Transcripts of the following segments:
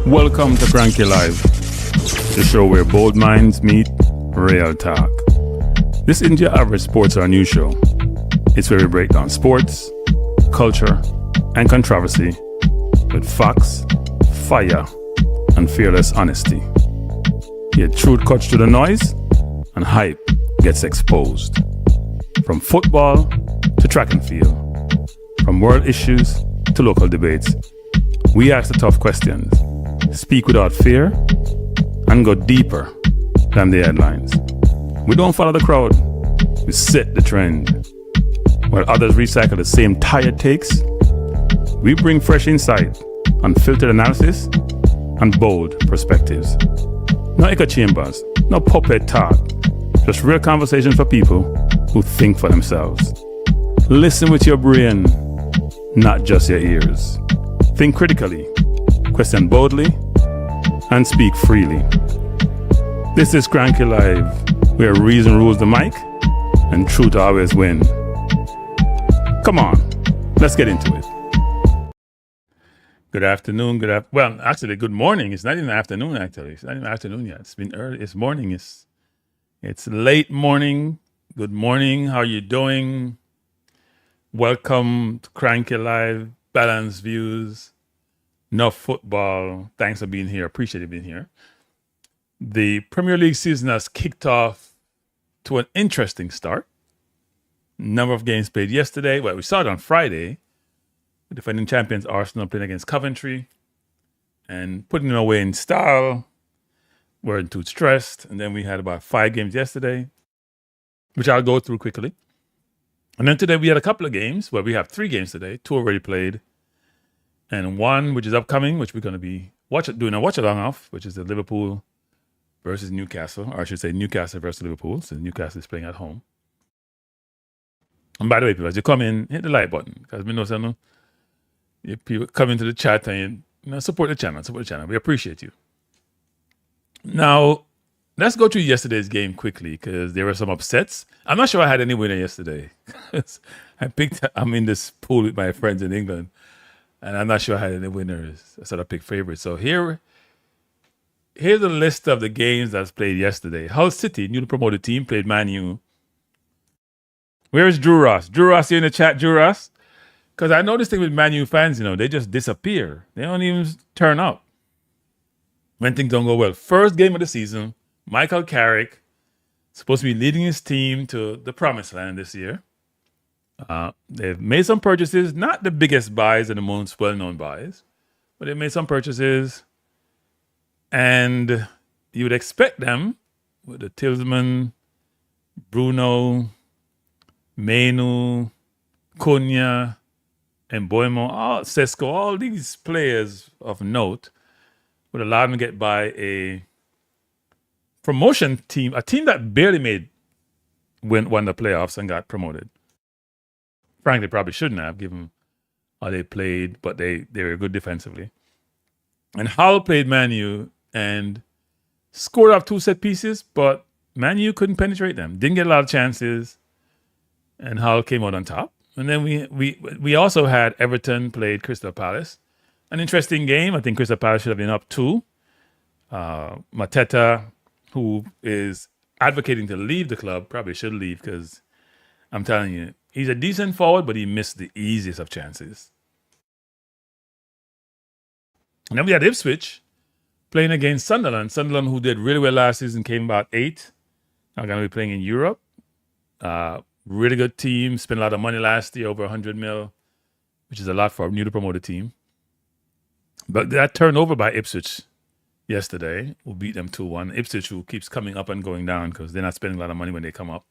Welcome to KrankyLive, the show where bold minds meet real talk. This isn't your average sports or news show. It's where we break down sports, culture, and controversy with facts, fire, and fearless honesty. Here, truth cuts through the noise, and hype gets exposed. From football to track and field, from world issues to local debates, we ask the tough questions, speak without fear, and go deeper than the headlines. We don't follow the crowd, we set the trend. While others recycle the same tired takes, we bring fresh insight, unfiltered analysis, and bold perspectives. No echo chambers, no puppet talk, just real conversation for people who think for themselves. Listen with your brain, not just your ears. Think critically, question boldly, and speak freely. This is KrankyLive, where reason rules the mic and truth always win. Come on, let's get into it. Good afternoon, well, actually, good morning. It's not even afternoon, actually. It's not even afternoon yet. It's been early. It's morning. It's late morning. Good morning. How are you doing? Welcome to KrankyLive, Balanced Views, Enough Football. Thanks for being here. Appreciate you being here. The Premier League season has kicked off to an interesting start. Number of games played yesterday. Well, we saw it on Friday. The defending champions Arsenal playing against Coventry and putting them away in style. Weren't too stressed. And then we had about 5 games yesterday, which I'll go through quickly. And then today we had a couple of games. Well, we have 3 games today. 2 already played. And 1, which is upcoming, which we're going to be doing a watch-along of, which is the Liverpool versus Newcastle. Or I should say Newcastle versus Liverpool, since Newcastle is playing at home. And by the way, people, as you come in, hit the like button. Because we know some people come into the chat and support the channel. We appreciate you. Now, let's go through yesterday's game quickly because there were some upsets. I'm not sure I had any winner yesterday. I'm in this pool with my friends in England, and I'm not sure I had any winners. I sort of picked favorites. So here's a list of the games that's played yesterday. Hull City, newly promoted team, played Man U. Where is Drew Ross? Drew Ross here in the chat, Drew Ross? Because I know this thing with Man U fans, they just disappear. They don't even turn up when things don't go well. First game of the season, Michael Carrick supposed to be leading his team to the promised land this year. They've made some purchases, not the biggest buys and the most well-known buys, but they made some purchases. And you would expect them with the Tillsman, Bruno, Menu, Cunha, and Boimo, Sesko, all these players of note would allow them to get by a promotion team, a team that barely won the playoffs and got promoted. Frankly, probably shouldn't have, given how they played, but they were good defensively. And Hull played Man U and scored off 2 set pieces, but Man U couldn't penetrate them. Didn't get a lot of chances, and Hull came out on top. And then we also had Everton played Crystal Palace. An interesting game. I think Crystal Palace should have been up 2. Mateta, who is advocating to leave the club, probably should leave because I'm telling you, he's a decent forward, but he missed the easiest of chances. And then we had Ipswich playing against Sunderland. Sunderland, who did really well last season, came about 8th. Now going to be playing in Europe. Really good team. Spent a lot of money last year, over 100 mil, which is a lot for a newly promoted team. But that turned over by Ipswich yesterday, who beat them 2-1. Ipswich, who keeps coming up and going down because they're not spending a lot of money when they come up.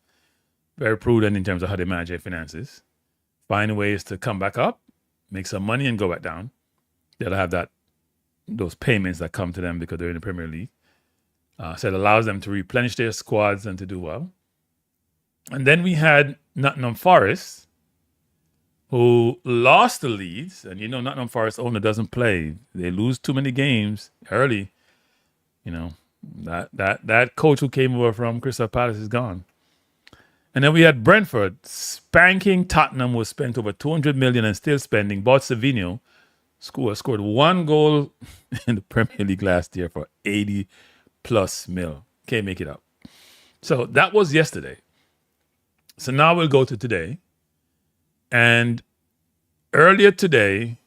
Very prudent in terms of how they manage their finances. Find ways to come back up, make some money, and go back down. They'll have those payments that come to them because they're in the Premier League. So it allows them to replenish their squads and to do well. And then we had Nottingham Forest, who lost the Leeds. And Nottingham Forest owner doesn't play. They lose too many games early. That coach who came over from Crystal Palace is gone. And then we had Brentford spanking Tottenham, was spent over 200 million and still spending, bought Savinho. scored one goal in the Premier League last year for 80 plus mil. Can't make it up. So that was yesterday. So now we'll go to today. And earlier today,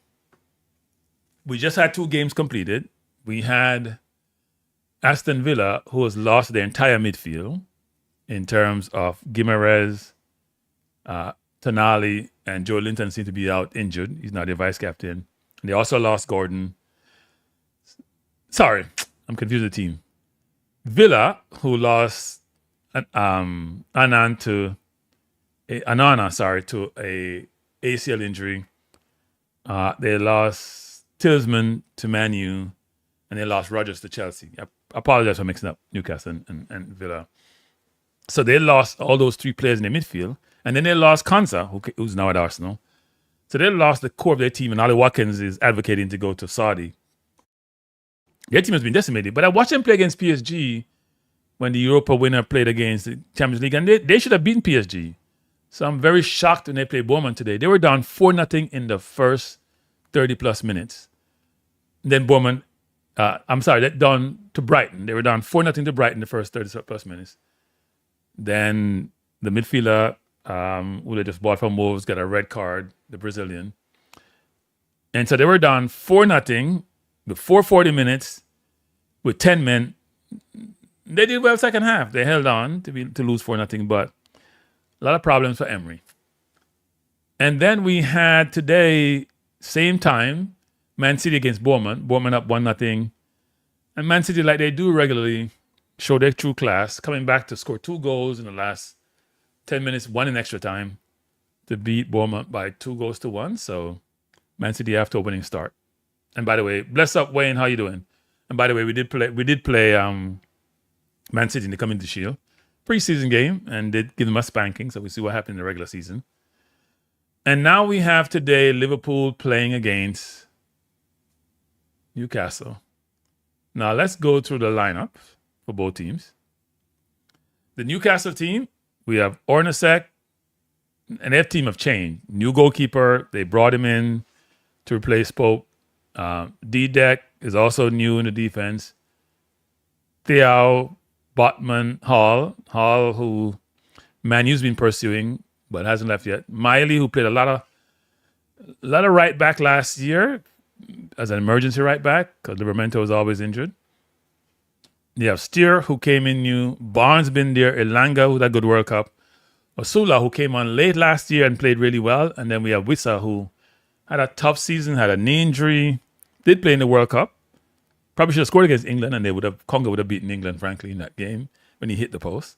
we just had 2 games completed. We had Aston Villa, who has lost their entire midfield in terms of Guimaraes, Tonali, and Joe Linton seem to be out injured. He's now their vice captain. And they also lost Gordon. Sorry, I'm confused with the team. Villa, who lost Anana to a ACL injury. They lost Tillsman to Man U, and they lost Rodgers to Chelsea. I apologize for mixing up Newcastle and Villa. So they lost all those 3 players in their midfield, and then they lost Konsa, who's now at Arsenal. So they lost the core of their team, and Ollie Watkins is advocating to go to Saudi. Their team has been decimated, but I watched them play against PSG when the Europa winner played against the Champions League, and they should have beaten PSG. So I'm very shocked when they played Bournemouth today. They were down 4-0 in the first 30-plus minutes. Then Bournemouth, down to Brighton. They were down 4-0 to Brighton the first 30-plus minutes. Then the midfielder, who they just bought from Wolves, got a red card, the Brazilian. And so they were down 4-0 before 40 minutes with 10 men. They did well second half. They held on to lose 4-0, but a lot of problems for Emery. And then we had today, same time, Man City against Bournemouth. Bournemouth up 1-0. And Man City, like they do regularly, show their true class, coming back to score 2 goals in the last 10 minutes, 1 in extra time, to beat Bournemouth by 2-1. So Man City after opening start. And by the way, bless up Wayne, how you doing? And by the way, we did play Man City in the Community Shield preseason game, and did give them a spanking. So we see what happened in the regular season. And now we have today Liverpool playing against Newcastle. Now let's go through the lineup for both teams. The Newcastle team, we have Ornacek, and their team have changed. New goalkeeper, they brought him in to replace Pope. D-Deck is also new in the defense. Thiaw, Botman, Hall, who Man U's been pursuing but hasn't left yet. Miley, who played a lot of right back last year as an emergency right back because Livramento was always injured. You have Steer, who came in new. Barnes been there. Elanga, who had a good World Cup. Osula, who came on late last year and played really well. And then we have Wissa, who had a tough season, had a knee injury, did play in the World Cup. Probably should have scored against England, and Congo would have beaten England, frankly, in that game when he hit the post.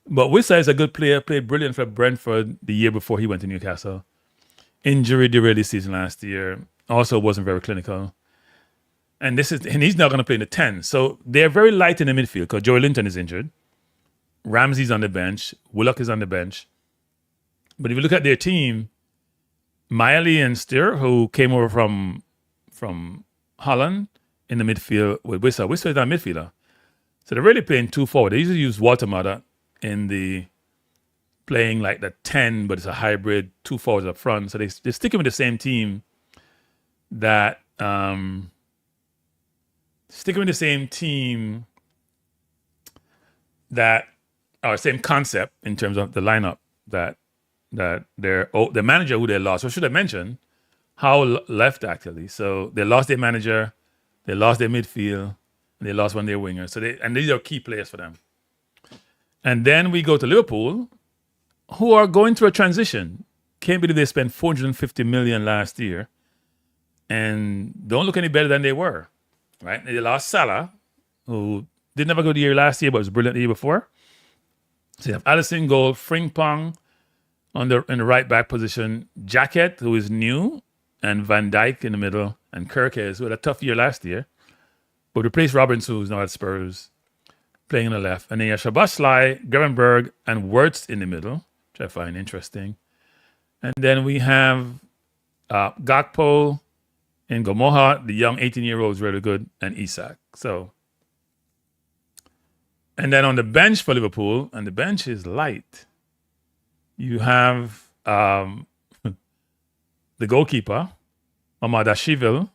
But Wissa is a good player, played brilliant for Brentford the year before he went to Newcastle. Injury derailed his season last year. Also wasn't very clinical. And he's not going to play in the 10. So they're very light in the midfield because Joey Linton is injured. Ramsey's on the bench. Willock is on the bench. But if you look at their team, Miley and Steer, who came over from Holland, in the midfield with Wissa. Wissa is not a midfielder. So they're really playing 2 forward. They usually use Walter Mata in the playing like the 10, but it's a hybrid, 2 forwards up front. So they're sticking with the same team that same concept in terms of the lineup that the manager who they lost. So should I mention how left actually. So they lost their manager. They lost their midfield, and they lost one of their wingers. And these are key players for them. And then we go to Liverpool, who are going through a transition. Can't believe they spent $450 million last year, and don't look any better than they were. Right? They lost Salah, who didn't have a good year last year, but was brilliant the year before. So you have Alisson goal, Frimpong in the right back position, Jacket, who is new, and Van Dijk in the middle, and Kirkes, who had a tough year last year, but replaced Robinson, who's now at Spurs, playing on the left. And then you have Szoboszlai, Gravenberg, and Wirtz in the middle, which I find interesting. And then we have Gakpo and Gomoha, the young 18-year-old is really good, and Isak. So, and then on the bench for Liverpool, and the bench is light, you have the goalkeeper, Mamadashvili,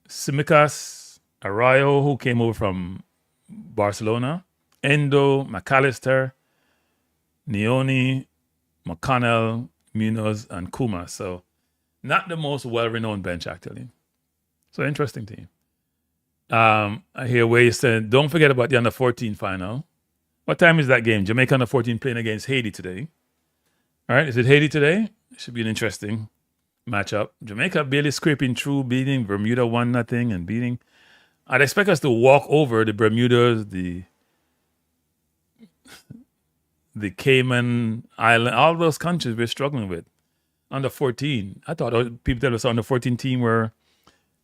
Simicas Arroyo, who came over from Barcelona, Endo, McAllister, Neoni, McConnell, Munoz, and Kuma. So not the most well-renowned bench, actually. So interesting team. I hear Way said, don't forget about the under-14 final. What time is that game? Jamaica under-14 playing against Haiti today. All right, is it Haiti today? It should be an interesting matchup. Jamaica barely scraping through, beating Bermuda 1-0 and beating. I'd expect us to walk over the Bermudas, the Cayman Island, all those countries we're struggling with. Under 14. I thought people tell us under 14 team were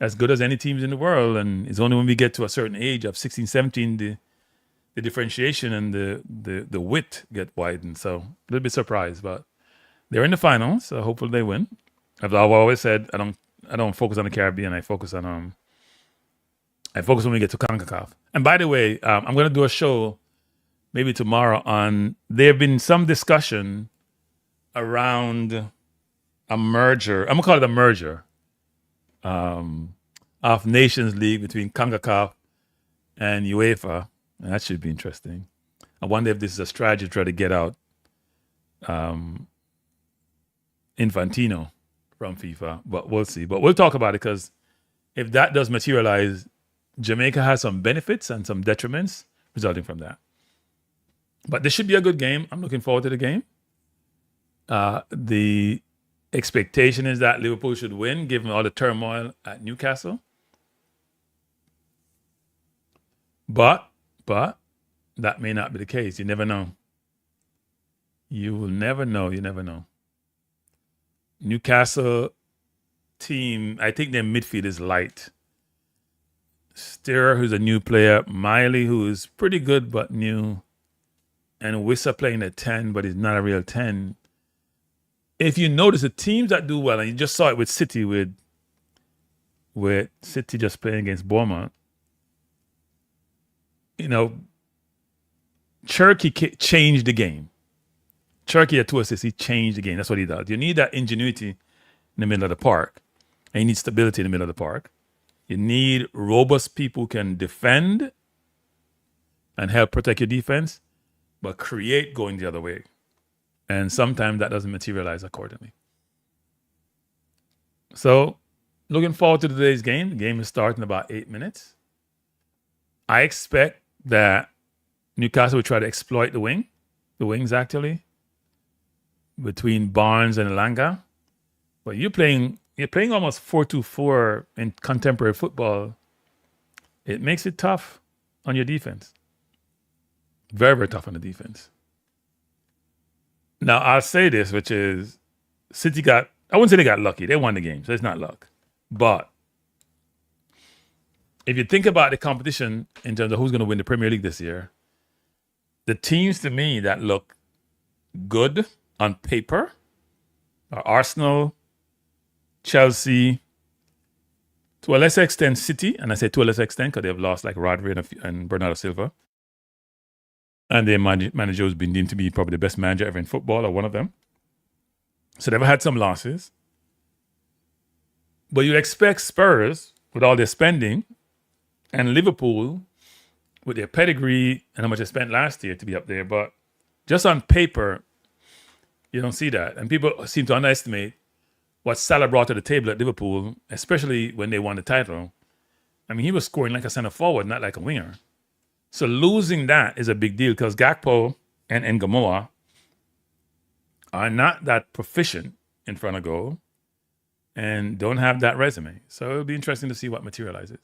as good as any teams in the world. And it's only when we get to a certain age of 16, 17, the differentiation and the width get widened. So a little bit surprised, but they're in the finals. So hopefully they win. As I've always said, I don't focus on the Caribbean. I focus when we get to CONCACAF. And by the way, I'm going to do a show maybe tomorrow on, there have been some discussion around a merger. I'm going to call it a merger of Nations League between CONCACAF and UEFA. And that should be interesting. I wonder if this is a strategy to try to get out Infantino from FIFA, but we'll see. But we'll talk about it, because if that does materialize, Jamaica has some benefits and some detriments resulting from that. But this should be a good game. I'm looking forward to the game. The expectation is that Liverpool should win, given all the turmoil at Newcastle. But that may not be the case. You never know. You will never know. You never know. Newcastle team, I think their midfield is light. Steer, who's a new player. Miley, who is pretty good but new. And Wissa playing at 10, but he's not a real 10. If you notice, the teams that do well, and you just saw it with City, with City just playing against Bournemouth, Cherky changed the game. Cherky had 2 assists, he changed the game. That's what he does. You need that ingenuity in the middle of the park. And you need stability in the middle of the park. You need robust people who can defend and help protect your defense, but create going the other way. And sometimes that doesn't materialize accordingly. So, looking forward to today's game. The game is starting in about 8 minutes. I expect that Newcastle will try to exploit the wings actually, between Barnes and Elanga. But you're playing almost 4-2-4 in contemporary football. It makes it tough on your defense. Very, very tough on the defense. Now, I'll say this, which is City I wouldn't say they got lucky. They won the game, so it's not luck. But if you think about the competition in terms of who's going to win the Premier League this year, the teams to me that look good on paper are Arsenal, Chelsea, to a lesser extent City, and I say to a lesser extent because they've lost like Rodri and Bernardo Silva. And their manager has been deemed to be probably the best manager ever in football, or one of them. So they've had some losses. But you expect Spurs, with all their spending, and Liverpool, with their pedigree and how much they spent last year, to be up there. But just on paper, you don't see that. And people seem to underestimate what Salah brought to the table at Liverpool, especially when they won the title. I mean, he was scoring like a center forward, not like a winger. So losing that is a big deal, because Gakpo and Ngamoa are not that proficient in front of goal and don't have that resume. So it'll be interesting to see what materializes.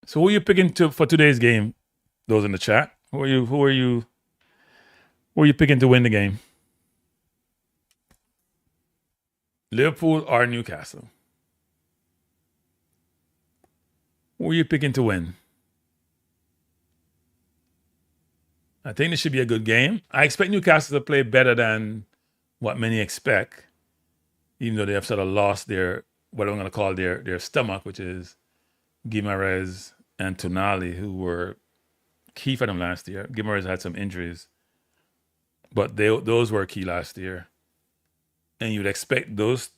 So who are you picking for today's game? Those in the chat. Who are you picking to win the game? Liverpool or Newcastle? Who are you picking to win? I think this should be a good game. I expect Newcastle to play better than what many expect, even though they have sort of lost their, what I'm going to call their stomach, which is Guimaraes and Tonali, who were key for them last year. Guimaraes had some injuries, but those were key last year. and you'd expect the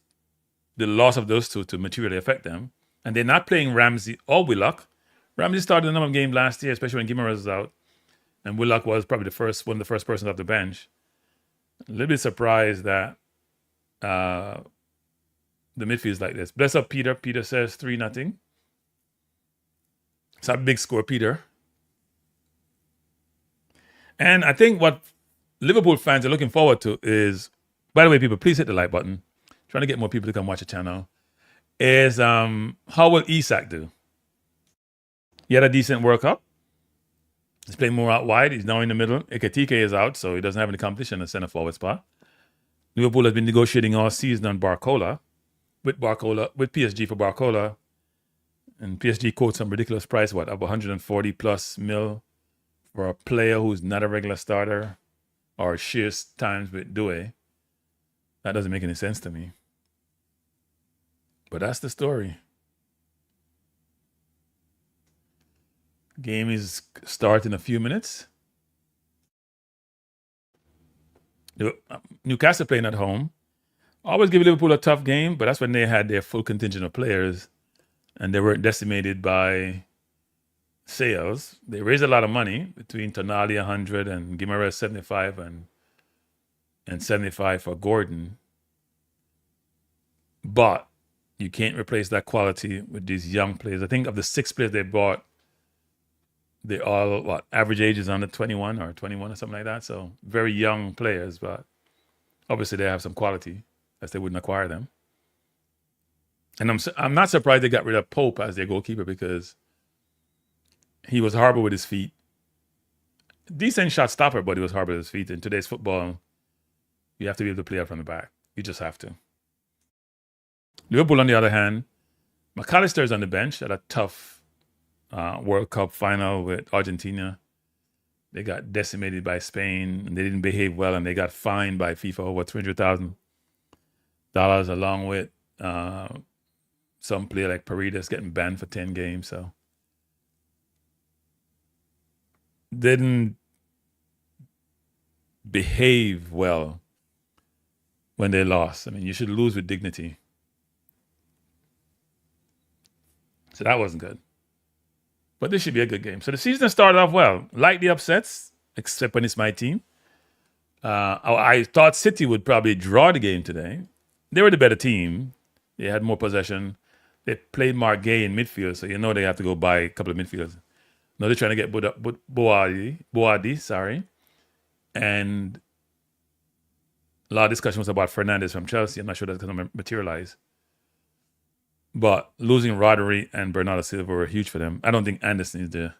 loss of those two to materially affect them. And they're not playing Ramsey or Willock. Ramsey started a number of games last year, especially when Guimaraes was out. And Willock was probably one of the first persons off the bench. A little bit surprised that the midfield is like this. Bless up Peter. Peter says 3-0. It's a big score, Peter. And I think what Liverpool fans are looking forward to is, by the way, people, please hit the like button. Trying to get more people to come watch the channel. Is how will Isak do? He had a decent World Cup. He's playing more out wide. He's now in the middle. Ekitike is out, so he doesn't have any competition in the centre forward spot. Liverpool has been negotiating all season on with PSG for Barcola. And PSG quotes some ridiculous price, of 140 plus mil for a player who's not a regular starter or shares times with Doué. That doesn't make any sense to me. But that's the story. Game is starting in a few minutes. Newcastle playing at home. Always give Liverpool a tough game, but that's when they had their full contingent of players and they weren't decimated by sales. They raised a lot of money between Tonali 100 and Guimaraes 75 and 75 for Gordon. But you can't replace that quality with these young players. I think of the 6 players they bought, they all, average age is under 21 or 21 or something like that. So very young players, but obviously they have some quality as they wouldn't acquire them. And I'm not surprised they got rid of Pope as their goalkeeper because he was horrible with his feet. Decent shot stopper, but he was horrible with his feet. In today's football, you have to be able to play out from the back. You just have to. Liverpool, on the other hand, McAllister is on the bench at a tough World Cup final with Argentina. They got decimated by Spain, and they didn't behave well, and they got fined by FIFA over $300,000, along with some player like Paredes getting banned for 10 games. So didn't behave well when they lost. I mean, you should lose with dignity. So that wasn't good. But this should be a good game. So the season started off well. Like the upsets, except when it's my team. I thought City would probably draw the game today. They were the better team. They had more possession. They played Margay in midfield, so you know they have to go buy a couple of midfielders. Now they're trying to get Boadi, and a lot of discussion was about Fernandes from Chelsea. I'm not sure that's going to materialize. But losing Rodri and Bernardo Silva were huge for them. I don't think Anderson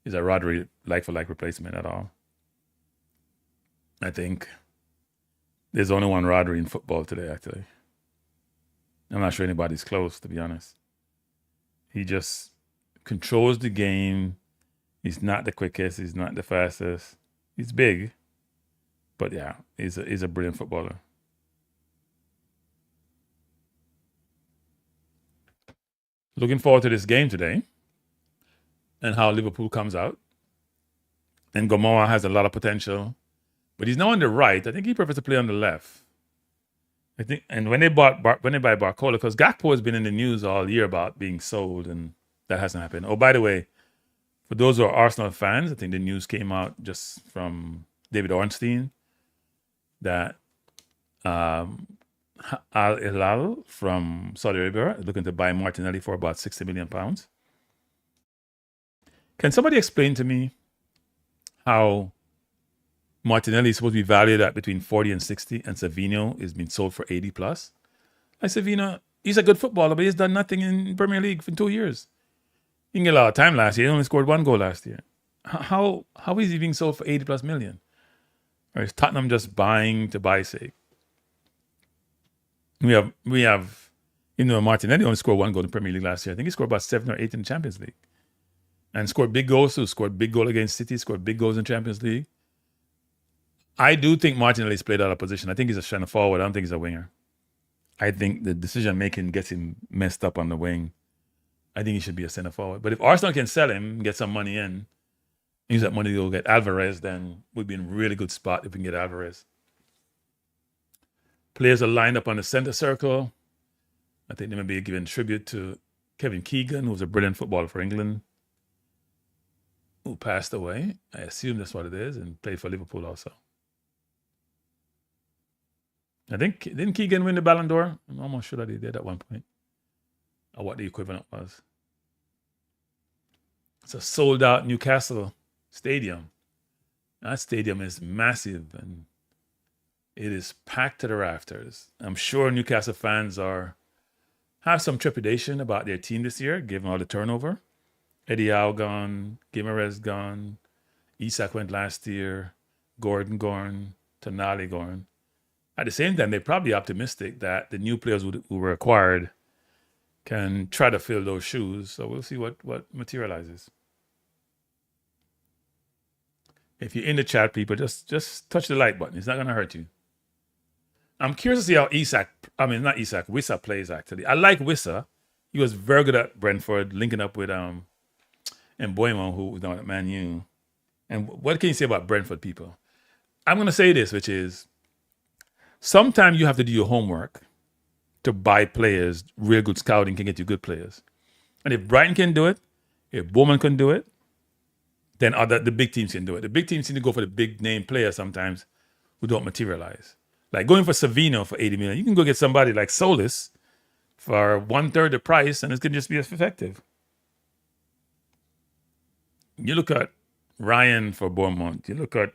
is a Rodri like-for-like replacement at all. I think there's only one Rodri in football today, actually. I'm not sure anybody's close, to be honest. He just controls the game. He's not the quickest. He's not the fastest. He's big. But yeah, he's a brilliant footballer. Looking forward to this game today and how Liverpool comes out. And Gomoa has a lot of potential, but he's now on the right. I think he prefers to play on the left. I think, and when they buy Barcola, because Gakpo has been in the news all year about being sold, and that hasn't happened. Oh, by the way, for those who are Arsenal fans, I think the news came out just from David Ornstein that Al Hilal from Saudi Arabia is looking to buy Martinelli for about £60 million. Can somebody explain to me how Martinelli is supposed to be valued at between 40 and 60 and Savinho is being sold for 80 plus? Like Savinho, he's a good footballer, but he's done nothing in Premier League for 2 years. He didn't get a lot of time last year. He only scored 1 goal last year. How is he being sold for 80 plus million? Or is Tottenham just buying to buy sake? We have, Martinelli only scored 1 goal in the Premier League last year. I think he scored about 7 or 8 in the Champions League. And scored big goals too. Scored big goal against City, scored big goals in Champions League. I do think Martinelli's played out of position. I think he's a centre forward. I don't think he's a winger. I think the decision-making gets him messed up on the wing. I think he should be a centre forward. But if Arsenal can sell him, get some money in, use that money to go get Alvarez, then we'd be in a really good spot if we can get Alvarez. Players are lined up on the center circle. I think they may be giving tribute to Kevin Keegan, who was a brilliant footballer for England, who passed away. I assume that's what it is, and played for Liverpool also. I think, didn't Keegan win the Ballon d'Or? I'm almost sure that he did at one point, or what the equivalent was. It's a sold-out Newcastle stadium. That stadium is massive, and it is packed to the rafters. I'm sure Newcastle fans have some trepidation about their team this year, given all the turnover. Eddie Howe gone, Guimaraes gone, Isak went last year, Gordon gone, Tonali gone. At the same time, they're probably optimistic that the new players who were acquired can try to fill those shoes. So we'll see what materializes. If you're in the chat, people, just touch the like button. It's not going to hurt you. I'm curious to see how Wissa plays, actually. I like Wissa. He was very good at Brentford, linking up with Mboimo, who was down at Man U. And what can you say about Brentford people? I'm going to say this, which is, sometimes you have to do your homework to buy players. Real good scouting can get you good players. And if Brighton can do it, if Bowman can do it, then the big teams can do it. The big teams seem to go for the big name players sometimes who don't materialize. Like going for Savino for 80 million. You can go get somebody like Solis for 1/3 the price, and it's going to just be as effective. You look at Ryan for Bournemouth. You look at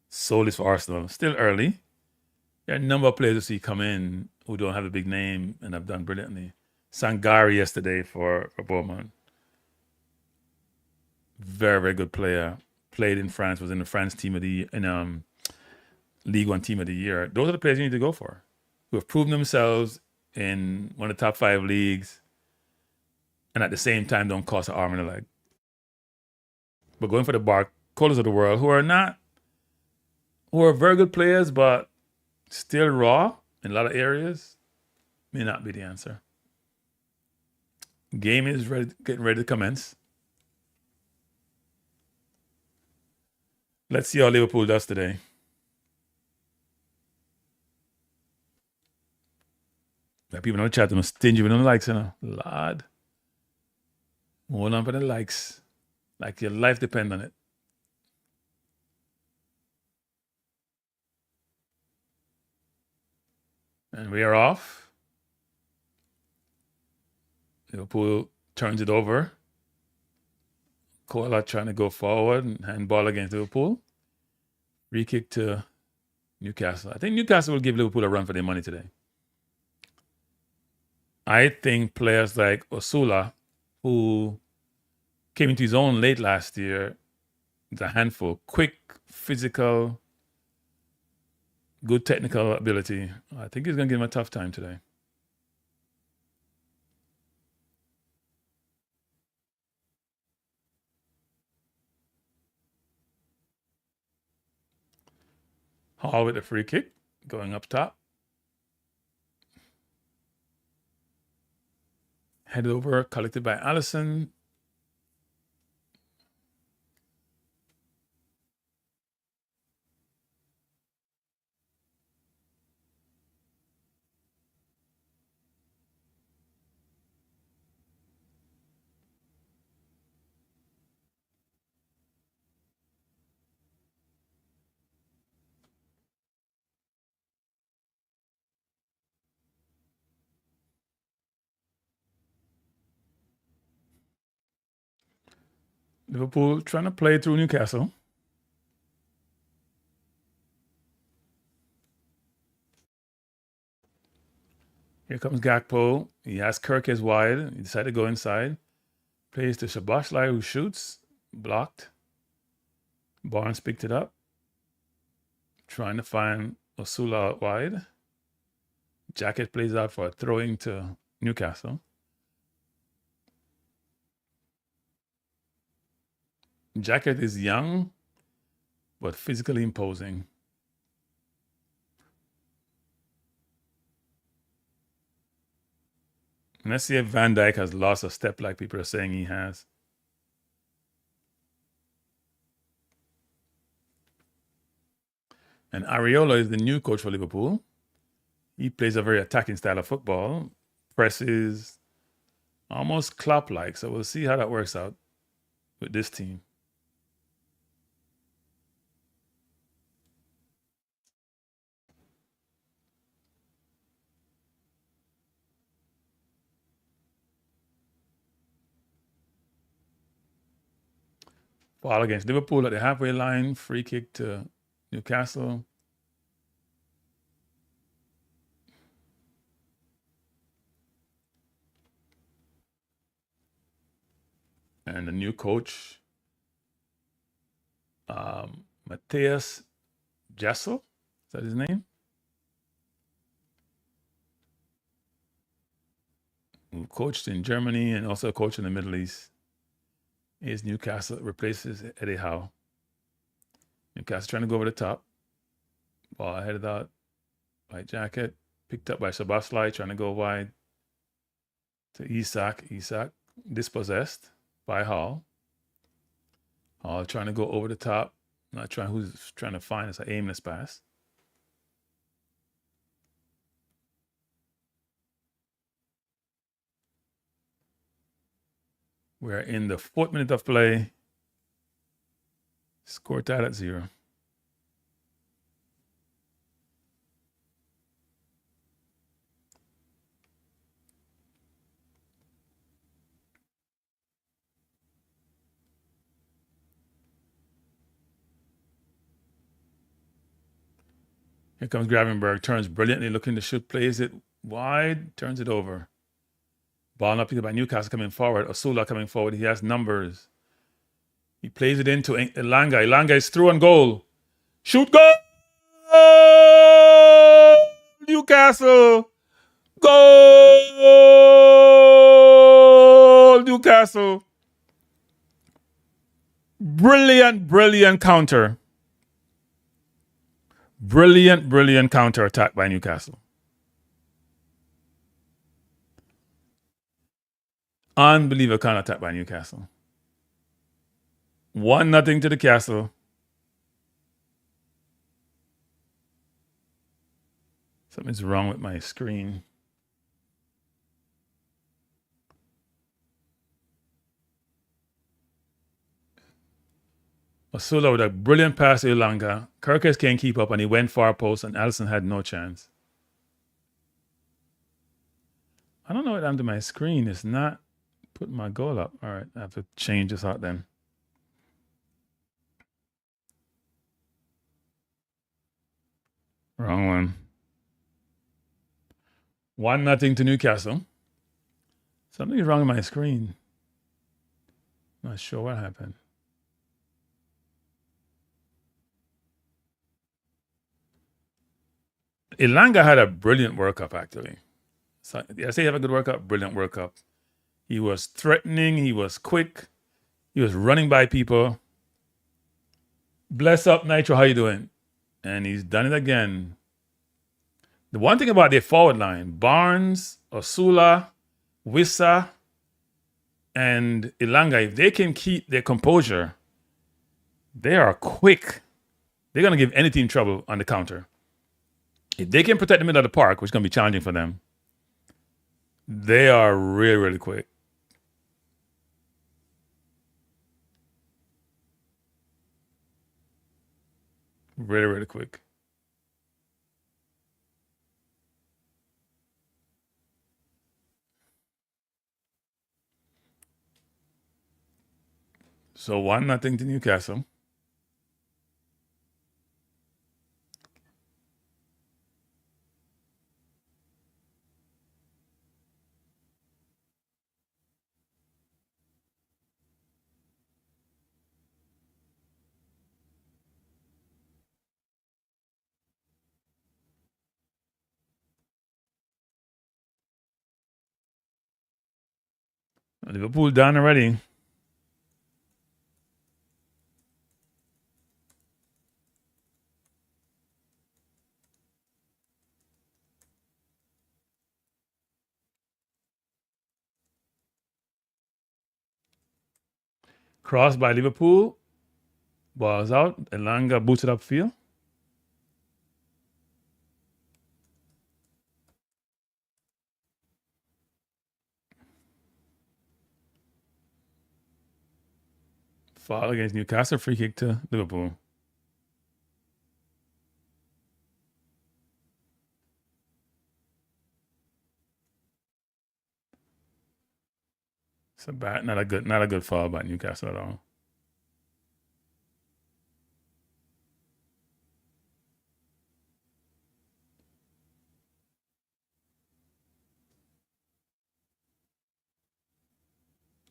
Solis for Arsenal. Still early. There are a number of players you see come in who don't have a big name and have done brilliantly. Sangari yesterday for Bournemouth. Very, very good player. Played in France, was in the France team of the League One team of the year. Those are the players you need to go for, who have proven themselves in one of the top 5 leagues, and at the same time don't cost an arm and a leg. But going for the Barcolas of the world, who are very good players, but still raw in a lot of areas, may not be the answer. Game is getting ready to commence. Let's see how Liverpool does today. Like people in the chat, I'm stingy with them likes, you know. Lord. Hold on for the likes. Like your life depends on it. And we are off. Liverpool turns it over. Koala trying to go forward and handball against Liverpool. Free kick to Newcastle. I think Newcastle will give Liverpool a run for their money today. I think players like Osula, who came into his own late last year, is a handful. Quick, physical, good technical ability. I think he's going to give him a tough time today. Hall with a free kick, going up top. Headed over, collected by Allison. Liverpool trying to play through Newcastle. Here comes Gakpo. He has Kirk as wide. He decided to go inside. Plays to Szoboszlai, who shoots. Blocked. Barnes picked it up. Trying to find Osula out wide. Jacket plays out for a throwing to Newcastle. Jacket is young, but physically imposing. And let's see if Van Dijk has lost a step like people are saying he has. And Areola is the new coach for Liverpool. He plays a very attacking style of football, presses, almost Klopp-like. So we'll see how that works out with this team. Ball against Liverpool at the halfway line. Free kick to Newcastle. And the new coach, Matthias Jessel, is that his name? Who coached in Germany and also coached in the Middle East. Is Newcastle replaces Eddie Howe. Newcastle trying to go over the top. Ball headed out by Jacket. Picked up by Szoboszlai, trying to go wide to Isak. Isak dispossessed by Hall. Hall trying to go over the top. Not trying who's trying to find us an aimless pass. We're in the 4th minute of play. Score tied at 0. Here comes Gravenberg, turns brilliantly, looking to shoot, plays it wide, turns it over. Ball not picked up by Newcastle coming forward. Osula coming forward. He has numbers. He plays it into Elanga. Elanga is through on goal. Shoot, goal! Newcastle! Goal! Newcastle! Brilliant, brilliant counter. Brilliant, brilliant counter attack by Newcastle. Unbelievable counter attack by Newcastle. 1-0 to the Castle. Something's wrong with my screen. Osula with a brilliant pass to Elanga. Kirkes can't keep up and he went far post and Allison had no chance. I don't know what happened to my screen. It's not putting my goal up. All right, I have to change this out then. Wrong one. 1-0 to Newcastle. Something is wrong with my screen. Not sure what happened. Elanga had a brilliant World Cup, actually. So I say he had a good World Cup, brilliant World Cup. He was threatening, he was quick, he was running by people. Bless up, Nitro, how you doing? And he's done it again. The one thing about their forward line, Barnes, Osula, Wissa, and Elanga, if they can keep their composure, they are quick. They're going to give any team trouble on the counter. If they can protect the middle of the park, which is going to be challenging for them, they are really, really quick. Really, really quick. So 1-0 to Newcastle. Liverpool done already. Cross by Liverpool. Ball's out. Elanga boots it upfield. Foul against Newcastle, free kick to Liverpool. It's not a good foul by Newcastle at all.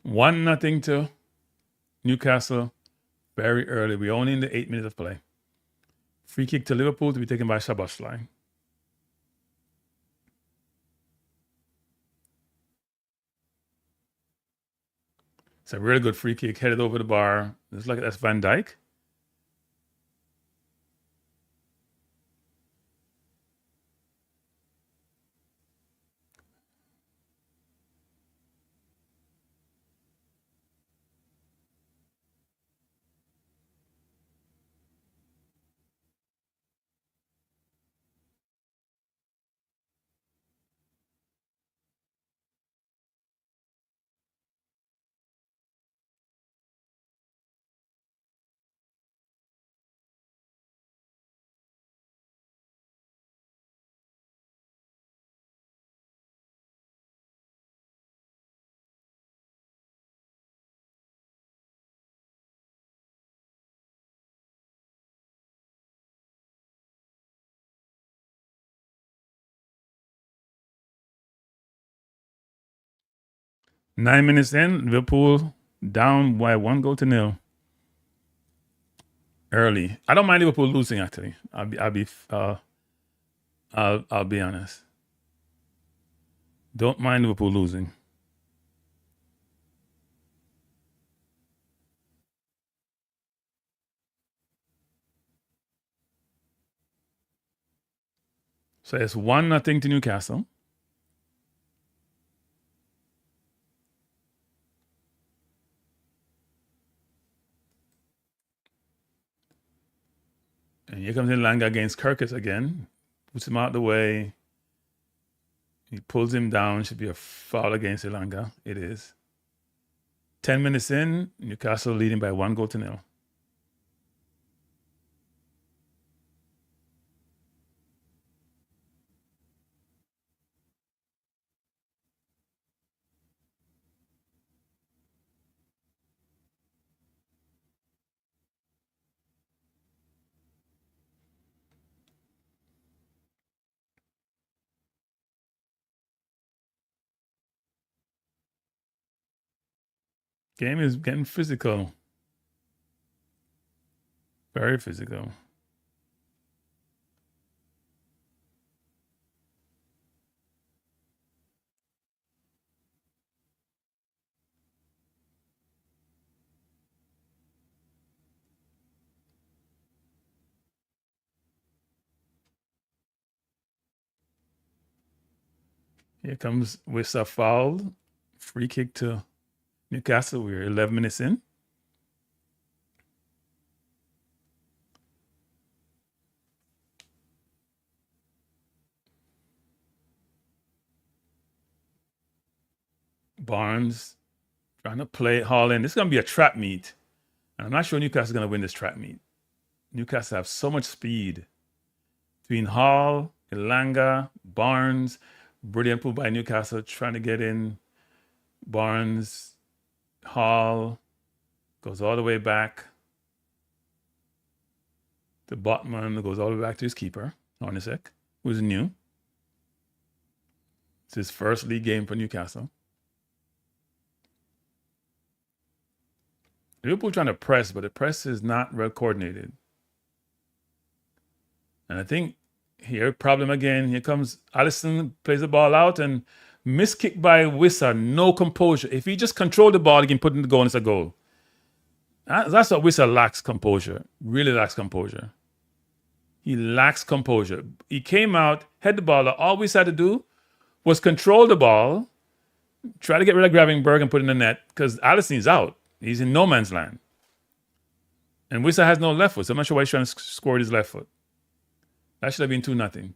One nothing to Newcastle very early. We're only in the 8 minutes of play. Free kick to Liverpool to be taken by Watchalong. It's a really good free kick, headed over the bar. Looks like that's Van Dijk. Nine minutes in, Liverpool down by 1-0. Early. I don't mind Liverpool losing. Actually, I'll be honest. Don't mind Liverpool losing. So it's 1-0 to Newcastle. And here comes Elanga against Kirkus again. Puts him out the way. He pulls him down. Should be a foul against Elanga. It is. 10 minutes in, Newcastle leading by 1-0. Game is getting physical. Very physical. Here comes Wissa foul. Free kick to Newcastle. We're 11 minutes in. Barnes trying to play Hall in. This is going to be a trap meet. And I'm not sure Newcastle's going to win this trap meet. Newcastle have so much speed. Between Hall, Elanga, Barnes, brilliant pull by Newcastle trying to get in. Barnes, Hall, goes all the way back. The Botman goes all the way back to his keeper, Hornacek, who's new. It's his first league game for Newcastle. Liverpool trying to press, but the press is not well coordinated. And I think here, problem again. Here comes Alisson, plays the ball out, and missed kick by Wissa. No composure. If he just controlled the ball, he can put in the goal and it's a goal. That's what Wissa lacks, composure. Really lacks composure. He lacks composure. He came out, had the ball. All Wissa had to do was control the ball, try to get rid of Gravenberg and put it in the net, because Alisson's out. He's in no man's land. And Wissa has no left foot, so I'm not sure why he's trying to score with his left foot. That should have been 2-0.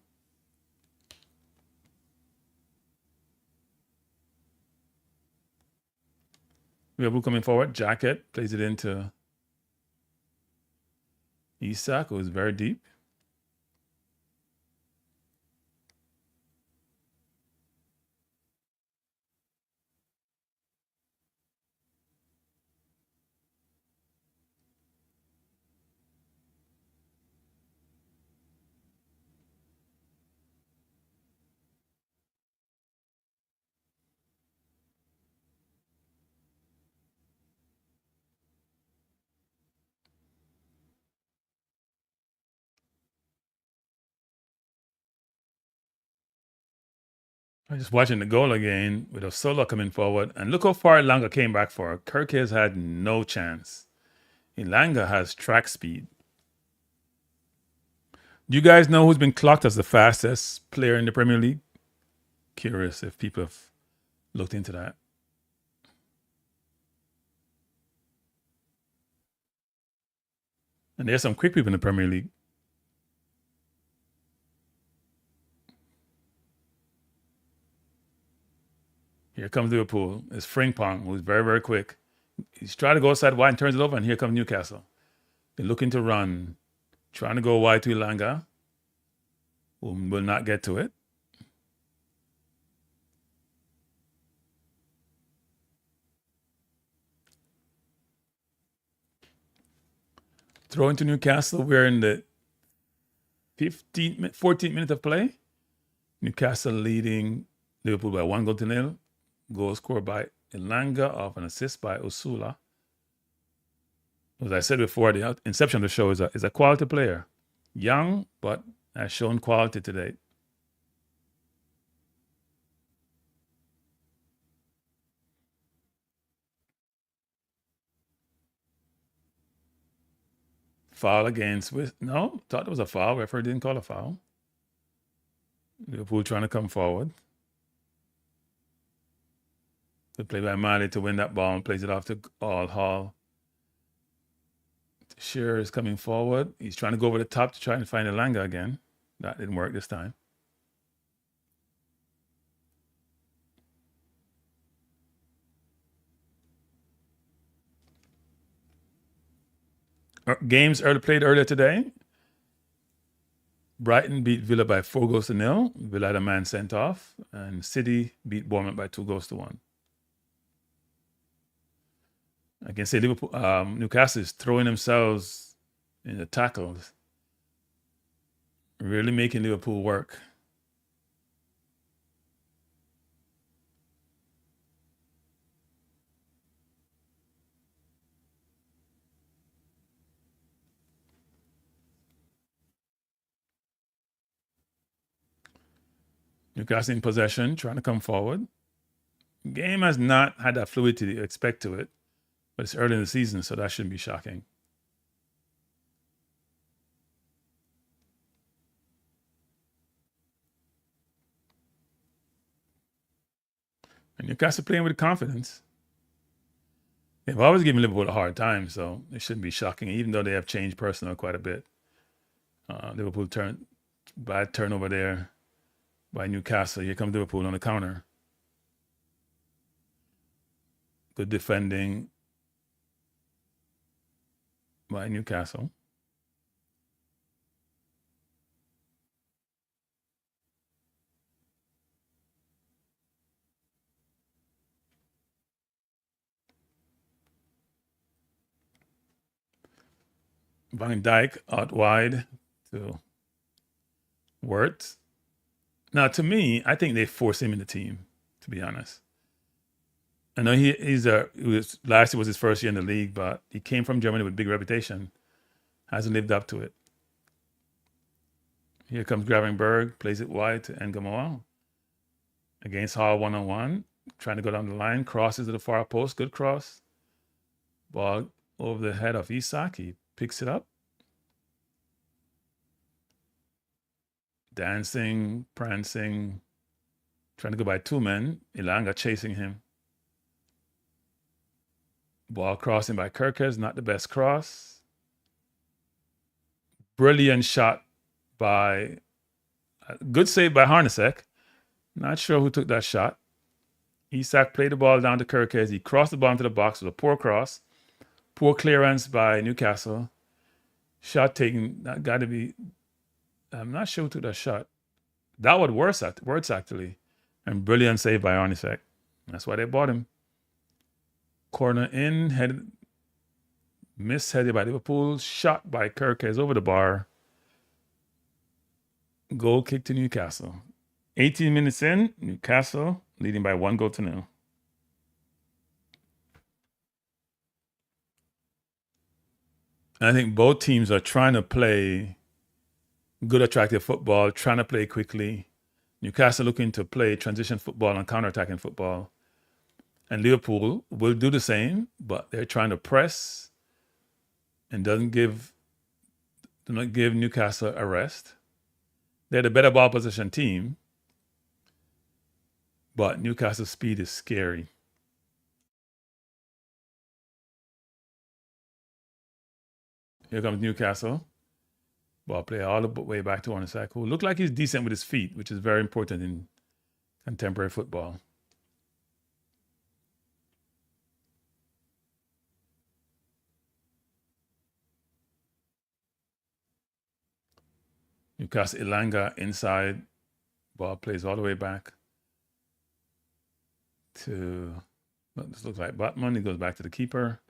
Liverpool coming forward. Jacket plays it into Isak was very deep. I'm just watching the goal again with Osola coming forward. And look how far Elanga came back for. Kirk has had no chance. Elanga has track speed. Do you guys know who's been clocked as the fastest player in the Premier League? Curious if people have looked into that. And there's some quick people in the Premier League. Here comes Liverpool. It's Frimpong, who's very, very quick. He's trying to go outside wide and turns it over, and here comes Newcastle. They're looking to run, trying to go wide to Elanga, who will not get to it. Throw into Newcastle. We're in the 14th minute of play. Newcastle leading Liverpool by 1-0. Goal scored by Elanga off an assist by Osula. As I said before, the inception of the show is a quality player. Young, but has shown quality today. Foul against no, thought it was a foul. Referee didn't call a foul. Liverpool trying to come forward. Good play by Mali to win that ball and plays it off to Hall. Shearer is coming forward. He's trying to go over the top to try and find Elanga again. That didn't work this time. Games played earlier today. Brighton beat Villa by 4-0. Villa had a man sent off. And City beat Bournemouth by 2-1. I can say Liverpool, Newcastle is throwing themselves in the tackles. Really making Liverpool work. Newcastle in possession, trying to come forward. Game has not had that fluidity you expect to it, but it's early in the season, so that shouldn't be shocking. And Newcastle playing with confidence. They've always given Liverpool a hard time, so it shouldn't be shocking, even though they have changed personnel quite a bit. Liverpool bad turnover there by Newcastle. Here comes Liverpool on the counter. Good defending by Newcastle. Van Dijk out wide to Wirtz. Now, to me, I think they forced him in the team, to be honest. I know last year was his first year in the league, but he came from Germany with big reputation. Hasn't lived up to it. Here comes Gravenberg, plays it wide to Ngamoa. Against Hall 1-on-1, trying to go down the line, crosses to the far post, good cross. Ball over the head of Isak, he picks it up. Dancing, prancing, trying to go by two men. Elanga chasing him. Ball crossing by Kirkes, not the best cross. Brilliant shot by, good save by Harnasek. Not sure who took that shot. Isak played the ball down to Kirkes. He crossed the ball into the box with a poor cross. Poor clearance by Newcastle. Shot taken, that got to be, I'm not sure who took that shot. That was worse actually. And brilliant save by Arnisek. That's why they bought him. Corner in, misheaded by Liverpool, shot by Kirkes over the bar. Goal kick to Newcastle. 18 minutes in, Newcastle leading by 1-0. And I think both teams are trying to play good, attractive football, trying to play quickly. Newcastle looking to play transition football and counter-attacking football. And Liverpool will do the same, but they're trying to press and do not give Newcastle a rest. They're the better ball possession team, but Newcastle's speed is scary. Here comes Newcastle. Ball play all the way back to Arnisek, who looked like he's decent with his feet, which is very important in contemporary football. Newcastle Ilanga inside. Ball plays all the way back to, this looks like Batman. He goes back to the keeper.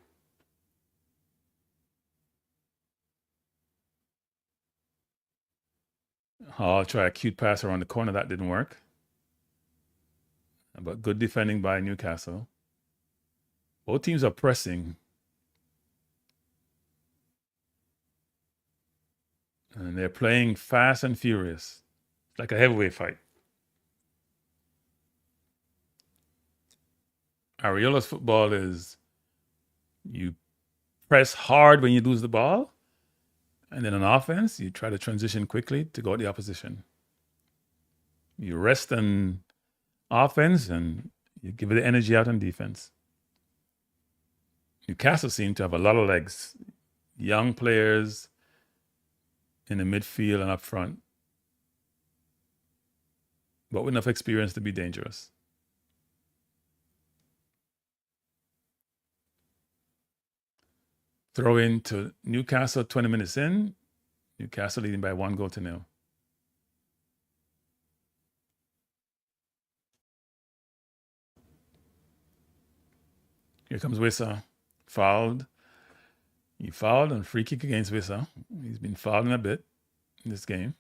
Hall try a cute pass around the corner. That didn't work. But good defending by Newcastle. Both teams are pressing. And they're playing fast and furious. It's like a heavyweight fight. Ariola's football is you press hard when you lose the ball. And then on offense, you try to transition quickly to go at the opposition. You rest on offense and you give it the energy out on defense. Newcastle seem to have a lot of legs. Young players in the midfield and up front, but with enough experience to be dangerous. Throw in to Newcastle 20 minutes in. Newcastle leading by 1-0. Here comes Wissa. Fouled. He fouled and free kick against Wissa. He's been fouling a bit in this game.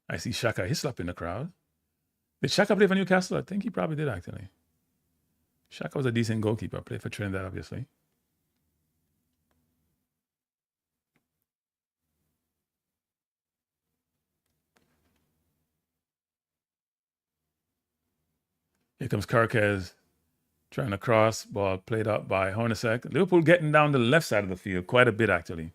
I see Shaka Hislop in the crowd. Did Shaka play for Newcastle? I think he probably did, actually. Shaka was a decent goalkeeper. Played for Trinidad, obviously. Here comes Kirkes trying to cross. Ball played up by Hornacek. Liverpool getting down the left side of the field quite a bit, actually.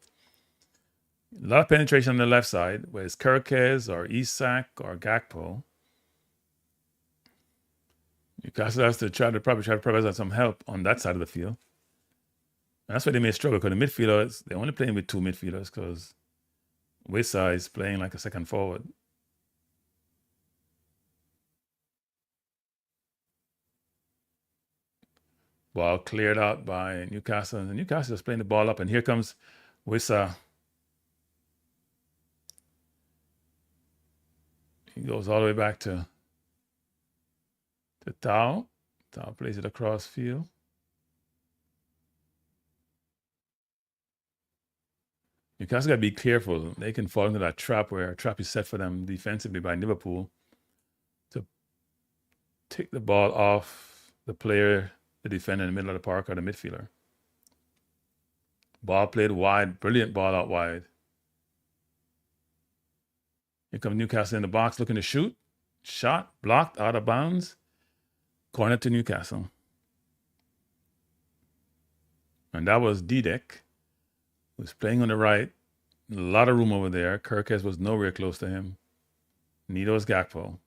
A lot of penetration on the left side, whether it's Kirkes or Isak or Gakpo. Newcastle has to probably try to provide some help on that side of the field. And that's why they may struggle, because the midfielders, they're only playing with two midfielders because Wissa is playing like a second forward. Ball cleared out by Newcastle. And Newcastle is playing the ball up, and here comes Wissa. He goes all the way back to Tao. Tao plays it across field. Newcastle got to be careful. They can fall into that trap where a trap is set for them defensively by Liverpool to take the ball off the player, the defender in the middle of the park, or the midfielder. Ball played wide. Brilliant ball out wide. Here comes Newcastle in the box looking to shoot. Shot blocked out of bounds. Corner to Newcastle. And that was Didek, who was playing on the right. A lot of room over there. Kirkes was nowhere close to him. Neither was Gakpo.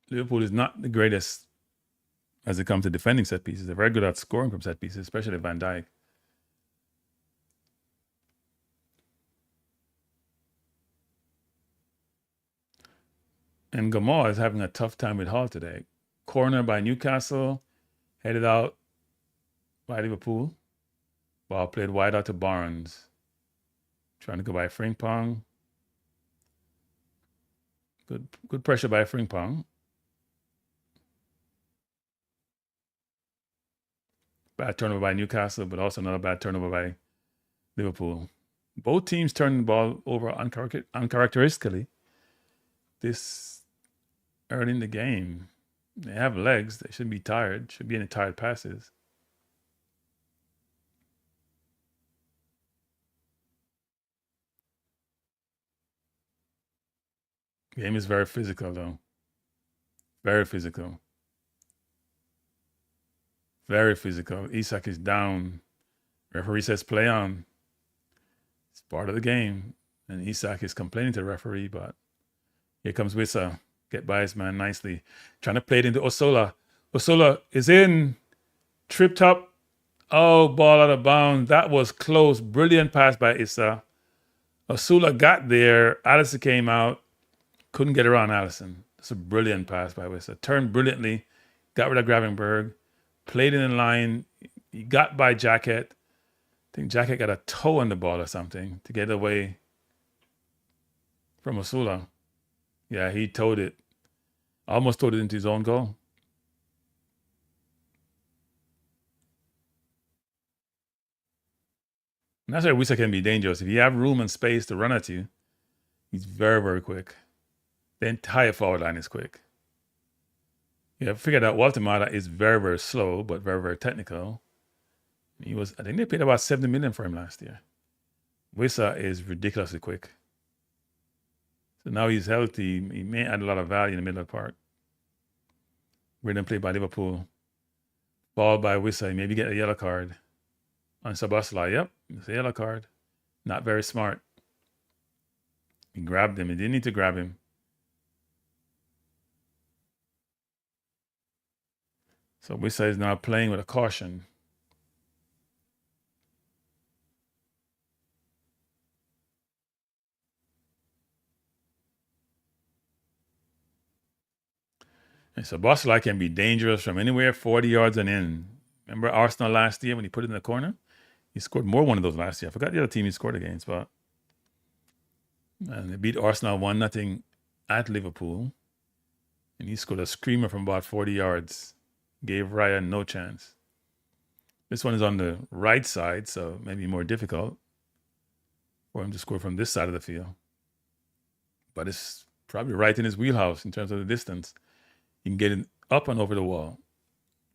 Liverpool is not the greatest as it comes to defending set pieces. They're very good at scoring from set pieces, especially Van Dijk. And Gamal is having a tough time with Hall today. Corner by Newcastle, headed out by Liverpool. Ball played wide out to Barnes. Trying to go by Frimpong. Good pressure by Frimpong. Bad turnover by Newcastle, but also another bad turnover by Liverpool. Both teams turning the ball over uncharacteristically this early in the game. They have legs. They shouldn't be tired. Should be any tired passes. Game is very physical, though. Very physical. Very physical. Isak is down. Referee says play on. It's part of the game. And Isak is complaining to the referee, but here comes Wissa. Get by his man nicely. Trying to play it into Osola. Osola is in. Tripped up. Oh, ball out of bounds. That was close. Brilliant pass by Issa. Osola got there. Alisson came out. Couldn't get around Alisson. That's a brilliant pass by Wissa. Turned brilliantly. Got rid of Gravenberg. Played in the line. He got by Jacket. I think Jacket got a toe on the ball or something to get away from Osula. Yeah, he towed it. Almost towed it into his own goal. And that's why Wissa can be dangerous. If you have room and space to run at you, he's very, very quick. The entire forward line is quick. Yeah, figured out Walter Mata is very, very slow, but very, very technical. I think they paid about 70 million for him last year. Wissa is ridiculously quick. So now he's healthy. He may add a lot of value in the middle of the park. Rhythm play by Liverpool. Ball by Wissa. He maybe get a yellow card. On Sabasla, yep, it's a yellow card. Not very smart. He grabbed him. He didn't need to grab him. So Wissa is now playing with a caution. And so Sabasla can be dangerous from anywhere 40 yards and in. Remember Arsenal last year when he put it in the corner? He scored more one of those last year. I forgot the other team he scored against, but and they beat Arsenal 1-0 at Liverpool. And he scored a screamer from about 40 yards. Gave Ryan no chance. This one is on the right side, so maybe more difficult for him to score from this side of the field. But it's probably right in his wheelhouse in terms of the distance. He can get it up and over the wall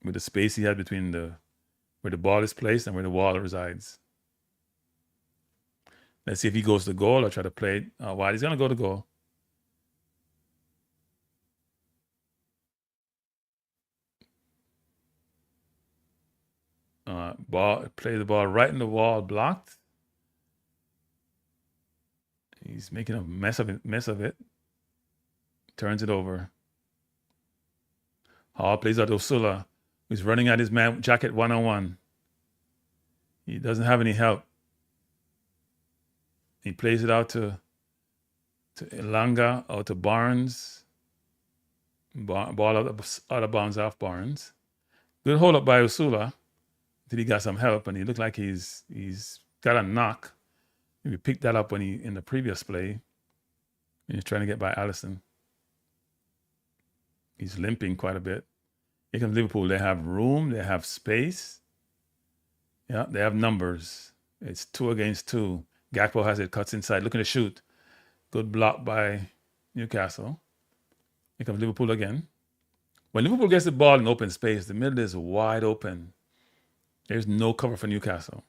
with the space he had between where the ball is placed and where the wall resides. Let's see if he goes to goal or try to play it wide. He's going to go to goal. Play the ball right in the wall, blocked. He's making a mess of it. Turns it over. Hall plays out to Osula, who's running at his man Jacket one-on-one. He doesn't have any help. He plays it out to Elanga or to Barnes. Ball out of bounds off Barnes. Good hold up by Osula. Until he got some help, and he looked like he's got a knock. Maybe picked that up when in the previous play. And he's trying to get by Alisson. He's limping quite a bit. Here comes Liverpool. They have room. They have space. Yeah, they have numbers. It's 2 against 2. Gakpo has it, cuts inside, looking to shoot. Good block by Newcastle. Here comes Liverpool again. When Liverpool gets the ball in open space, the middle is wide open. There's no cover for Newcastle.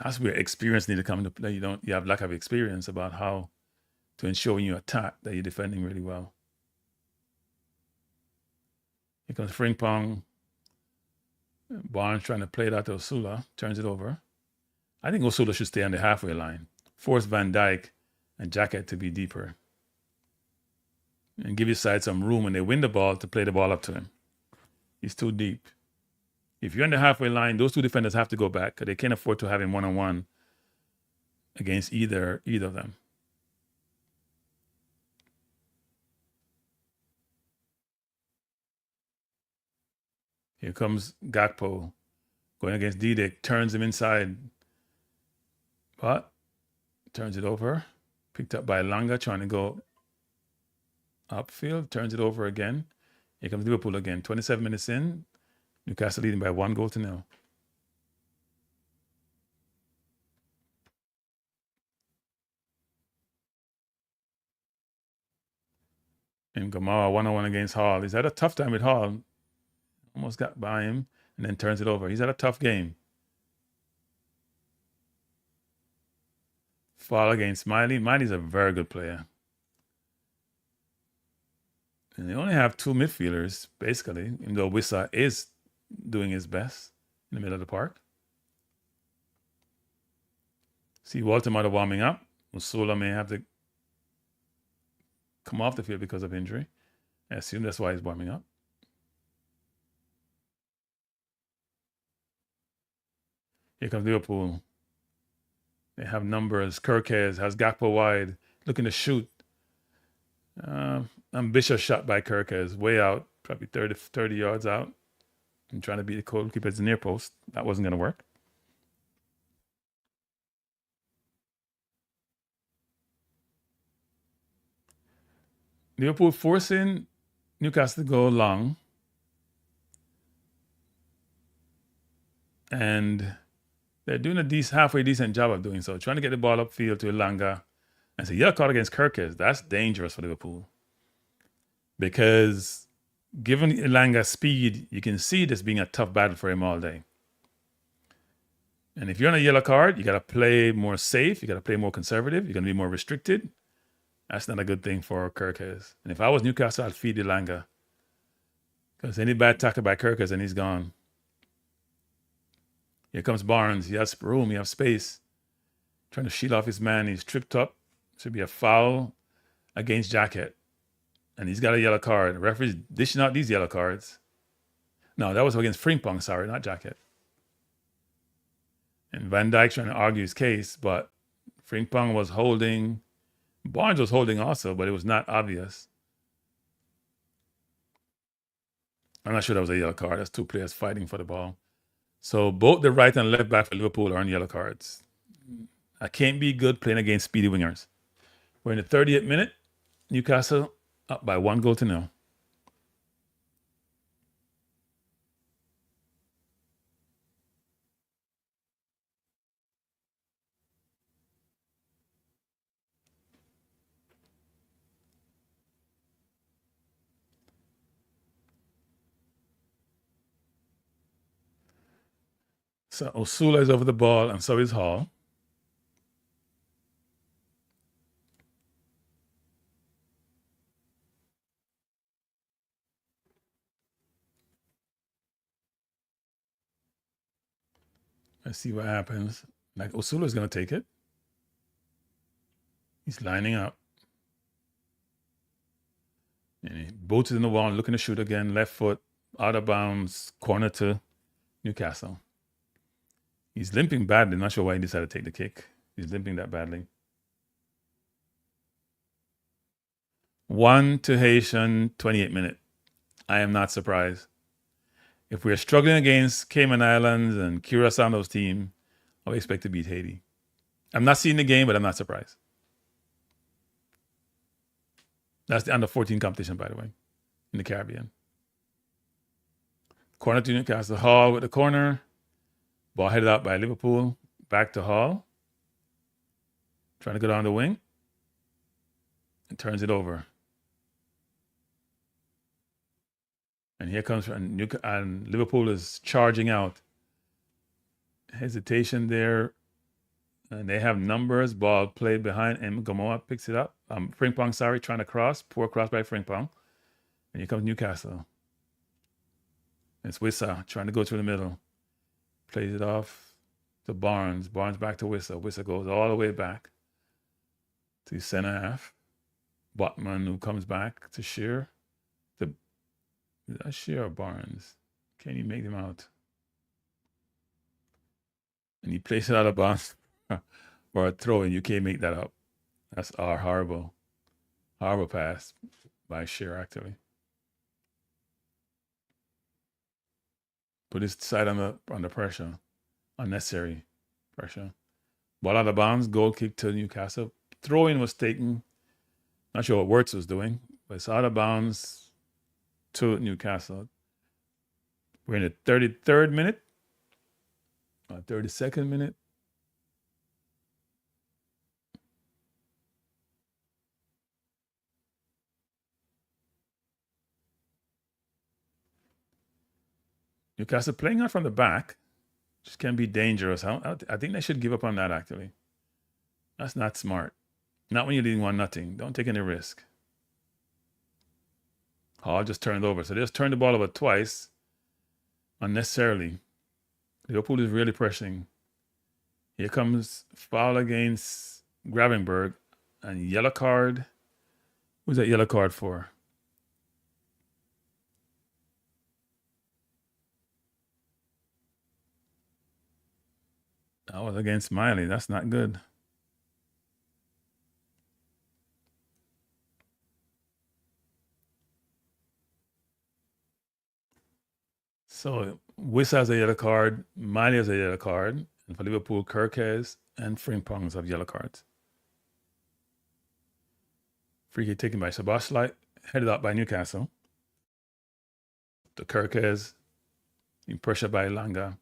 That's where experience needs to come into play. You have lack of experience about how to ensure when you attack that you're defending really well. Here comes Frimpong. Barnes trying to play that to Osula. Turns it over. I think Osula should stay on the halfway line. Force Van Dijk and Jacket to be deeper. And give his side some room when they win the ball to play the ball up to him. He's too deep. If you're on the halfway line, those two defenders have to go back because they can't afford to have him one-on-one against either of them. Here comes Gakpo going against Didic, turns him inside, but turns it over. Picked up by Langa, trying to go upfield, turns it over again. Here comes Liverpool again. 27 minutes in, Newcastle leading by 1-0. And Gamara 1-1 against Hall. He's had a tough time with Hall. Almost got by him and then turns it over. He's had a tough game. Fall against Miley. Miley's a very good player. And they only have two midfielders, basically, even though Wissa is doing his best in the middle of the park. See Walter Mata warming up. Usula may have to come off the field because of injury. I assume that's why he's warming up. Here comes Liverpool. They have numbers. Kirkes has Gakpo wide, looking to shoot. Ambitious shot by Kirkes, way out, probably 30 yards out. And trying to beat the goalkeeper at the near post. That wasn't going to work. Liverpool forcing Newcastle to go long. And they're doing a halfway decent job of doing so. Trying to get the ball upfield to Elanga. And so yellow card against Kirkes. That's dangerous for Liverpool. Because given Elanga's speed, you can see this being a tough battle for him all day. And if you're on a yellow card, you got to play more safe. You got to play more conservative. You're going to be more restricted. That's not a good thing for Kirkes. And if I was Newcastle, I'd feed Elanga. Because any bad tackle by Kirkes and he's gone. Here comes Barnes. He has room. He has space. Trying to shield off his man. He's tripped up. Should be a foul against Jacket. And he's got a yellow card. The referee's dishing out these yellow cards. No, that was against Frimpong, sorry, not Jacket. And Van Dijk trying to argue his case, but Frimpong was holding. Barnes was holding also, but it was not obvious. I'm not sure that was a yellow card. That's two players fighting for the ball. So both the right and left back for Liverpool are on yellow cards. I can't be good playing against speedy wingers. We're in the 30th minute. Newcastle up by 1-0. So Osula is over the ball, and so is Hall. Let's see what happens. Like Osula is going to take it. He's lining up. And he boots it in the wall, looking to shoot again. Left foot, out of bounds, corner to Newcastle. He's limping badly. I'm not sure why he decided to take the kick. He's limping that badly. 1 to Haitian, 28 minute. I am not surprised. If we're struggling against Cayman Islands and Curaçao's team, I would expect to beat Haiti. I'm not seeing the game, but I'm not surprised. That's the under-14 competition, by the way, in the Caribbean. Corner to Newcastle. Hall with the corner. Ball headed out by Liverpool. Back to Hall. Trying to go down the wing. And turns it over. And here comes and Liverpool is charging out. Hesitation there. And they have numbers. Ball played behind. And Gamoa picks it up. Frimpong, sorry, trying to cross. Poor cross by Frimpong. And here comes Newcastle. It's Wissa trying to go through the middle. Plays it off to Barnes. Barnes back to Wissa. Wissa goes all the way back to center half. Botman, who comes back to Shear. Is that Shear or Barnes? Can you make them out? And he plays it out of bounds for a throw, and you can't make that up. That's our horrible pass by Shear, actually. Put his side under pressure. Unnecessary pressure. Ball out of bounds, goal kick to Newcastle. Throw-in was taken. Not sure what Wirtz was doing, but it's out of bounds to Newcastle. We're in the 33rd minute. 32nd minute. Newcastle playing out from the back just can be dangerous. I think they should give up on that, actually. That's not smart. Not when you're leading 1-0. Don't take any risk. Hall just turned over. So they just turned the ball over twice unnecessarily. Liverpool is really pressing. Here comes foul against Gravenberg and yellow card. Who's that yellow card for? That was against Miley. That's not good. So Wissa has a yellow card, Miley has a yellow card, and for Liverpool, Kirkes and Frimpong have yellow cards. Free kick taken by Szoboszlai, headed out by Newcastle. The Kirkes, in pressure by Langa.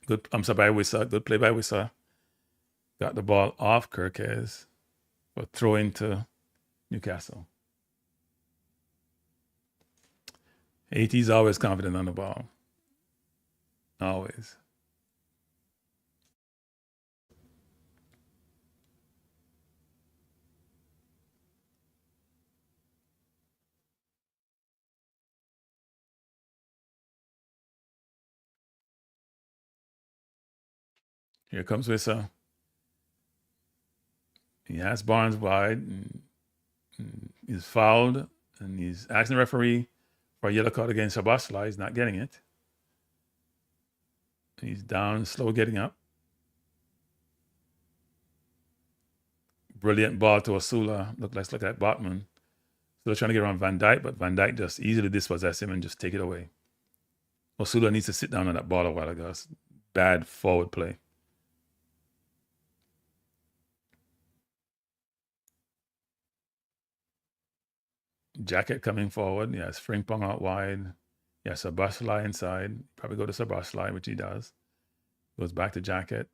Good, by Wissa. Good play by Wissa. Got the ball off Kirkes, but throw into Newcastle. 80's always confident on the ball. Always. Here comes Wissa. He has Barnes wide. And he's fouled, and he's asking the referee for a yellow card against Szoboszlai. He's not getting it. He's down, slow getting up. Brilliant ball to Osula. Look like Botman. Still trying to get around Van Dijk, but Van Dijk just easily dispossess him and just take it away. Osula needs to sit down on that ball a while ago. It's bad forward play. Jacket coming forward. Yes, Frimpong out wide. Yes, Szoboszlai inside. Probably go to Szoboszlai, which he does. Goes back to Jacket.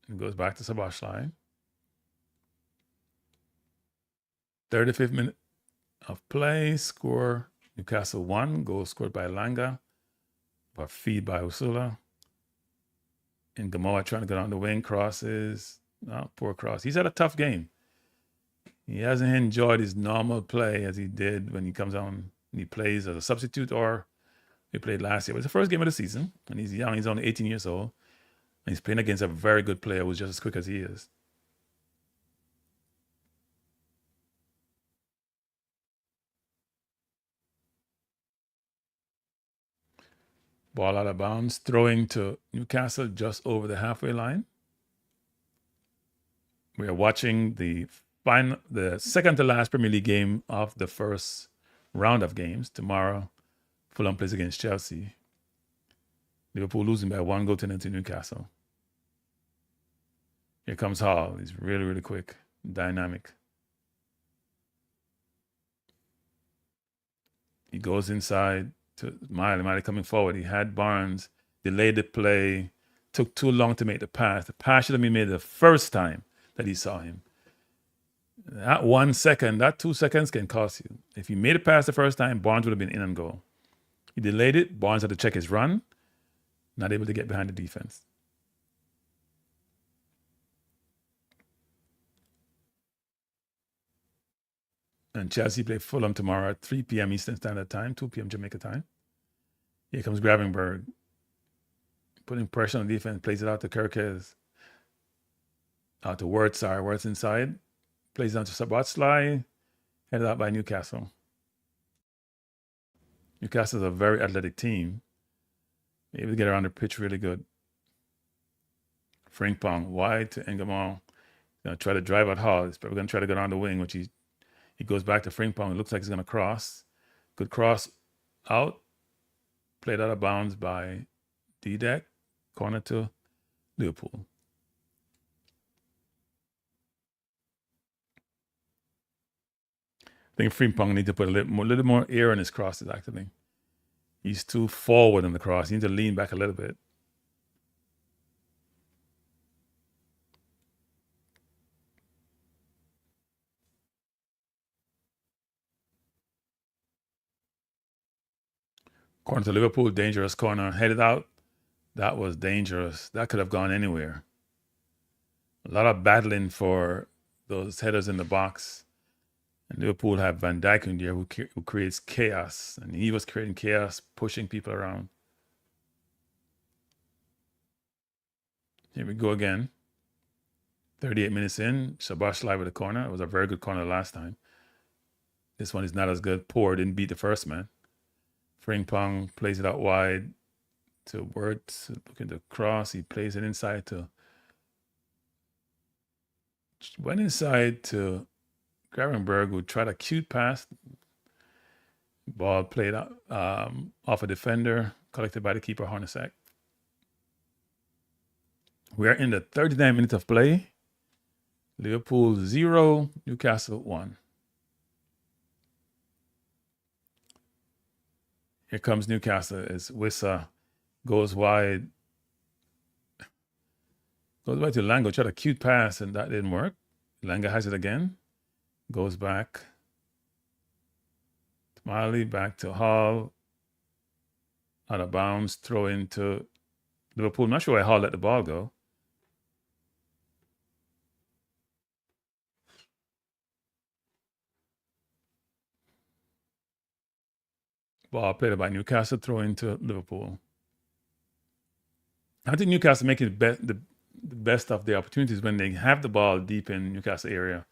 And goes back to Szoboszlai. 35th minute of play. Score Newcastle 1. Goal scored by Langa. But feed by Osula. And Gamoa trying to get on the wing. Crosses. Oh, poor cross. He's had a tough game. He hasn't enjoyed his normal play as he did when he comes on and he plays as a substitute, or he played last year. It was the first game of the season, and he's young. He's only 18 years old. And he's playing against a very good player who's just as quick as he is. Ball out of bounds, throwing to Newcastle just over the halfway line. We are watching the second to last Premier League game of the first round of games. Tomorrow, Fulham plays against Chelsea. Liverpool losing by 1 goal to Newcastle. Here comes Hall. He's really, really quick, dynamic. He goes inside to Miley coming forward. He had Barnes, delayed the play, took too long to make the pass. The pass should have been made the first time that he saw him. That 1 second, that 2 seconds can cost you. If he made it past the first time, Barnes would have been in and goal. He delayed it. Barnes had to check his run. Not able to get behind the defense. And Chelsea play Fulham tomorrow at 3 p.m. Eastern Standard Time, 2 p.m. Jamaica time. Here comes Gravenberg. Putting pressure on the defense, plays it out to Kirkes. Out to Wirtz, Wirtz inside. Plays down to Szoboszlai, headed out by Newcastle. Newcastle is a very athletic team. Able to get around the pitch really good. Frimpong wide to Engamon. Going to try to drive out Hall. He's probably going to try to get on the wing, which he goes back to Frimpong. It looks like he's going to cross. Good cross out. Played out of bounds by D-Deck. Corner to Liverpool. I think Frimpong needs to put a little more air in his crosses, actually. He's too forward in the cross. He needs to lean back a little bit. Corner to Liverpool, dangerous corner. Headed out. That was dangerous. That could have gone anywhere. A lot of battling for those headers in the box. And Liverpool have Van Dijk in there who creates chaos. And he was creating chaos, pushing people around. Here we go again. 38 minutes in. Szoboszlai with a corner. It was a very good corner last time. This one is not as good. Poor didn't beat the first man. Frimpong plays it out wide to Wirtz. Looking to cross. He plays it inside to... Went inside to Gravenberg, who tried a cute pass. Ball played out, off a defender, collected by the keeper, Hornacek. We are in the 39 minutes of play. Liverpool 0, Newcastle 1. Here comes Newcastle as Wissa goes wide. Goes back to Lango, tried a cute pass, and that didn't work. Langa has it again. Goes back. Marley back to Hall. Out of bounds. Throw into Liverpool. I'm not sure why Hall let the ball go. Ball played by Newcastle. Throw into Liverpool. I think Newcastle making the best of the opportunities when they have the ball deep in Newcastle area.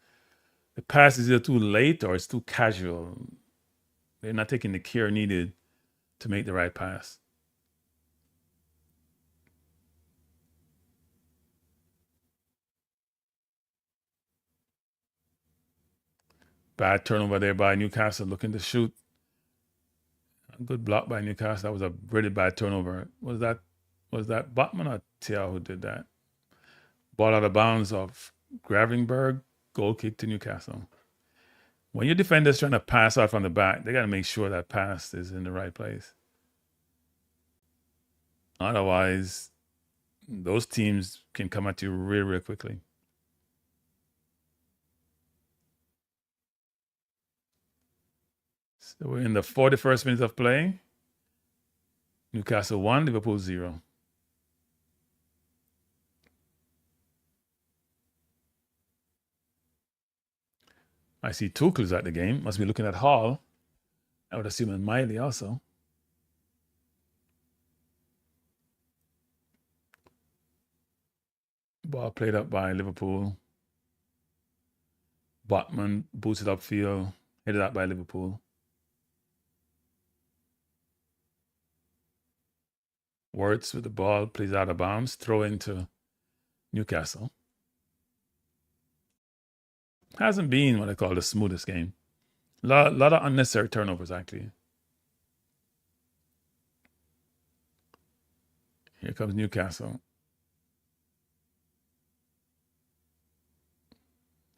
The pass is either too late or it's too casual. They're not taking the care needed to make the right pass. Bad turnover there by Newcastle, looking to shoot. A good block by Newcastle. That was a really bad turnover. Was that Botman or Thiaw who did that? Ball out of bounds of Gravenberg. Goal kick to Newcastle. When your defender's trying to pass out from the back, they got to make sure that pass is in the right place. Otherwise, those teams can come at you real, real quickly. So we're in the 41st minute of play. Newcastle 1, Liverpool 0. I see Tuchel's at the game. Must be looking at Hall. I would assume and Miley also. Ball played up by Liverpool. Botman boots it upfield. Headed out by Liverpool. Wirtz with the ball. Plays out of bounds. Throw into Newcastle. Hasn't been what I call the smoothest game. A lot of unnecessary turnovers, actually. Here comes Newcastle.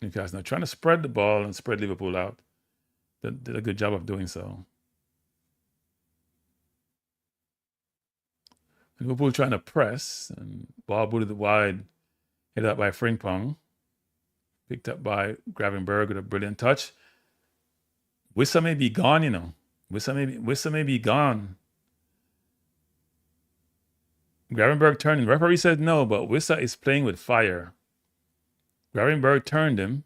Newcastle now trying to spread the ball and spread Liverpool out. Did a good job of doing so. Liverpool trying to press, and ball booted wide. Hit up by Frimpong. Picked up by Gravenberg with a brilliant touch. Wissa may be gone, you know. Wissa may be gone. Gravenberg turned. The referee said no, but Wissa is playing with fire. Gravenberg turned him.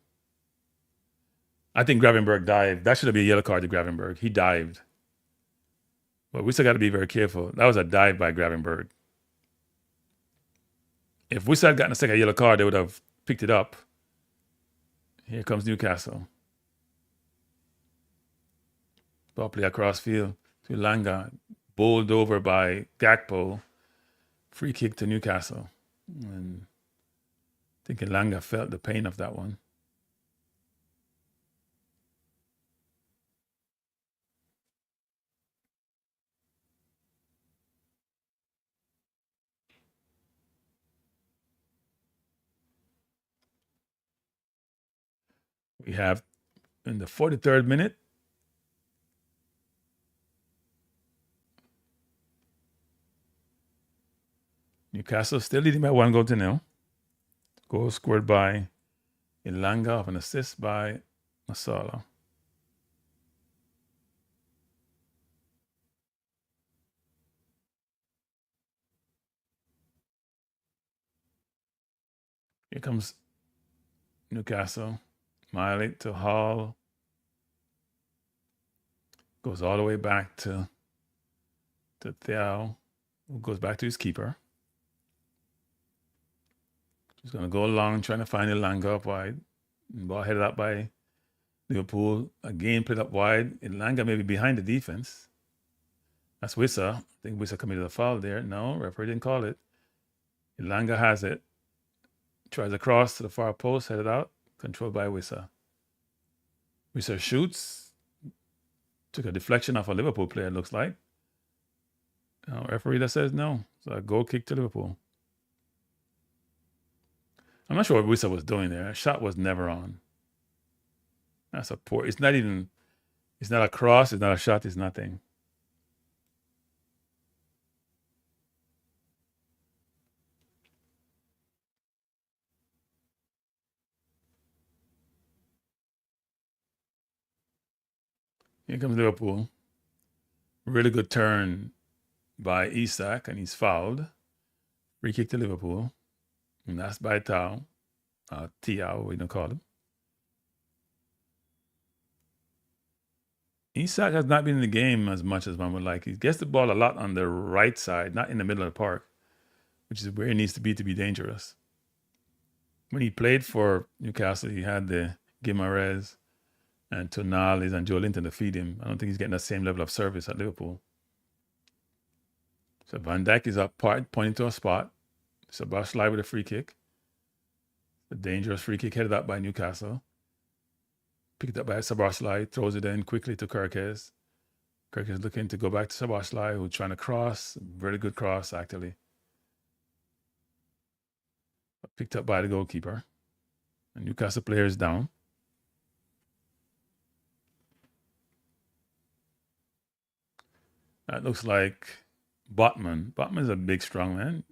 I think Gravenberg dived. That should have been a yellow card to Gravenberg. He dived. But Wissa got to be very careful. That was a dive by Gravenberg. If Wissa had gotten a second yellow card, they would have picked it up. Here comes Newcastle. Ball play across field to Langa. Bowled over by Gakpo. Free kick to Newcastle. And I think Langa felt the pain of that one. We have in the 43rd minute, Newcastle still leading by 1-0. Goal scored by Ilanga off an assist by Masala. Here comes Newcastle. Miley to Hall. Goes all the way back to Thiao, who goes back to his keeper. He's going to go along trying to find Ilanga up wide. Ball headed up by Liverpool. Again, played up wide. Ilanga may be behind the defense. That's Wissa. I think Wissa committed a foul there. No, referee didn't call it. Ilanga has it. Tries across to the far post, headed out. Controlled by Wissa. Wissa shoots. Took a deflection off a Liverpool player, it looks like. Referee that says no. So a goal kick to Liverpool. I'm not sure what Wissa was doing there. A shot was never on. That's a poor. It's not a cross. It's not a shot. It's nothing. Here comes Liverpool. Really good turn by Isak, and he's fouled. Free kick to Liverpool. And that's by Thiao, we don't call him. Isak has not been in the game as much as one would like. He gets the ball a lot on the right side, not in the middle of the park, which is where he needs to be dangerous. When he played for Newcastle, he had the Guimaraes and Tonales and Joe Linton to feed him. I don't think he's getting that same level of service at Liverpool. So Van Dijk is up, pointing to a spot. Szoboszlai with a free kick. A dangerous free kick headed up by Newcastle. Picked up by Szoboszlai, throws it in quickly to Kerkez. Kerkez looking to go back to Szoboszlai, who's trying to cross. Very good cross, actually. Picked up by the goalkeeper. And Newcastle player is down. That looks like Botman. Botman's a big, strong man.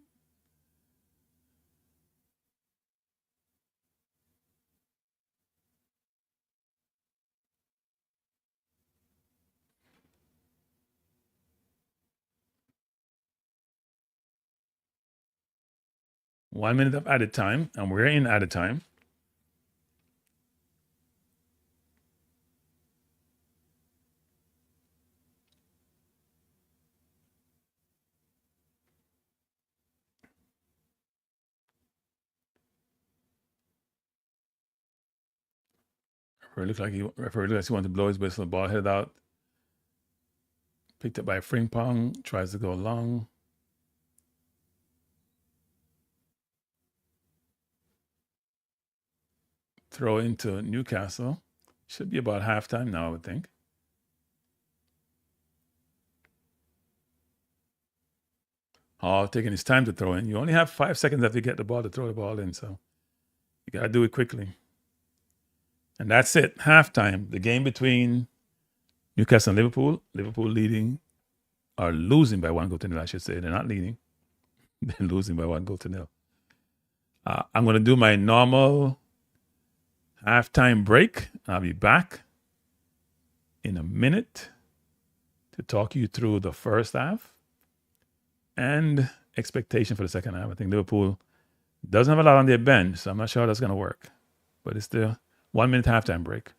One minute of added time, and we're in added time. Referee looks like he wants to blow his whistle. Ball headed out. Picked up by Frimpong. Tries to go long. Throw into Newcastle. Should be about halftime now, I would think. Hall taking his time to throw in. You only have 5 seconds after you get the ball to throw the ball in, so you got to do it quickly. And that's it. Halftime. The game between Newcastle and Liverpool. Liverpool leading, or losing by 1-0, I should say. They're not leading. They're losing by 1-0. I'm going to do my normal halftime break. I'll be back in a minute to talk you through the first half and expectation for the second half. I think Liverpool doesn't have a lot on their bench, so I'm not sure how that's going to work. But it's the 1 minute halftime break.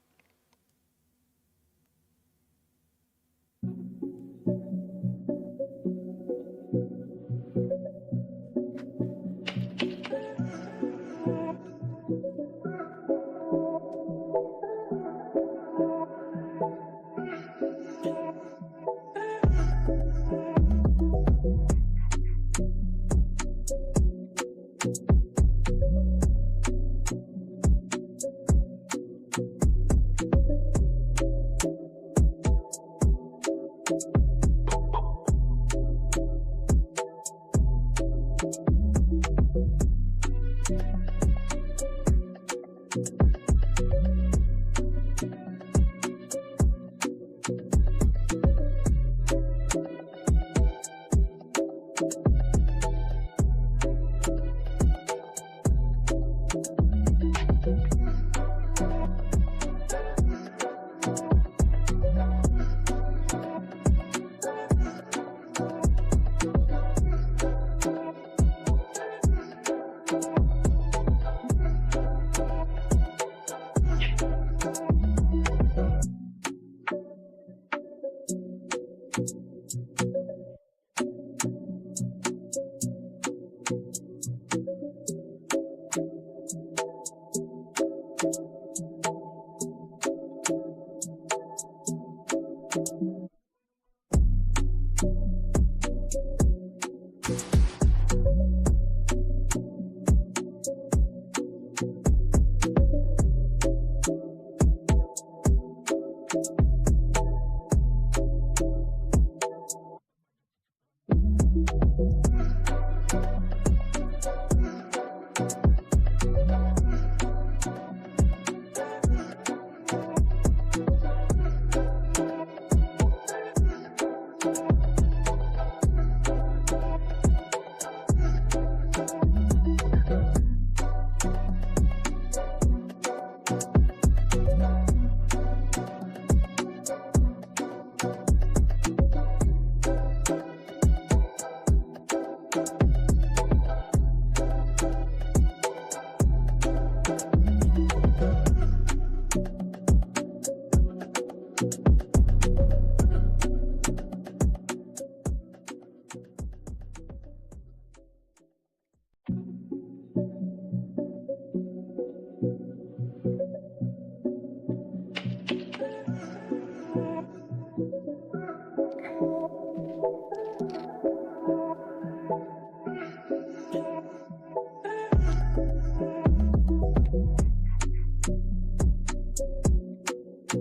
All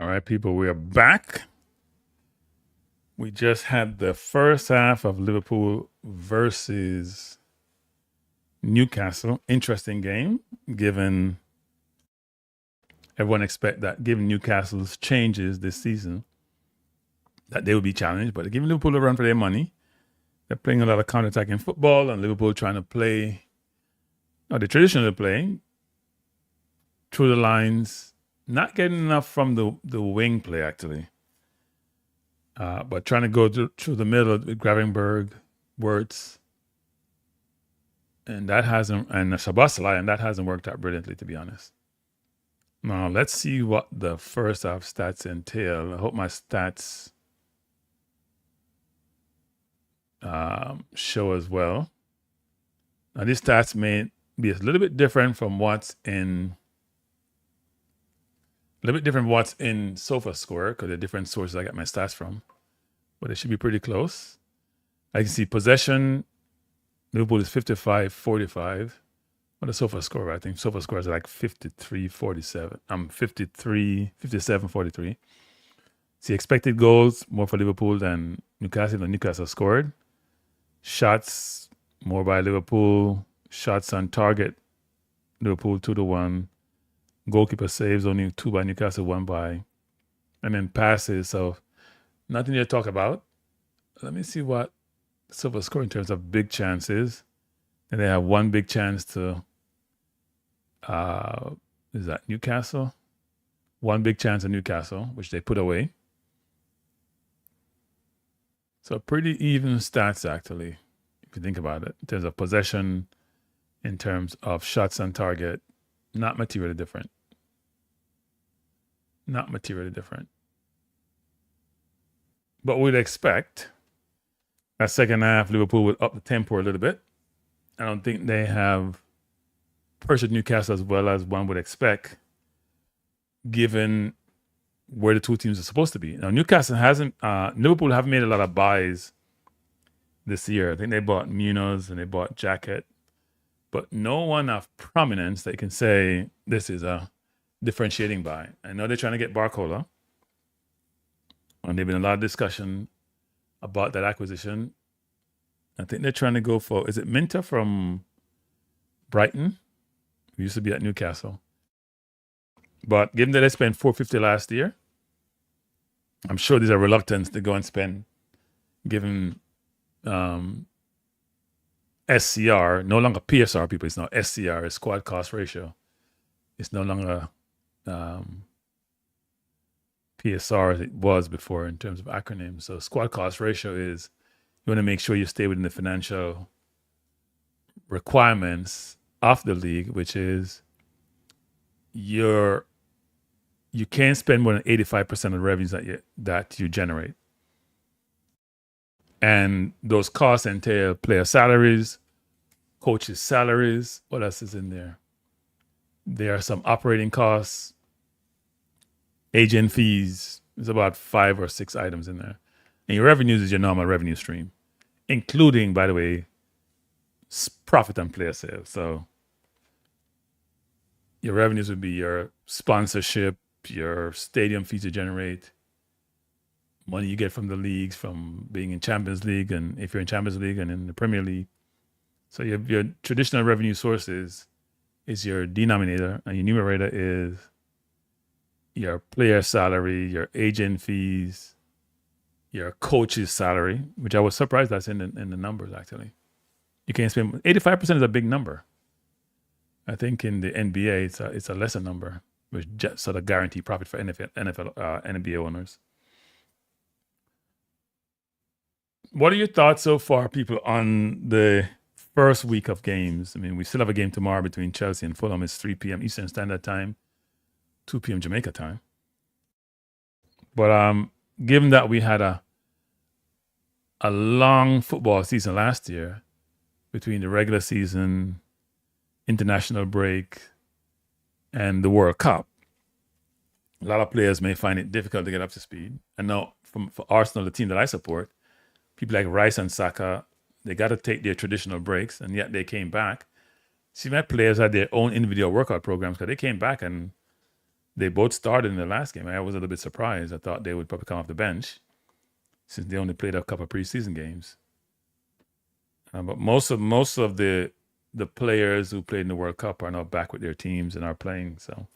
right, people, we are back. We just had the first half of Liverpool versus Newcastle. Interesting game, given everyone expect that given Newcastle's changes this season, that they will be challenged. But they're giving Liverpool a run for their money. They're playing a lot of counter-attacking football, and Liverpool trying to play, or the traditional playing, through the lines, not getting enough from the wing play, actually. But trying to go through the middle with Gravenberg, Wirtz, and Szoboszlai, and that hasn't worked out brilliantly, to be honest. Now, let's see what the first half stats entail. I hope my stats show as well. Now, these stats may be a little bit different from what's in SofaScore, because they're different sources I get my stats from, but it should be pretty close. I can see possession. Liverpool is 55-45. What the SofaScore? I think SofaScore is like 53-47. 57-43. See, expected goals more for Liverpool than Newcastle. And Newcastle scored. Shots more by Liverpool. Shots on target, Liverpool 2-1. Goalkeeper saves, only 2 by Newcastle, 1 by. And then passes, so nothing to talk about. Let me see what SofaScore in terms of big chances. And they have one big chance to, is that Newcastle? One big chance in Newcastle, which they put away. So pretty even stats, actually, if you think about it. In terms of possession, in terms of shots on target, not materially different. Not materially different. But we'd expect that second half, Liverpool would up the tempo a little bit. I don't think they have pressured Newcastle as well as one would expect, given where the two teams are supposed to be. Now, Liverpool haven't made a lot of buys this year. I think they bought Munoz and they bought Jacket, but no one of prominence that you can say this is a differentiating buy. I know they're trying to get Barcola, and there's been a lot of discussion about that acquisition. I think they're trying to go for, is it Minter from Brighton? Who used to be at Newcastle. But given that they spent $450 last year, I'm sure there's a reluctance to go and spend, given SCR, no longer PSR, people, it's now SCR, is squad cost ratio. It's no longer PSR as it was before in terms of acronyms. So squad cost ratio is, you want to make sure you stay within the financial requirements of the league, which is you can't spend more than 85% of the revenues that you generate. And those costs entail player salaries, coaches' salaries. What else is in there? There are some operating costs, agent fees. There's about 5 or 6 items in there. And your revenues is your normal revenue stream, including, by the way, profit on player sales. So your revenues would be your sponsorship, your stadium fees you generate, money you get from the leagues, from being in Champions League, and if you're in Champions League and in the Premier League. So your traditional revenue sources is your denominator, and your numerator is your player salary, your agent fees, your coach's salary, which I was surprised that's in the numbers, actually. You can't spend 85% is a big number. I think in the NBA it's a lesser number, which just sort of guarantee profit for NBA owners. What are your thoughts so far, people, on the first week of games? I mean, we still have a game tomorrow between Chelsea and Fulham. It's 3 p.m. Eastern Standard Time, 2 p.m. Jamaica time. But given that we had a long football season last year between the regular season, international break, and the World Cup, a lot of players may find it difficult to get up to speed. And now, for Arsenal, the team that I support, people like Rice and Saka, they got to take their traditional breaks, and yet they came back. See, my players had their own individual workout programs because they came back and they both started in the last game. I was a little bit surprised. I thought they would probably come off the bench since they only played a couple of preseason games. But most of the players who played in the World Cup are now back with their teams and are playing. So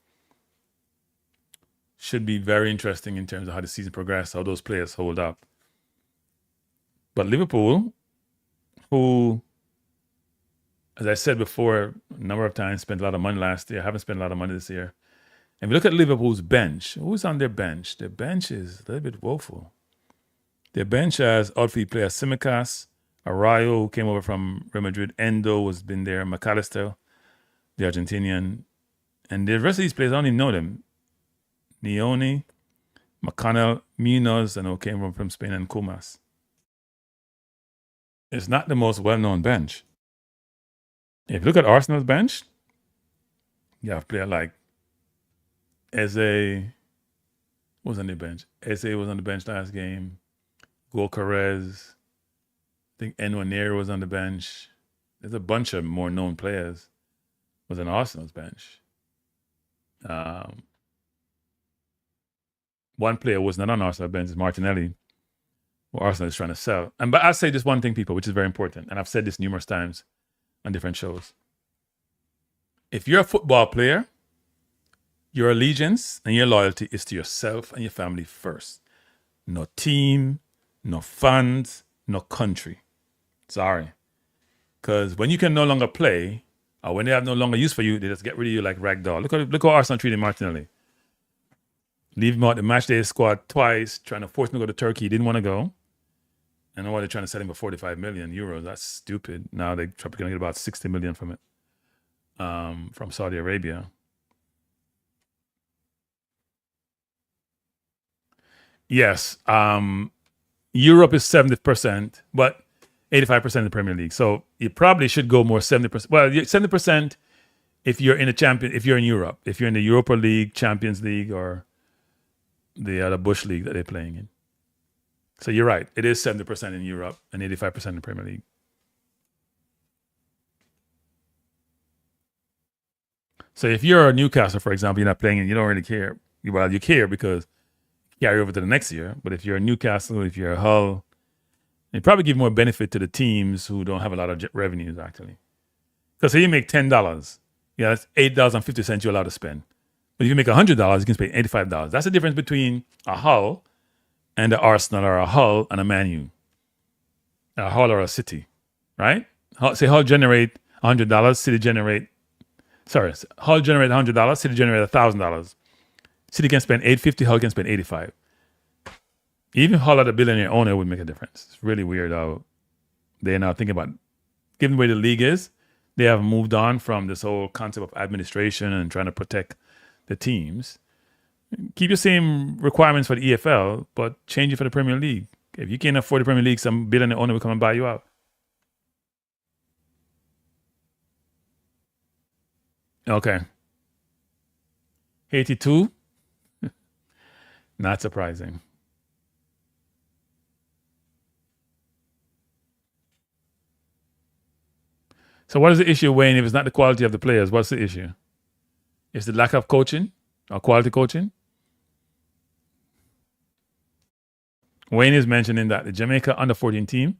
should be very interesting in terms of how the season progresses, how those players hold up. But Liverpool, who, as I said before, a number of times, spent a lot of money last year, haven't spent a lot of money this year. And if you look at Liverpool's bench, who's on their bench? Their bench is a little bit woeful. Their bench has outfield players Tsimikas, Arroyo, who came over from Real Madrid, Endo has been there, McAllister, the Argentinian. And the rest of these players, I don't even know them. Nioni, McConnell, Munoz, and who came from Spain, and Kumas. It's not the most well-known bench. If you look at Arsenal's bench, you have a player like Eze was on the bench. Eze was on the bench last game. Gokares. I think Enwanere was on the bench. There's a bunch of more known players was on Arsenal's bench. One player was not on Arsenal's bench is Martinelli, who Arsenal is trying to sell. But I'll say just one thing, people, which is very important, and I've said this numerous times on different shows. If you're a football player, your allegiance and your loyalty is to yourself and your family first. No team, no funds, no country. Sorry. Because when you can no longer play, or when they have no longer use for you, they just get rid of you like ragdoll. Look how Arsenal treated Martinelli. Leave him out the matchday squad twice, trying to force him to go to Turkey. He didn't want to go. And now they're trying to sell him for 45 million euros. That's stupid. Now they're probably going to get about 60 million from it, from Saudi Arabia. Yes. Europe is 70%, but 85% of the Premier League. So you probably should go more 70%. Well, 70% if you're in if you're in Europe, if you're in the Europa League, Champions League, or the other Bush League that they're playing in. So you're right. It is 70% in Europe and 85% in the Premier League. So if you're a Newcastle, for example, you're not playing and you don't really care. Well, you care because you carry over to the next year. But if you're a Newcastle, if you're a Hull, it probably give more benefit to the teams who don't have a lot of revenues, actually. Because say you make $10, that's $8.50 you're allowed to spend. But if you make $100, you can spend $85. That's the difference between a Hull and an Arsenal, or a Hull and a Man U, a Hull or a City, right? Say Hull generate $100, City generate, Hull generate $100, City generate $1,000. City can spend $850, Hull can spend $85. Even Hull at a billionaire owner would make a difference. It's really weird how they're now thinking about, given the way the league is, they have moved on from this whole concept of administration and trying to protect the teams. Keep your same requirements for the EFL, but change it for the Premier League. If you can't afford the Premier League, some billionaire owner will come and buy you out. Okay. 82? Not surprising. So what is the issue, Wayne? If it's not the quality of the players, what's the issue? Is the lack of coaching or quality coaching? Wayne is mentioning that the Jamaica under-14 team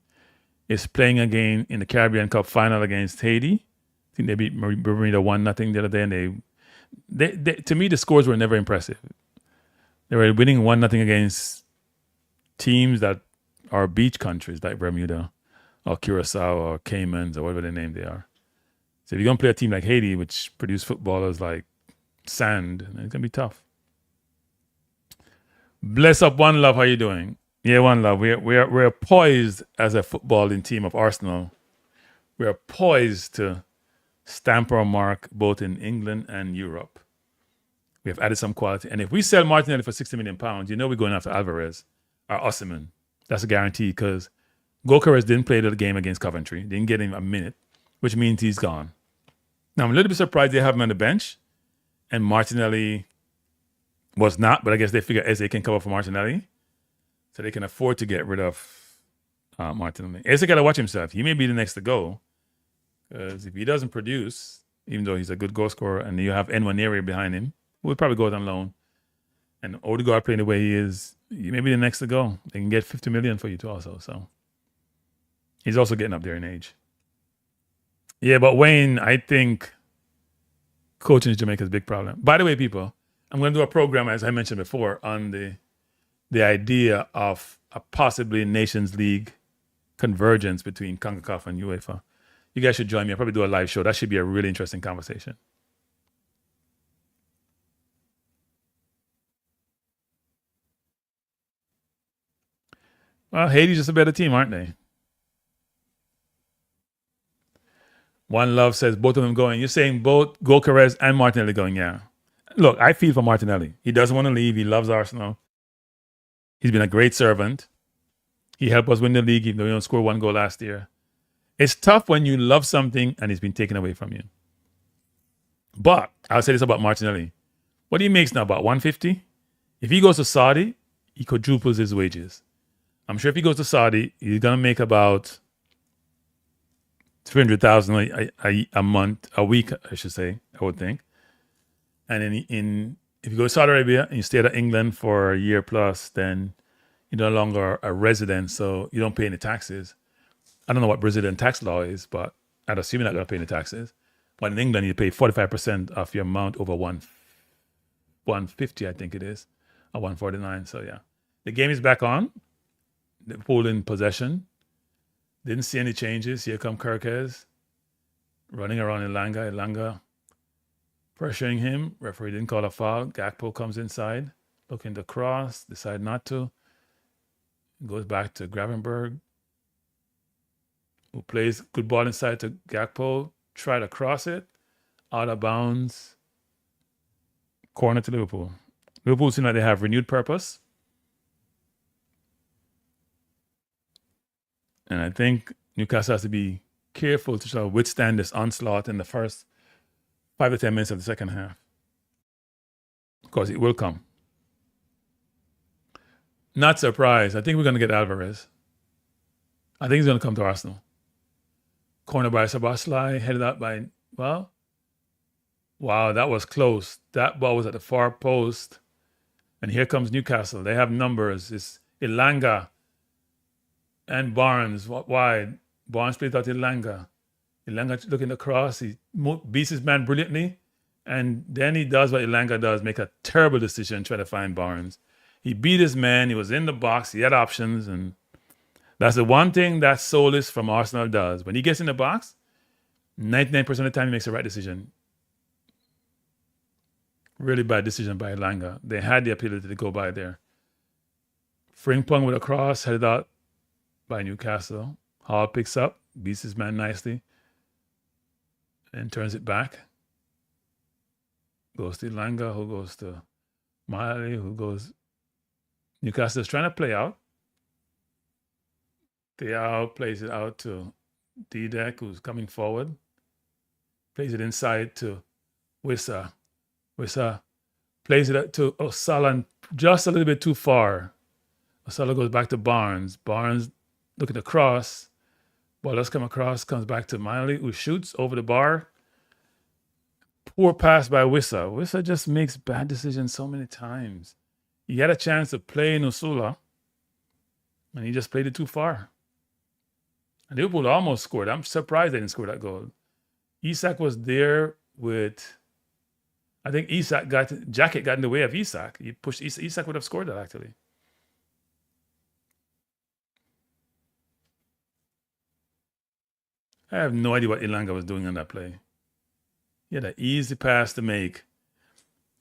is playing again in the Caribbean Cup final against Haiti. I think they beat Bermuda 1-0 the other day, and they to me the scores were never impressive. They were winning 1-0 against teams that are beach countries like Bermuda or Curacao or Caymans or whatever their name they are. So if you're gonna play a team like Haiti, which produce footballers like sand, it's gonna be tough. Bless up, One Love. How you doing? Yeah, One Love. We're poised as a footballing team of Arsenal. We are poised to stamp our mark both in England and Europe. We have added some quality. And if we sell Martinelli for £60 million, we're going after Alvarez. or Osimhen. That's a guarantee because Gokares didn't play the game against Coventry. Didn't get him a minute, which means he's gone. Now, I'm a little bit surprised they have him on the bench, and Martinelli was not, but I guess they figure Eze can cover for Martinelli, so they can afford to get rid of Martinelli. Eze got to watch himself. He may be the next to go, because if he doesn't produce, even though he's a good goal scorer, and you have Nwaneri behind him, who will probably go out on loan, and Odegaard playing the way he is, he may be the next to go. They can get 50 million for you too also, so he's also getting up there in age. Yeah, but Wayne, I think coaching in Jamaica is a big problem. By the way, people, I'm going to do a program, as I mentioned before, on the idea of a possibly Nations League convergence between CONCACAF and UEFA. You guys should join me. I'll probably do a live show. That should be a really interesting conversation. Well, Haiti's just a better team, aren't they? One Love says both of them going. You're saying both Gokares and Martinelli going, yeah. Look, I feel for Martinelli. He doesn't want to leave. He loves Arsenal. He's been a great servant. He helped us win the league, even though we only scored 1 goal last year. It's tough when you love something and it's been taken away from you. But I'll say this about Martinelli. What he makes now, about 150? If he goes to Saudi, he quadruples his wages. I'm sure if he goes to Saudi, he's going to make about 300,000 a month, a week, I should say, I would think. And if you go to Saudi Arabia and you stay at England for a year plus, then you're no longer a resident, so you don't pay any taxes. I don't know what Brazilian tax law is, but I'd assume you're not going to pay any taxes. But in England, you pay 45% of your amount over 150, I think it is, or 149. So yeah, the game is back on. Liverpool in possession. Didn't see any changes. Here come Kirkes running around Elanga pressuring him. Referee didn't call a foul. Gakpo comes inside, looking to cross, decide not to. Goes back to Gravenberg, who plays good ball inside to Gakpo. Try to cross it. Out of bounds. Corner to Liverpool. Liverpool seem like they have renewed purpose. And I think Newcastle has to be careful to try to withstand this onslaught in the first 5 to 10 minutes of the second half. Because it will come. Not surprised. I think we're going to get Alvarez. I think he's going to come to Arsenal. Corner by Szoboszlai, headed out by, wow, that was close. That ball was at the far post. And here comes Newcastle. They have numbers. It's Elanga and Barnes wide. Barnes plays out Elanga. Elanga looking across. He beats his man brilliantly. And then he does what Elanga does, make a terrible decision, try to find Barnes. He beat his man. He was in the box. He had options. And that's the one thing that Solis from Arsenal does. When he gets in the box, 99% of the time he makes the right decision. Really bad decision by Elanga. They had the ability to go by there. Frimpong with a cross, headed out by Newcastle. Hall picks up, beats his man nicely, and turns it back. Goes to Elanga, who goes to Miley, who goes... Newcastle is trying to play out. Thiago plays it out to Didek, who's coming forward. Plays it inside to Wissa. Wissa plays it to Osala just a little bit too far. Osala goes back to Barnes. Barnes looking to cross. Ball does come across, comes back to Miley, who shoots over the bar. Poor pass by Wissa. Wissa just makes bad decisions so many times. He had a chance to play Nusula, and he just played it too far. And Liverpool almost scored. I'm surprised they didn't score that goal. Isak was there with... I think Jacket got in the way of Isak. He pushed Isak. Isak would have scored that, actually. I have no idea what Elanga was doing on that play. He had an easy pass to make.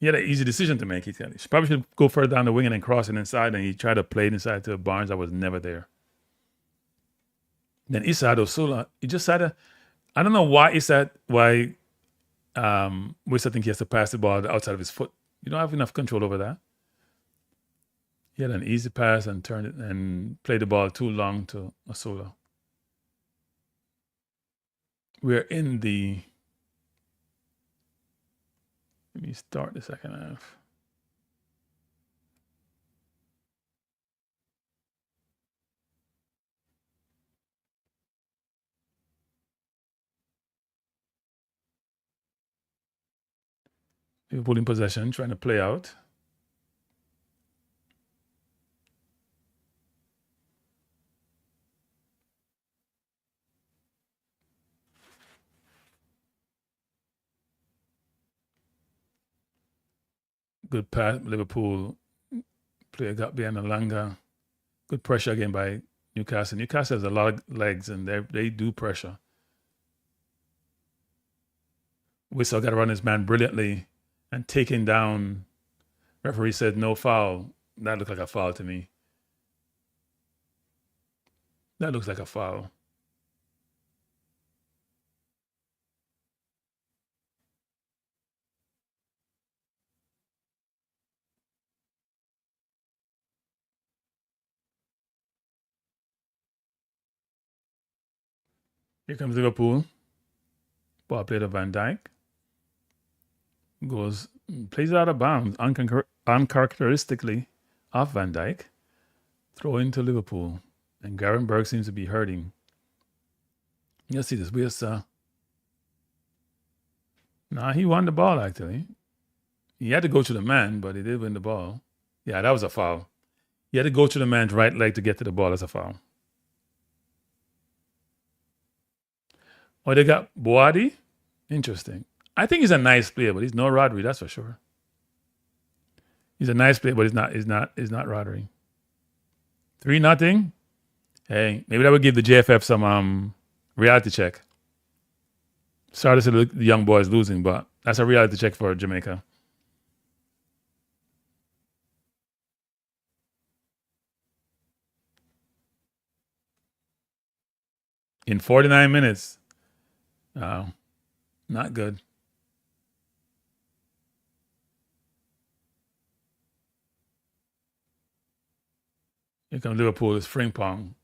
He had an easy decision to make. He probably should go further down the wing and then cross it inside, and he tried to play it inside to Barnes that was never there. Then Issa Osula, he just had a... I don't know why Wissa think he has to pass the ball outside of his foot. You don't have enough control over that. He had an easy pass and turned it and played the ball too long to Asola. We're in the. Let me start the second half. Liverpool in possession, trying to play out. Good pass. Liverpool player got behind Alanga. Good pressure again by Newcastle. Newcastle has a lot of legs and they do pressure. Whistle got to run his man brilliantly and taking down. Referee said no foul. That looked like a foul to me. That looks like a foul. Here comes Liverpool. Ball played to Van Dijk. Plays it out of bounds, uncharacteristically off Van Dijk. Throw into Liverpool. And Garenberg seems to be hurting. You'll see this. He won the ball, actually. He had to go to the man, but he did win the ball. Yeah, that was a foul. He had to go to the man's right leg to get to the ball. That's a foul. Oh, they got Boadi? Interesting. I think he's a nice player, but he's no Rodri, that's for sure. He's a nice player, but he's not Rodri. 3-0. Hey, maybe that would give the JFF some reality check. Sorry to see the young boys losing, but that's a reality check for Jamaica. In 49 minutes. Not good. Here comes Liverpool. It's Frimpong.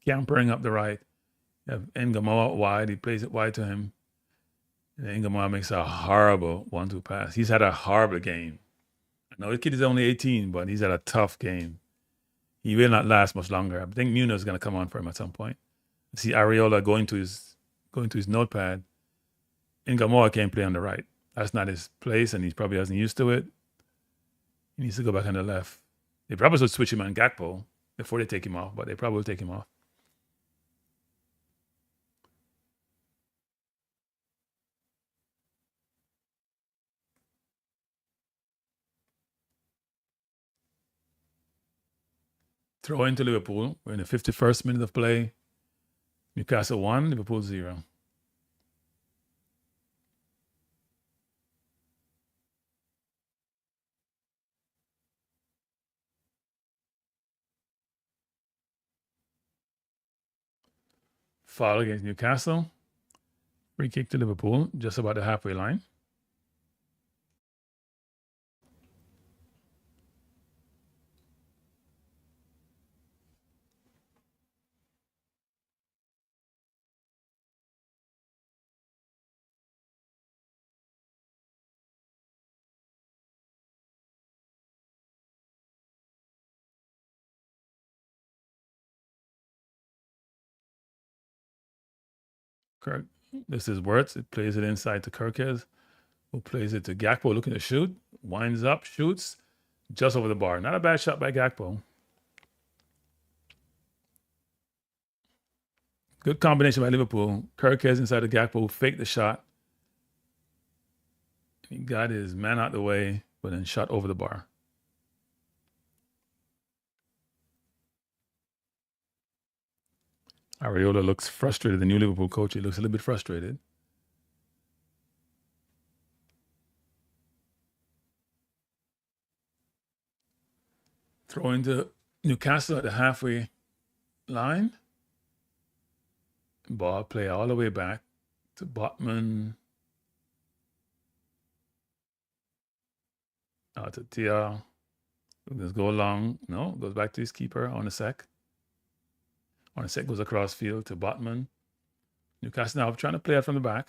Scampering up the right. You have Ngamoa wide. He plays it wide to him. And Ngamoa makes a horrible 1-2 pass. He's had a horrible game. I know the kid is only 18, but he's had a tough game. He will not last much longer. I think Munoz is going to come on for him at some point. See Areola going to his notepad. Ngamoa can't play on the right. That's not his place, and he probably hasn't used to it. He needs to go back on the left. They probably should switch him on Gakpo before they take him off, but they probably will take him off. Throw into Liverpool. We're in the 51st minute of play. Newcastle 1, Liverpool 0. Foul against Newcastle. Free kick to Liverpool, just about the halfway line. Kirk, this is Wirtz. It plays it inside to Kirkes, who plays it to Gakpo, looking to shoot. Winds up, shoots, just over the bar. Not a bad shot by Gakpo. Good combination by Liverpool. Kirkes inside the Gakpo, faked the shot. He got his man out the way, but then shot over the bar. Areola looks frustrated. The new Liverpool coach, he looks a little bit frustrated. Throw into Newcastle at the halfway line. Ball play all the way back to Botman. Out to Tia. Let's go along. No, goes back to his keeper on a sec. On a sec goes across field to Botman. Newcastle now trying to play out from the back.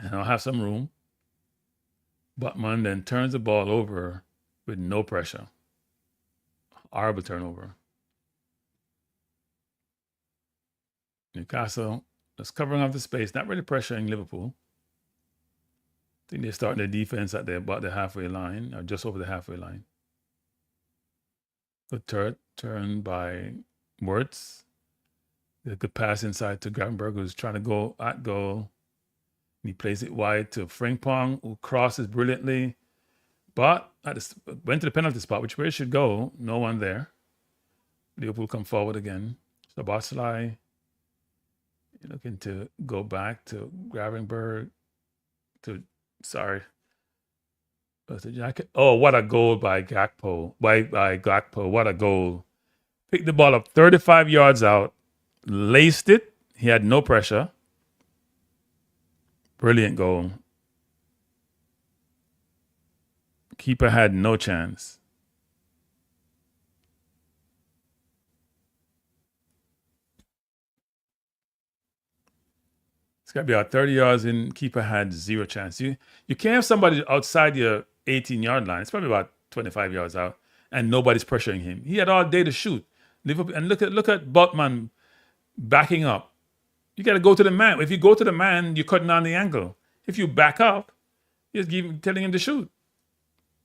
And I'll have some room. Botman then turns the ball over with no pressure. Horrible turnover. Newcastle just covering up the space, not really pressuring Liverpool. I think they're starting their defense at about the halfway line, or just over the halfway line. Good turn by Wirtz. A good pass inside to Gravenberg, who's trying to go at goal. He plays it wide to Frimpong, who crosses brilliantly. But went to the penalty spot, which way it should go. No one there. Liverpool come forward again. So Watchalong looking to go back to Gravenberg. Oh, what a goal by Gakpo. By Gakpo, what a goal. Picked the ball up 35 yards out. Laced it. He had no pressure. Brilliant goal. Keeper had no chance. It's got to be out 30 yards in. Keeper had zero chance. You can't have somebody outside your 18-yard line. It's probably about 25 yards out, and nobody's pressuring him. He had all day to shoot. Liverpool, and look at Botman backing up. You got to go to the man. If you go to the man, you're cutting down the angle. If you back up, you're telling him to shoot.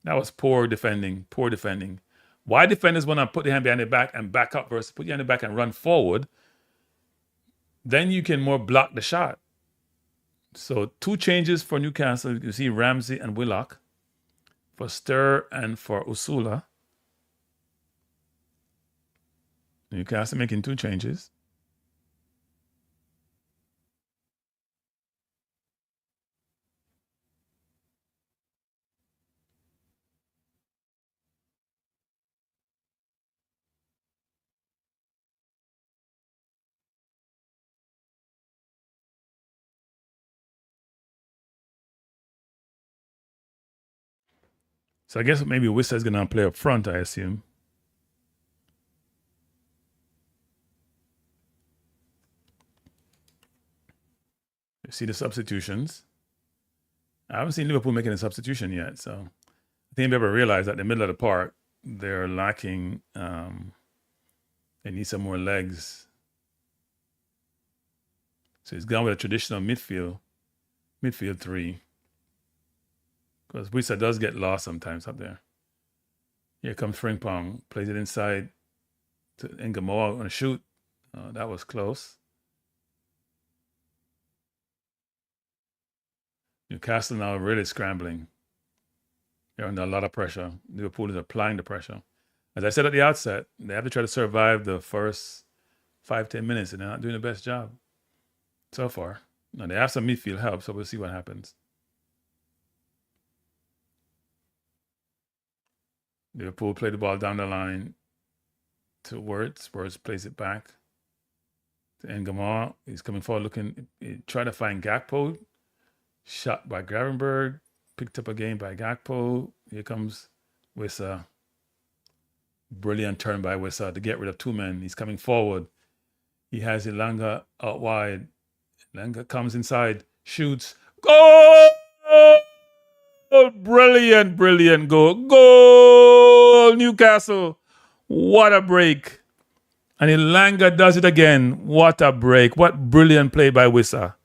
That was poor defending. Poor defending. Why defenders want to put their hand behind their back and back up versus put your hand behind their back and run forward? Then you can more block the shot. So 2 changes for Newcastle. You see Ramsey and Willock for Stir and for Usula. Newcastle making 2 changes. So I guess maybe Wissa is going to play up front, I assume. You see the substitutions. I haven't seen Liverpool making a substitution yet, so I think they've ever realized that in the middle of the park, they're lacking, they need some more legs. So he's gone with a traditional midfield 3. Because Wissa does get lost sometimes up there. Here comes Frimpong, plays it inside to Ngamoa on a shoot. That was close. Newcastle now really scrambling. They're under a lot of pressure. Liverpool is applying the pressure. As I said at the outset, they have to try to survive the first 5-10 minutes, and they're not doing the best job so far. Now, they have some midfield help, so we'll see what happens. Liverpool play the ball down the line to Wirtz. Wirtz plays it back to Ngamoa. He's coming forward looking, trying to find Gakpo. Shot by Gravenberg. Picked up again by Gakpo. Here comes Wissa. Brilliant turn by Wissa to get rid of 2 men. He's coming forward. He has Ilanga out wide. Ilanga comes inside, shoots. Goal! Brilliant goal. Goal, Newcastle. What a break. And Ilanga does it again. What a break. What brilliant play by Wissa.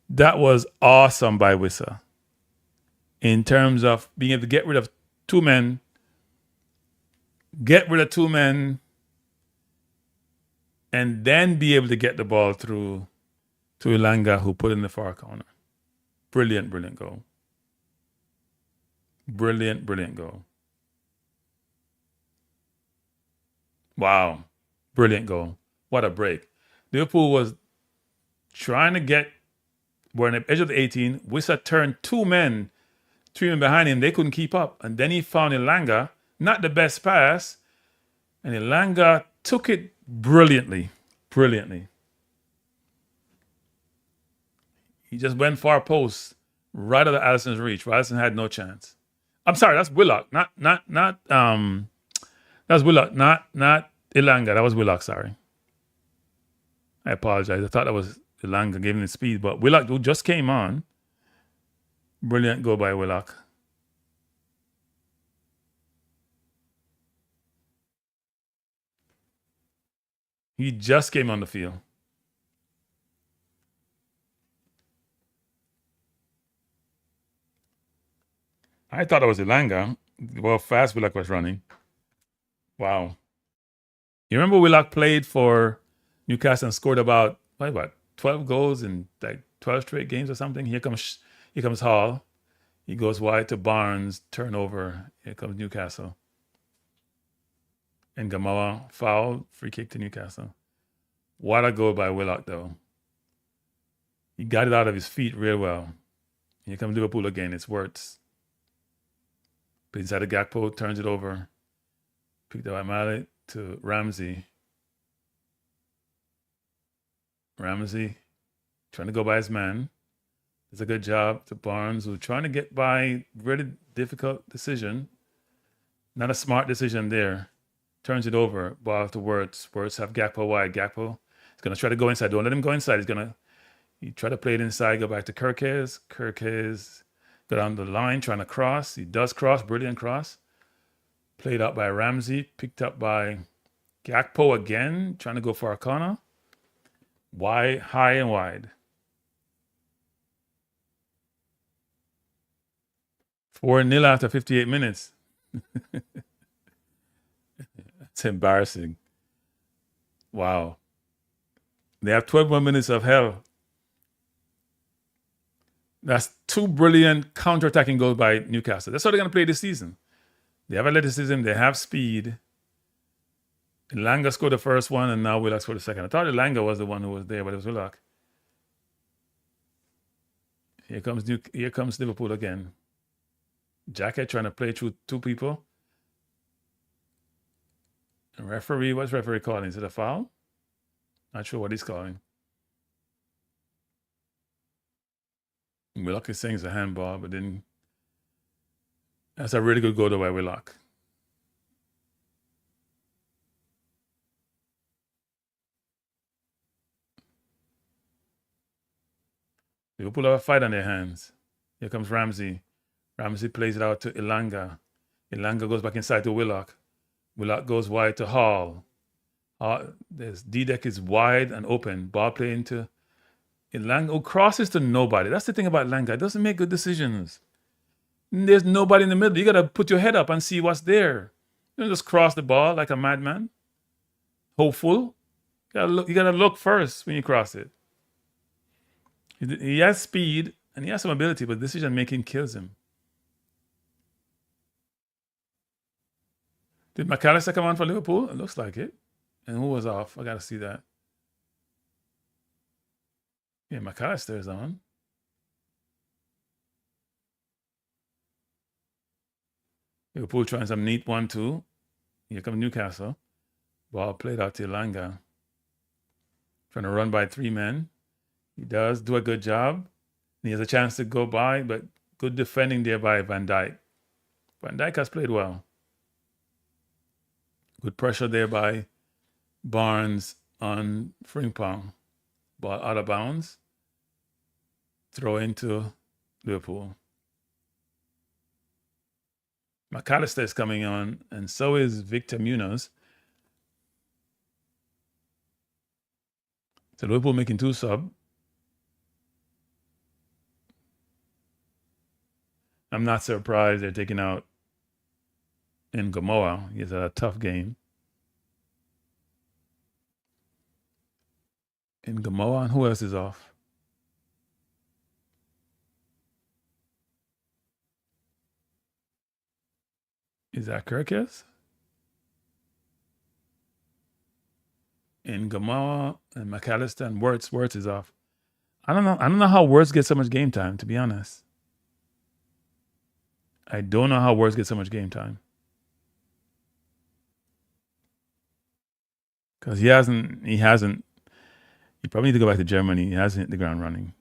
That was awesome by Wissa. In terms of being able to get rid of 2 men. Get rid of 2 men. And then be able to get the ball through to Ilanga, who put in the far corner. Brilliant goal. Brilliant goal. Wow. Brilliant goal. What a break. Liverpool was trying to get, were on the edge of the 18. Wissa turned 2 men, 3 men behind him. They couldn't keep up. And then he found Ilanga, not the best pass. And Ilanga took it brilliantly. He just went far post, right out of Alisson's reach. Alisson had no chance. I'm sorry, that's Willock, not that's Willock, not Ilanga. That was Willock. Sorry, I apologize. I thought that was Ilanga giving the speed, but Willock who just came on. Brilliant goal by Willock. He just came on the field. I thought it was Ilanga. Well, fast Willock was running. Wow. You remember Willock played for Newcastle and scored about, what, 12 goals in like 12 straight games or something? Here comes Hall. He goes wide to Barnes, turnover. Here comes Newcastle. And Gamoa, foul, free kick to Newcastle. What a goal by Willock, though. He got it out of his feet real well. Here comes Liverpool again. It's Wirtz. But inside the Gakpo, turns it over. Picked up by Mallet to Ramsey. Ramsey trying to go by his man. Does a good job to Barnes, who's trying to get by. Really difficult decision. Not a smart decision there. Turns it over. Ball to Wirtz. Wirtz have Gakpo wide. Gakpo is going to try to go inside. Don't let him go inside. He try to play it inside. Go back to Kirkes. Kirkes go down the line trying to cross. He does cross. Brilliant cross. Played out by Ramsey. Picked up by Gakpo again. Trying to go for a corner. Wide, high and wide. 4-0 after 58 minutes. It's embarrassing. Wow. They have 12 more minutes of hell. That's two brilliant counter-attacking goals by Newcastle. That's how they're going to play this season. They have athleticism. They have speed. Ilanga scored the first one, and now Willock scored the second. I thought Ilanga was the one who was there, but it was Willock. Here comes Liverpool again. Jacket trying to play through two people. The referee, what's referee calling? Is it a foul? Not sure what he's calling. Willock is saying it's a handball, but then that's a really good goal by Willock. Liverpool have a fight on their hands. Here comes Ramsey. Ramsey plays it out to Ilanga. Ilanga goes back inside to Willock. Willock goes wide to Hall. There's D-Deck is wide and open. Ball play into Ilanga, who crosses to nobody. That's the thing about Ilanga. It doesn't make good decisions. There's nobody in the middle. You got to put your head up and see what's there. You don't just cross the ball like a madman. Hopeful. You got to look first when you cross it. He has speed and he has some ability, but decision making kills him. Did McAllister come on for Liverpool? It looks like it. And who was off? I got to see that. Yeah, McAllister is on. Liverpool trying some neat 1-2. Here comes Newcastle. Ball played out to Ilanga. Trying to run by three men. He does do a good job. He has a chance to go by, but good defending there by Van Dijk. Van Dijk has played well. Good pressure there by Barnes on Frimpong. Ball out of bounds. Throw into Liverpool. McAllister is coming on, and so is Victor Munoz. So Liverpool making two sub. I'm not surprised they're taking out in Gamoa. He's had a tough game. In Gamoa, and who else is off? Is that Kirkes? In Gamoa and McAllister and Wirtz. Wirtz is off. I don't know how Wirtz gets so much game time, to be honest. I don't know how Wirtz gets so much game time. Because he probably need to go back to Germany. He hasn't hit the ground running.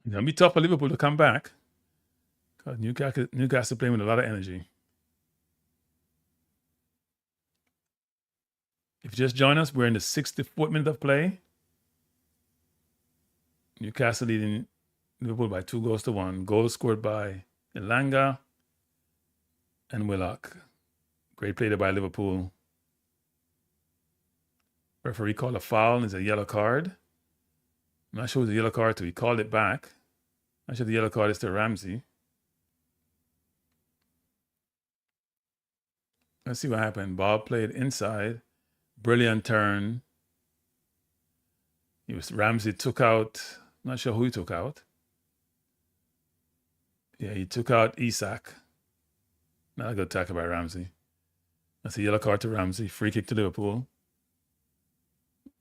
It's going to be tough for Liverpool to come back. Because Newcastle playing with a lot of energy. If you just join us, we're in the 64th minute of play. Newcastle leading Liverpool by 2-1. Goals scored by Elanga and Willock. Great play there by Liverpool. Referee called a foul and it's a yellow card. I'm not sure it was a yellow card too. He called it back. I'm sure the yellow card is to Ramsey. Let's see what happened. Ball played inside. Brilliant turn. Ramsey took out, not sure who he took out. Yeah, he took out Isak. Not a good tackle by Ramsey. That's a yellow card to Ramsey. Free kick to Liverpool.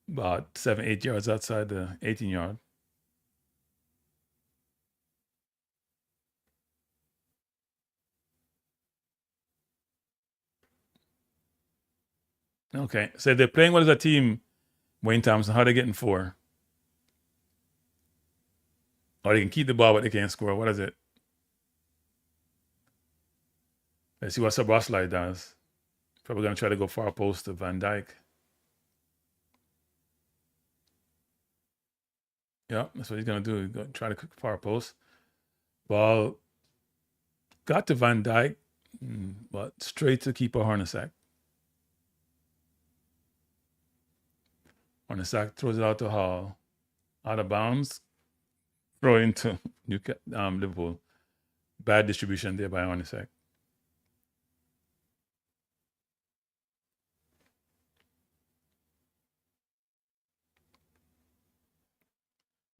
About 7-8 yards outside the 18-yard. Okay, so they're playing what is a team, Wayne Thompson, how are they getting 4? Or they can keep the ball, but they can't score. What is it? Let's see what Szoboszlai does. Probably going to try to go far post to Van Dijk. Yeah, that's what he's going to do. He's going to try to far post. Ball got to Van Dijk, but straight to keeper Hornacek. Hornacek throws it out to Hall. Out of bounds. Throw into Liverpool. Bad distribution there by Hornacek.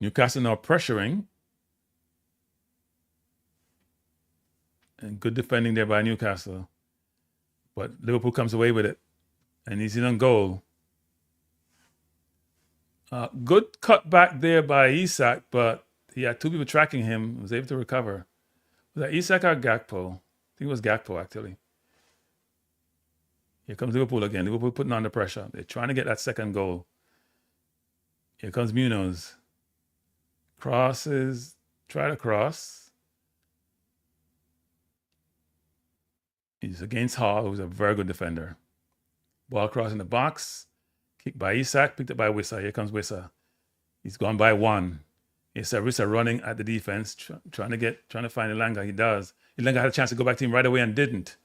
Newcastle now pressuring. And good defending there by Newcastle. But Liverpool comes away with it. And he's in on goal. Good cut back there by Isak, but he had 2 people tracking him. Was able to recover. Was that Isak or Gakpo? I think it was Gakpo, actually. Here comes Liverpool again. Liverpool putting on the pressure. They're trying to get that second goal. Here comes Munoz. Crosses. Try to cross. He's against Hall, who's a very good defender. Ball crossing the box. Kicked by Isak, picked up by Wissa. Here comes Wissa. He's gone by 1. It's Wissa running at the defense, trying to find Elanga. He does. Elanga had a chance to go back to him right away and didn't.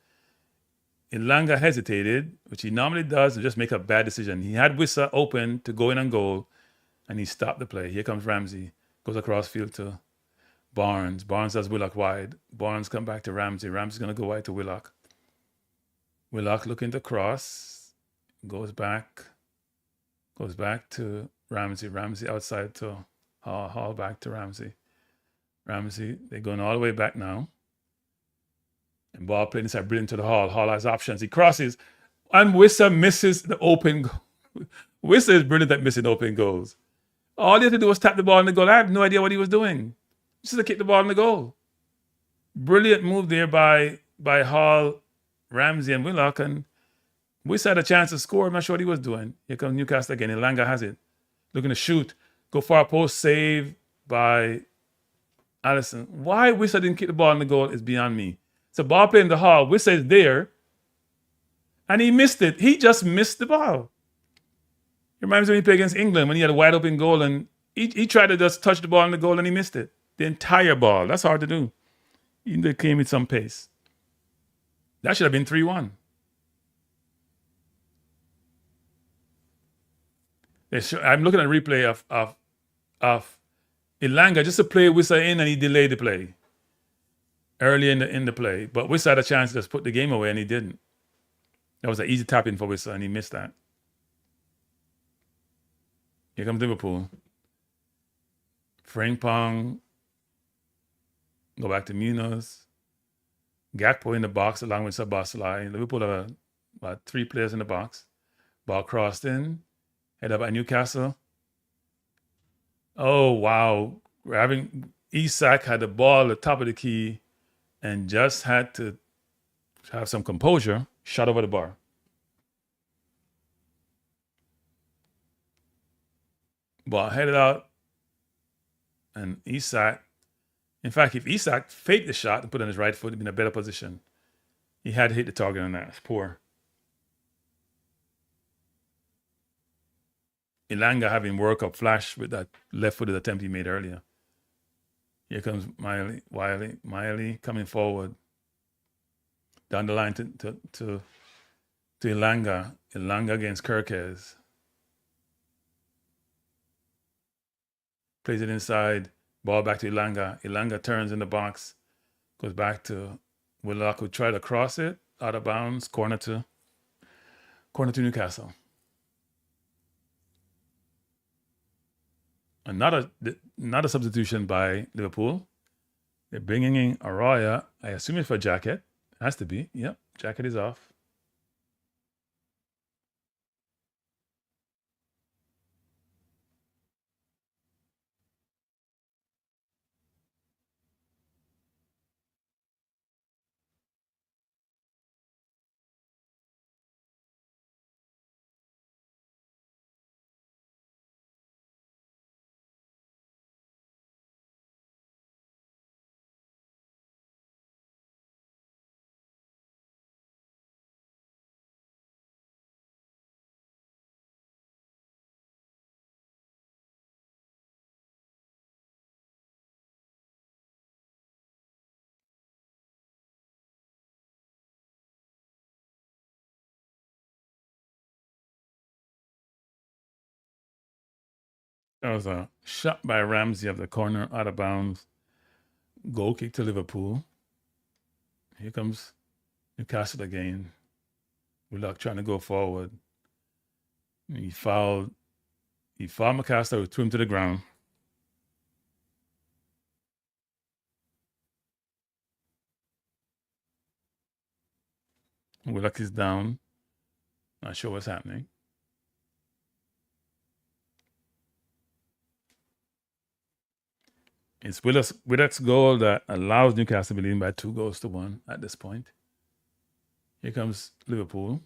Elanga hesitated, which he normally does, and just make a bad decision. He had Wissa open to go in on goal, and he stopped the play. Here comes Ramsey. Goes across field to Barnes. Barnes does Willock wide. Barnes come back to Ramsey. Ramsey's going to go wide to Willock. Willock looking to cross. Goes back to Ramsey. Ramsey outside to Hall. Hall back to Ramsey. Ramsey, they're going all the way back now. And ball played inside, brilliant to the Hall. Hall has options. He crosses. And Wissa misses the open goal. Wissa is brilliant at missing open goals. All he had to do was tap the ball in the goal. I have no idea what he was doing. Just to kick the ball in the goal. Brilliant move there by Hall, Ramsey, and Willock. And Wissa had a chance to score. I'm not sure what he was doing. Here comes Newcastle again. Elanga has it. Looking to shoot. Go far post. Save by Allison. Why Wissa didn't kick the ball in the goal is beyond me. It's a ball play in the Hall. Wissa is there. And he missed it. He just missed the ball. It reminds me when he played against England when he had a wide open goal and he tried to just touch the ball in the goal and he missed it. The entire ball. That's hard to do. Even though it came with some pace. That should have been 3-1. I'm looking at a replay of Elanga just to play Wissa in and he delayed the play. Early in the play. But Wissa had a chance to just put the game away and he didn't. That was an easy tap in for Wissa and he missed that. Here comes Liverpool. Frimpong. Go back to Munoz. Gakpo in the box along with Szoboszlai. Liverpool have about 3 players in the box. Ball crossed in. Head up at Newcastle. Oh, wow. Isak had the ball at the top of the key and just had to have some composure. Shot over the bar. Ball headed out. And Isak In fact, if Isak faked the shot and put on his right foot, he'd be in a better position. He had to hit the target on that. It's poor. Ilanga having World Cup flash with that left-footed attempt he made earlier. Here comes Miley coming forward. Down the line to Ilanga. Ilanga against Kirkes. Plays it inside. Ball back to Ilanga. Ilanga turns in the box. Goes back to Willock, who tried to cross it. Out of bounds. Corner to Newcastle. Another substitution by Liverpool. They're bringing in Arroyo. I assume it's for Jacket. Has to be. Yep. Jacket is off. That was a shot by Ramsey of the corner, out of bounds. Goal kick to Liverpool. Here comes Newcastle again. Willock trying to go forward. He fouled McAllister, who threw him to the ground. Willock is down. Not sure what's happening. It's Willock's goal that allows Newcastle to be leading by 2-1 at this point. Here comes Liverpool.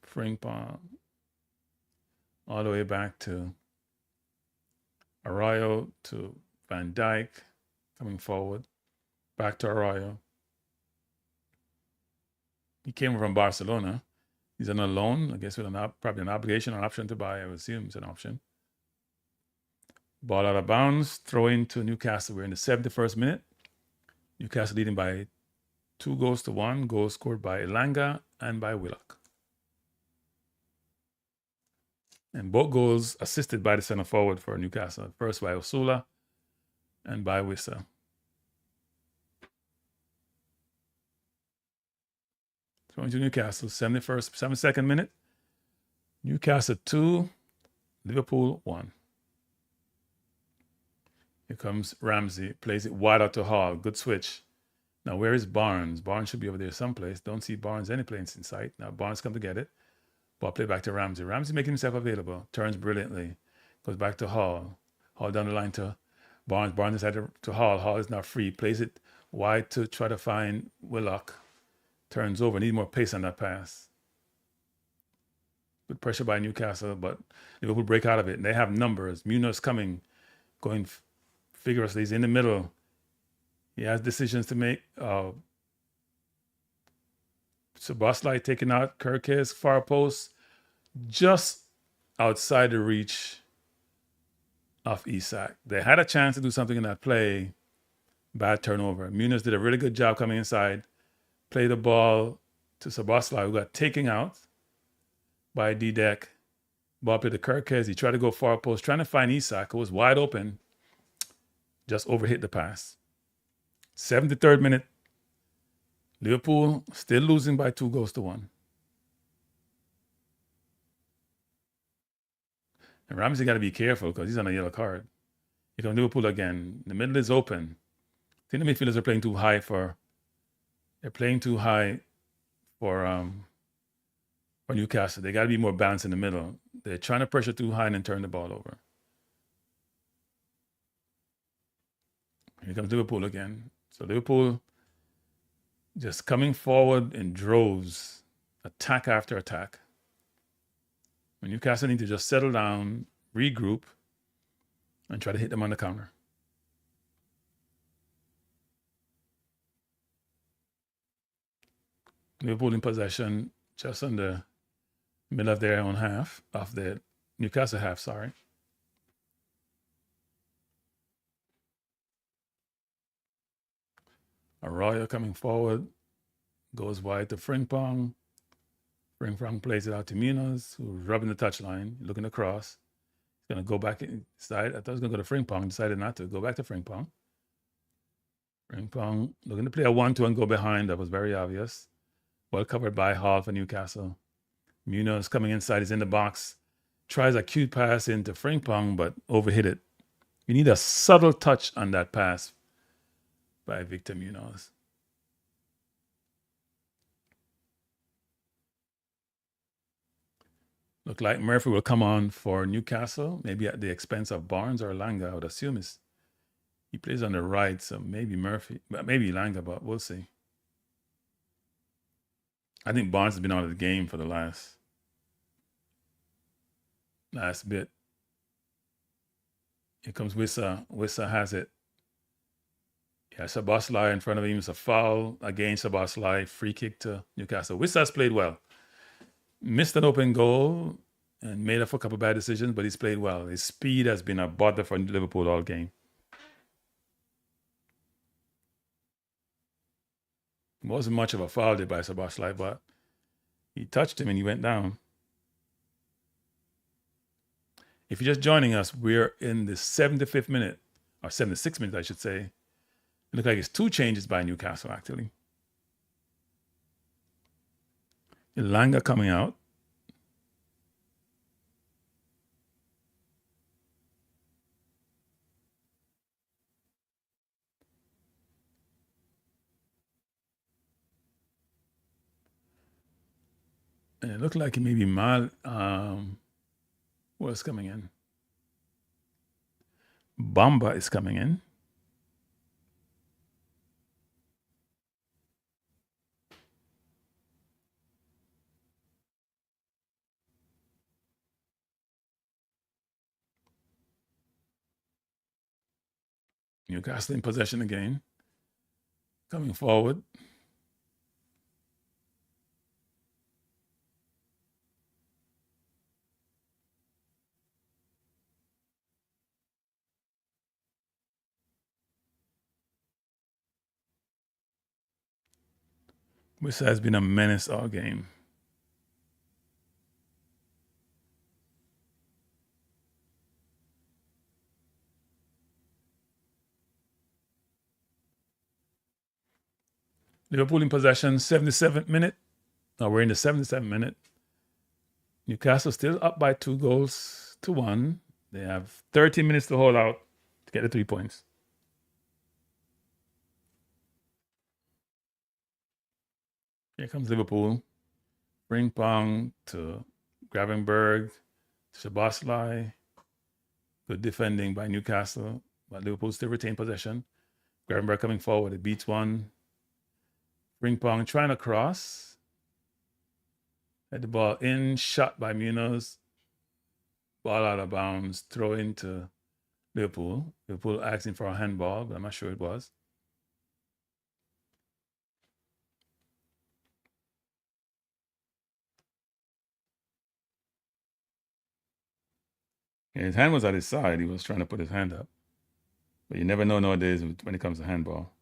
Frimpong all the way back to Arroyo to Van Dijk coming forward. Back to Arroyo. He came from Barcelona. He's on a loan, I guess, with probably an obligation, an option to buy. I would assume it's an option. Ball out of bounds, throw into Newcastle. We're in the 71st minute. Newcastle leading by 2-1. Goals scored by Elanga and by Willock. And both goals assisted by the center forward for Newcastle. First by Osula and by Wissa. Going to Newcastle, 72nd minute. Newcastle 2, Liverpool 1. Here comes Ramsey, plays it wide out to Hall. Good switch. Now, where is Barnes? Barnes should be over there someplace. Don't see Barnes any place in sight. Now, Barnes come to get it. Ball play back to Ramsey. Ramsey making himself available. Turns brilliantly. Goes back to Hall. Hall down the line to Barnes. Barnes inside to Hall. Hall is now free. Plays it wide to try to find Willock. Turns over. Need more pace on that pass. Good pressure by Newcastle, but Liverpool break out of it. And they have numbers. Munoz coming, going vigorously. He's in the middle. He has decisions to make. Szoboszlai taking out Kirkes, far post, just outside the reach of Isak. They had a chance to do something in that play. Bad turnover. Munoz did a really good job coming inside. Played the ball to Szoboszlai, who got taken out by Didek. Ball played to Kirkes. He tried to go far post, trying to find Isak, who was wide open. Just overhit the pass. 73rd minute. Liverpool still losing by 2-1. And Ramsey got to be careful because he's on a yellow card. Here comes Liverpool again. The middle is open. I think the midfielders are playing too high for. They're playing too high for Newcastle. They got to be more balanced in the middle. They're trying to pressure too high and then turn the ball over. Here comes Liverpool again. So Liverpool just coming forward in droves, attack after attack. When Newcastle need to just settle down, regroup, and try to hit them on the counter. Liverpool in possession just on the middle of their own half, of the Newcastle half, sorry. Arroyo coming forward, goes wide to Frimpong. Frimpong plays it out to Munoz, who's rubbing the touchline, looking across. He's going to go back inside. I thought he was going to go to Frimpong, decided not to. Go back to Frimpong. Frimpong looking to play a 1-2 and go behind. That was very obvious. Well covered by Hall for Newcastle. Munoz coming inside, he's in the box. Tries a cute pass into Frimpong, but overhit it. You need a subtle touch on that pass by Victor Munoz. Look like Murphy will come on for Newcastle, maybe at the expense of Barnes or Langa. I would assume he plays on the right, so maybe Murphy, but maybe Langa, but we'll see. I think Barnes has been out of the game for the last bit. Here comes Wissa. Wissa has it. Yeah, Szoboszlai in front of him. It's a foul against Szoboszlai. Free kick to Newcastle. Wissa's played well. Missed an open goal and made up for a couple of bad decisions, but he's played well. His speed has been a bother for Liverpool all game. It wasn't much of a foul did by Szoboszlai, but he touched him and he went down. If you're just joining us, we're in the 75th minute, or 76th minute, I should say. It looks like it's 2 changes by Newcastle, actually. Langa coming out. And it looked like it may be what's coming in? Bamba is coming in. Newcastle in possession again. Coming forward. Wissa has been a menace all game. Liverpool in possession, 77th minute. Now we're in the 77th minute. Newcastle still up by 2-1. They have 30 minutes to hold out to get the 3 points. Here comes Liverpool. Frimpong to Gravenberg, Szoboszlai. Good defending by Newcastle, but Liverpool still retain possession. Gravenberg coming forward. It beats one. Frimpong trying to cross. Had the ball in, shot by Munoz. Ball out of bounds, throw into Liverpool. Liverpool asking for a handball, but I'm not sure it was. Yeah, his hand was at his side. He was trying to put his hand up. But you never know nowadays when it comes to handball.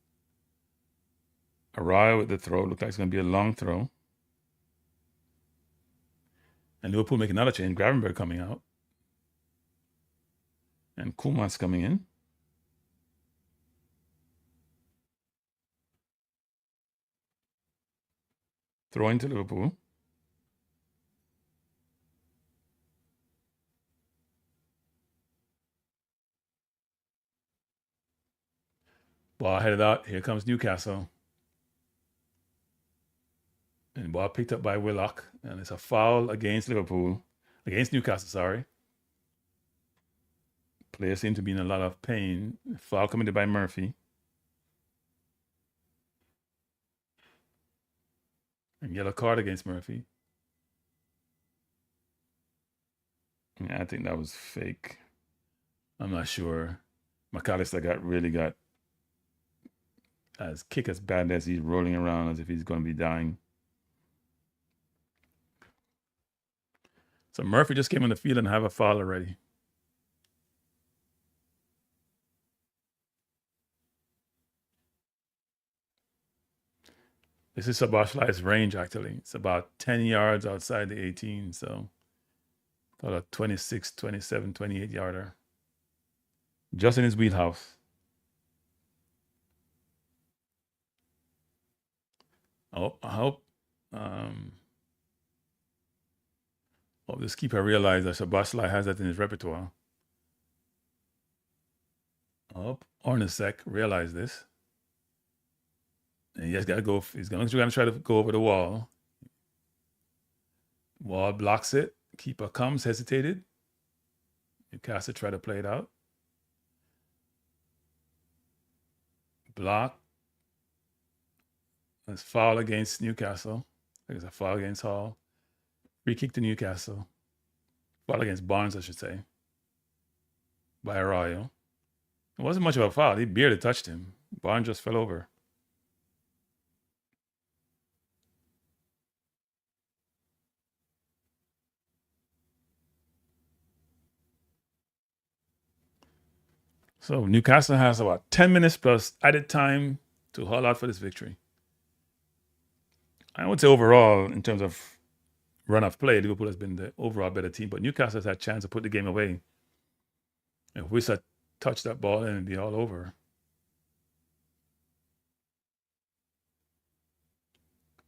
Arroyo with the throw. Looks like it's going to be a long throw. And Liverpool make another change. Gravenberg coming out. And Kumas coming in. Throw into Liverpool. Ball headed out. Here comes Newcastle. And ball picked up by Willock. And it's a foul against Liverpool. Against Newcastle, sorry. Players seem to be in a lot of pain. Foul committed by Murphy. And yellow card against Murphy. Yeah, I think that was fake. I'm not sure. McAllister really got as kick as bad as he's rolling around as if he's going to be dying. So Murphy just came on the field and have a foul already. This is Sabashlai's range, actually. It's about 10 yards outside the 18, so about a 26, 27, 28 yarder. Just in his wheelhouse. Oh, I hope this keeper realized that Sabashlai has that in his repertoire. Oh, Ornisek realized this. And he just got to go. He's going to try to go over the wall. Wall blocks it. Keeper comes, hesitated. Newcastle try to play it out. Block. It's foul against Newcastle. I think it's a foul against Hall. Free kick to Newcastle. Foul against Barnes, I should say. By Arroyo. It wasn't much of a foul. He barely touched him. Barnes just fell over. So Newcastle has about 10 minutes plus added time to haul out for this victory. I would say overall, in terms of run of play, Liverpool has been the overall better team, but Newcastle has had a chance to put the game away. If Wissa touched that ball, and it'd be all over.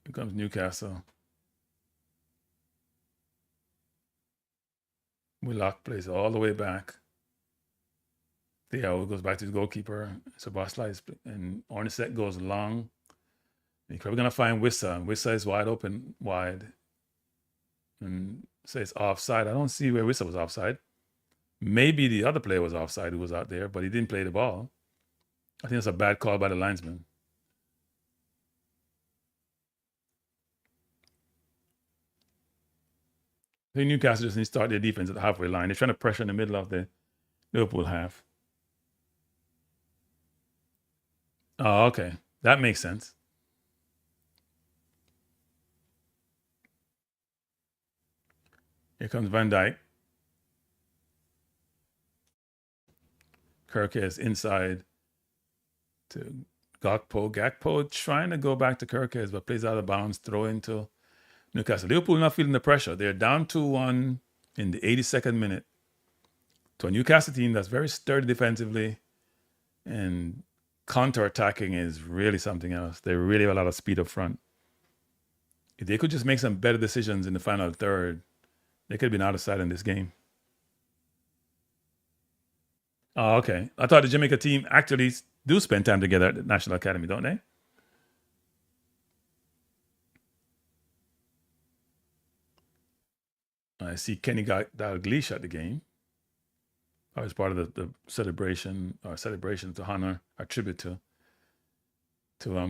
Here comes Newcastle. Willock plays all the way back. Theo goes back to his goalkeeper. Sabashlai and Ornisek goes long. He's probably going to find Wissa. Wissa is wide open, wide. And says offside. I don't see where Wissa was offside. Maybe the other player was offside who was out there, but he didn't play the ball. I think it's a bad call by the linesman. I think Newcastle just needs to start their defense at the halfway line. They're trying to pressure in the middle of the Liverpool half. Oh, okay. That makes sense. Here comes Van Dijk. Kirk is inside to Gakpo. Gakpo trying to go back to Kirkes, but plays out of bounds, throw into Newcastle. Liverpool not feeling the pressure. They're down 2-1 in the 82nd minute to a Newcastle team that's very sturdy defensively, and counter-attacking is really something else. They really have a lot of speed up front. If they could just make some better decisions in the final third, they could have been out of sight in this game. Oh, okay. I thought the Jamaica team actually do spend time together at the National Academy, don't they? I see Kenny Dalglish at the game. I was part of the celebration to honor, or tribute to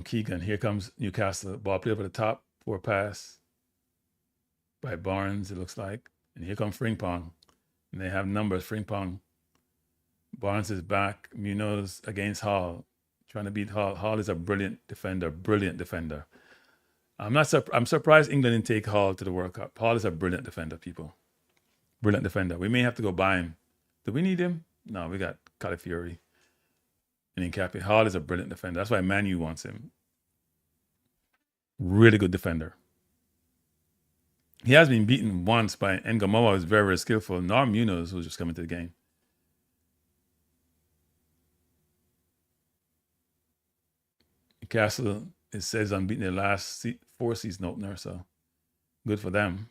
Keegan. Here comes Newcastle. Ball played over the top. Poor pass by Barnes, it looks like. And here comes Frimpong. And they have numbers. Frimpong. Barnes is back. Munoz against Hall. Trying to beat Hall. Hall is a brilliant defender. I'm surprised England didn't take Hall to the World Cup. Hall is a brilliant defender, people. Brilliant defender. We may have to go buy him. Do we need him? No, we got Calafiori and Incapi. Hall is a brilliant defender. That's why Man U wants him. Really good defender. He has been beaten once by Ngomoa, who's very, very skillful. Norm Munoz, who's just coming to the game. Newcastle, it says, unbeaten their last 4 season opener, so good for them.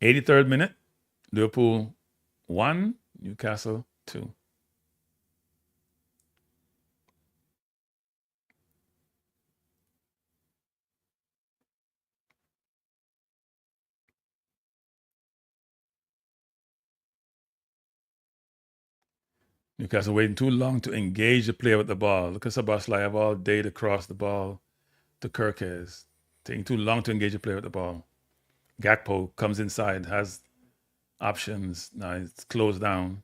83rd minute, Liverpool 1, Newcastle 2. Newcastle waiting too long to engage the player with the ball. Look at Sabashlai have all day to cross the ball to Kirkes. Taking too long to engage the player with the ball. Gakpo comes inside, has options. Now it's closed down.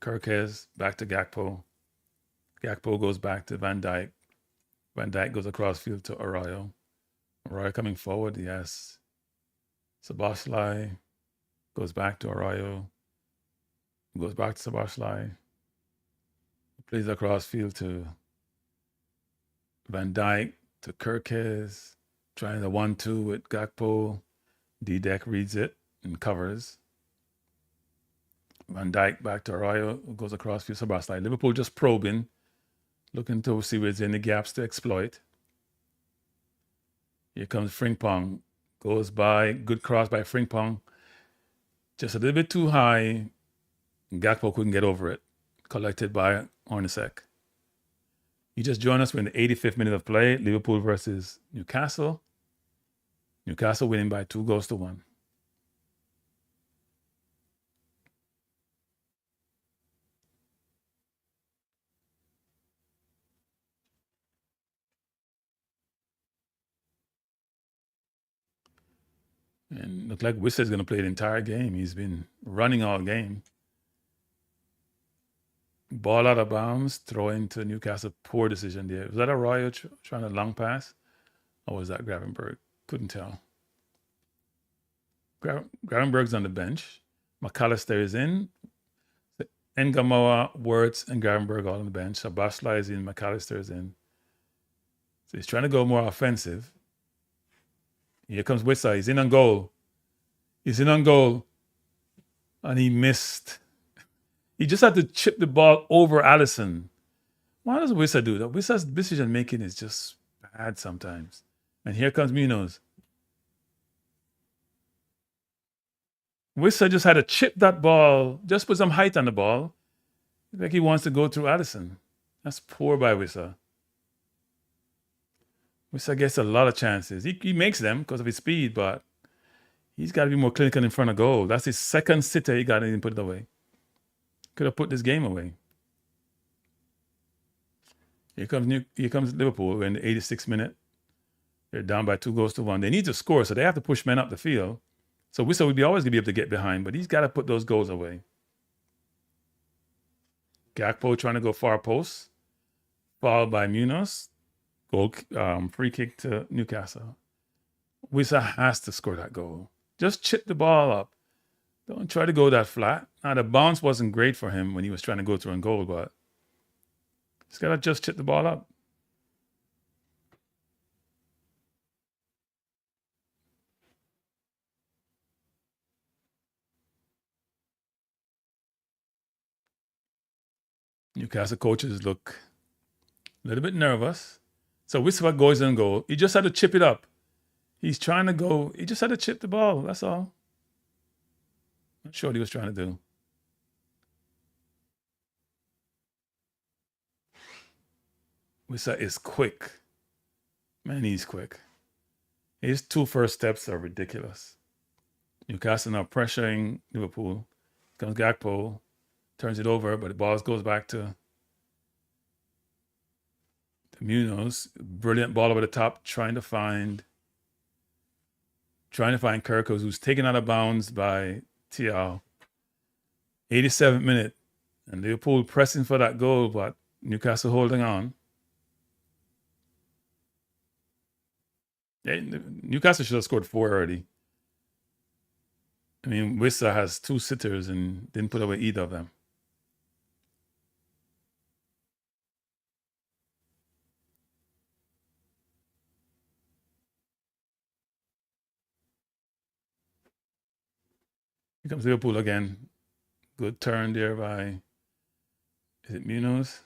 Kirkes back to Gakpo. Gakpo goes back to Van Dijk. Van Dijk goes across field to Arroyo. Arroyo coming forward, yes. Szoboszlai goes back to Arroyo. Goes back to Szoboszlai. Plays across field to Van Dijk, to Kirkes, trying the 1-2 with Gakpo. D-Deck reads it and covers. Van Dijk back to Arroyo, goes across field to Szoboszlai. Liverpool just probing, looking to see where's any gaps to exploit. Here comes Frimpong. Goes by, good cross by Frimpong. Just a little bit too high. Gakpo couldn't get over it. Collected by Hornacek. You just joined us. We're in the 85th minute of play. Liverpool versus Newcastle. Newcastle winning by 2-1. And look like Wissa is going to play the entire game. He's been running all game. Ball out of bounds, throw into Newcastle. Poor decision there. Was that Arroyo trying a long pass? Or was that Gravenberg? Couldn't tell. Gravenberg's on the bench. McAllister is in. Ngamoa, Wirtz, and Gravenberg all on the bench. Szoboszlai is in. McAllister is in. So he's trying to go more offensive. Here comes Wissa. He's in on goal. And he missed. He just had to chip the ball over Alisson. Why does Wissa do that? Wissa's decision making is just bad sometimes. And here comes Munoz. Wissa just had to chip that ball, just put some height on the ball. Like he wants to go through Alisson. That's poor by Wissa. Wissa gets a lot of chances. He makes them because of his speed, but he's got to be more clinical in front of goal. That's his second sitter. He got it and put it away. Could have put this game away. Here comes Liverpool. We're in the 86th minute. They're down by 2-1. They need to score, so they have to push men up the field. So Wissa would be always going to be able to get behind, but he's got to put those goals away. Gakpo trying to go far post. Fouled by Munoz. Goal, free kick to Newcastle. Wissa has to score that goal. Just chip the ball up. Don't try to go that flat. Now, the bounce wasn't great for him when he was trying to go through and goal, but he's got to just chip the ball up. Newcastle coaches look a little bit nervous. So Wissa goes in goal. He just had to chip it up. He's trying to go. He just had to chip the ball. That's all. Not sure what he was trying to do. Wissa is quick. Man, he's quick. His 2 first steps are ridiculous. Newcastle now pressuring Liverpool. Comes Gakpo. Turns it over, but the ball goes back to Munoz. Brilliant ball over the top, trying to find Kirkos, who's taken out of bounds by Thiaw. 87th minute, and Liverpool pressing for that goal, but Newcastle holding on. Newcastle should have scored 4 already. I mean, Wissa has 2 sitters and didn't put away either of them. Here comes Liverpool again. Good turn there by, is it Munoz?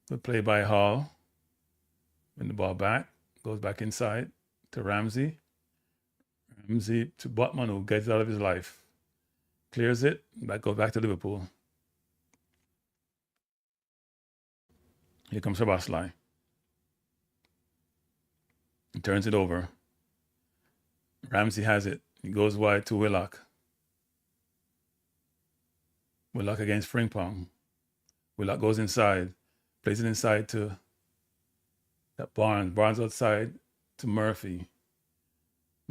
Good play by Hall. Win the ball back. Goes back inside to Ramsey. Ramsey to Botman, who gets out of his life. Clears it. That goes back to Liverpool. Here comes Szoboszlai. He turns it over. Ramsey has it. He goes wide to Willock. Willock against Frimpong. Willock goes inside. Plays it inside to that Barnes. Barnes outside to Murphy.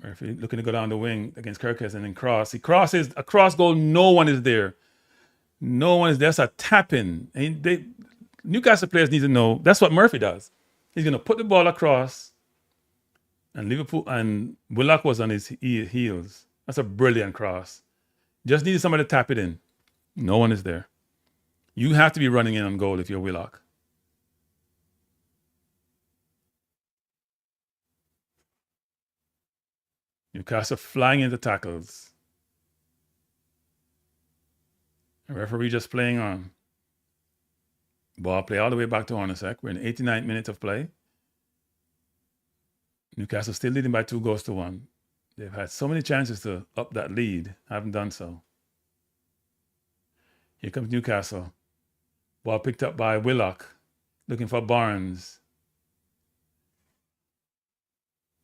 Murphy looking to go down the wing against Kirkes and then cross. He crosses a cross goal. No one is there. No one is there. That's a tap-in. Newcastle players need to know that's what Murphy does. He's going to put the ball across And Liverpool and Willock was on his heels. That's a brilliant cross. Just needed somebody to tap it in. No one is there. You have to be running in on goal if you're Willock. Newcastle flying into tackles. The referee just playing on. Ball play all the way back to Hornacek. We're in 89th minute of play. Newcastle still leading by 2-1. They've had so many chances to up that lead. Haven't done so. Here comes Newcastle. Ball picked up by Willock. Looking for Barnes.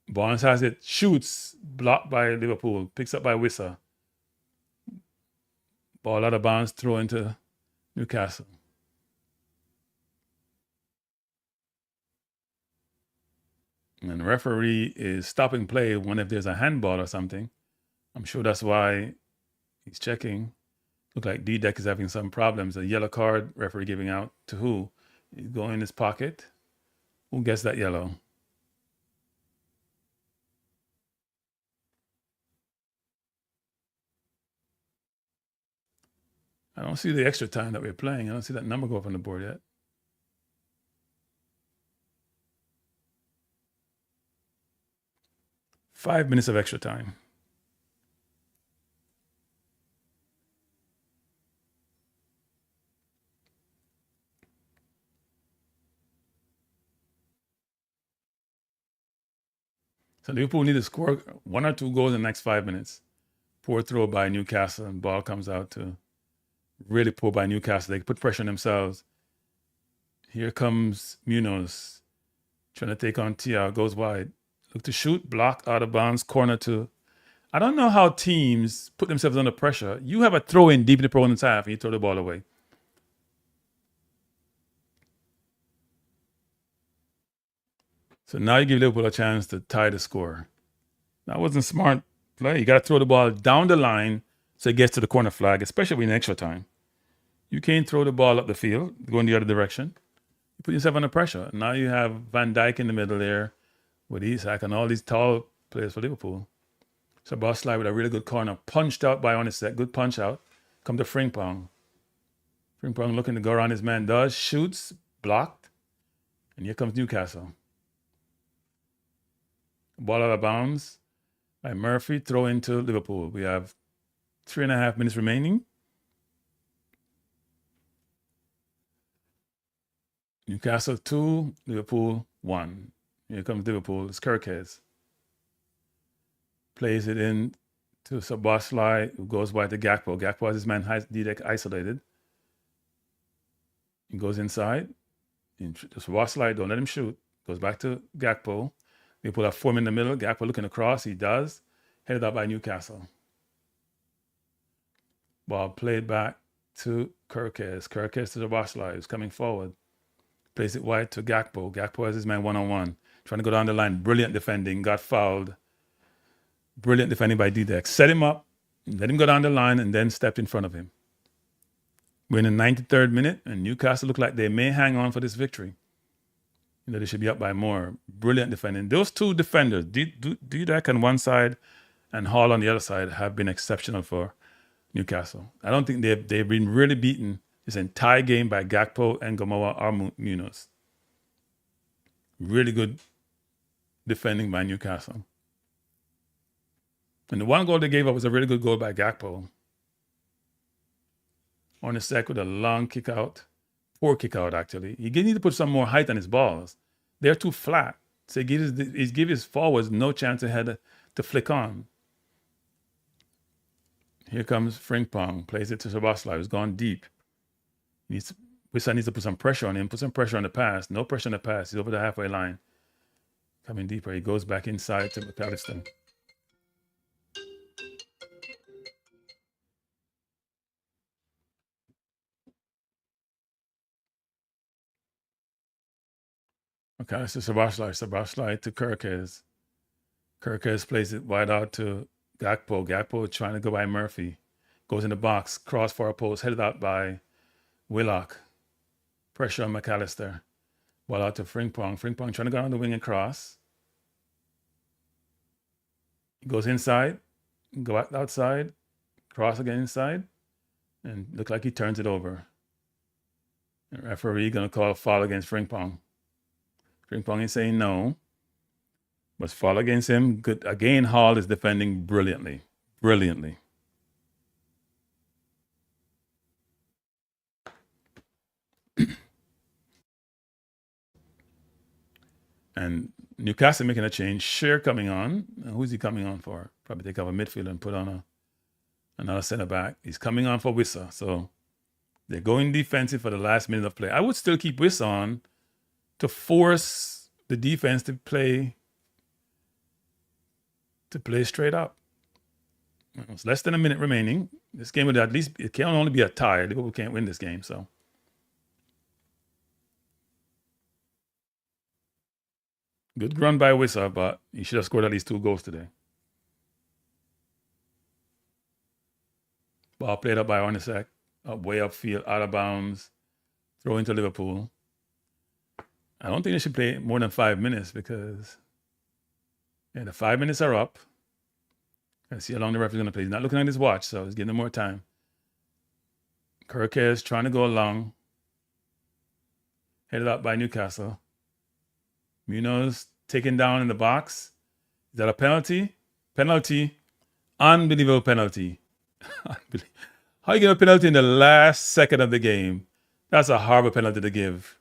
Barnes has it. Shoots. Blocked by Liverpool. Picks up by Wissa. Ball out of bounds. Throw into Newcastle. And the referee is stopping play when if there's a handball or something. I'm sure that's why he's checking. Look like D-Deck is having some problems. A yellow card, referee giving out to who? He's going in his pocket. Who gets that yellow? I don't see the extra time that we're playing. I don't see that number go up on the board yet. Five minutes of extra time. So Liverpool need to score 1 or 2 goals in the next 5 minutes. Poor throw by Newcastle, and ball comes out to really poor by Newcastle. They put pressure on themselves. Here comes Munoz trying to take on Thiago. Goes wide. Look to shoot. Block out of bounds. Corner to. I don't know how teams put themselves under pressure. You have a throw in deep in the opponent's half and you throw the ball away. So now you give Liverpool a chance to tie the score. That wasn't smart play. You got to throw the ball down the line so it gets to the corner flag, especially in extra time. You can't throw the ball up the field, going the other direction. You put yourself under pressure. Now you have Van Dijk in the middle there with Isak and all these tall players for Liverpool. So Bosley with a really good corner, punched out by Hornacek. Good punch out. Come to Frimpong. Frimpong looking to go around his man. Does, shoots, blocked. And here comes Newcastle. Ball out of bounds by Murphy. Throw into Liverpool. We have 3.5 minutes remaining. Newcastle 2, Liverpool 1. Here comes Liverpool. It's Kirkes. Plays it in to Szoboszlai, who goes wide to Gakpo. Gakpo has his man D-Deck isolated. He goes inside. Szoboszlai, don't let him shoot. Goes back to Gakpo. Liverpool have 4 men in the middle. Gakpo looking across. He does. Headed out by Newcastle. Ball played back to Kirkes. Kirkes to Szoboszlai, who's coming forward. Plays it wide to Gakpo. Gakpo has his man one-on-one. Trying to go down the line. Brilliant defending. Got fouled. Brilliant defending by D-Deck. Set him up. Let him go down the line and then stepped in front of him. We're in the 93rd minute and Newcastle look like they may hang on for this victory. You know, they should be up by more. Brilliant defending. Those two defenders, D-Deck on one side and Hall on the other side, have been exceptional for Newcastle. I don't think they've been really beaten this entire game by Gakpo and Gamoa or Munoz. Really good defending by Newcastle. And the one goal they gave up was a really good goal by Gakpo. Hornacek with a long kick out. Poor kick out, actually. He need to put some more height on his balls. They're too flat. So he give his forwards no chance ahead to flick on. Here comes Frimpong. Plays it to Szoboszlai, who's gone deep. Wissa needs to put some pressure on him. Put some pressure on the pass. No pressure on the pass. He's over the halfway line. Coming deeper. He goes back inside to McAllister. McAllister, Szoboszlai to Kirkes. Kirkes plays it wide out to Gakpo. Gakpo trying to go by Murphy. Goes in the box. Cross for a post. Headed out by Willock. Pressure on McAllister. Ball out to Frimpong. Frimpong trying to go on the wing and cross. He goes inside, go outside, cross again inside, and look like he turns it over. The referee going to call a foul against Frimpong. Frimpong is saying no. But foul against him. Good. Again, Hall is defending brilliantly. Brilliantly. And Newcastle making a change. Shear coming on. Who's he coming on for? Probably take off a midfielder and put on another centre back. He's coming on for Wissa. So they're going defensive for the last minute of play. I would still keep Wissa on to force the defense to play straight up. It's less than a minute remaining. This game would at least, it can only be a tie. Liverpool can't win this game, so. Good run by Wissa, but he should have scored at least 2 goals today. Ball played up by Ornisek, way upfield, out of bounds, throw into Liverpool. I don't think they should play more than 5 minutes because the 5 minutes are up. Let's see how long the referee's going to play. He's not looking at his watch, so he's giving them more time. Kirkes trying to go along. Headed up by Newcastle. Munoz taken down in the box. Is that a penalty? Penalty. Unbelievable penalty. How you get a penalty in the last second of the game? That's a horrible penalty to give.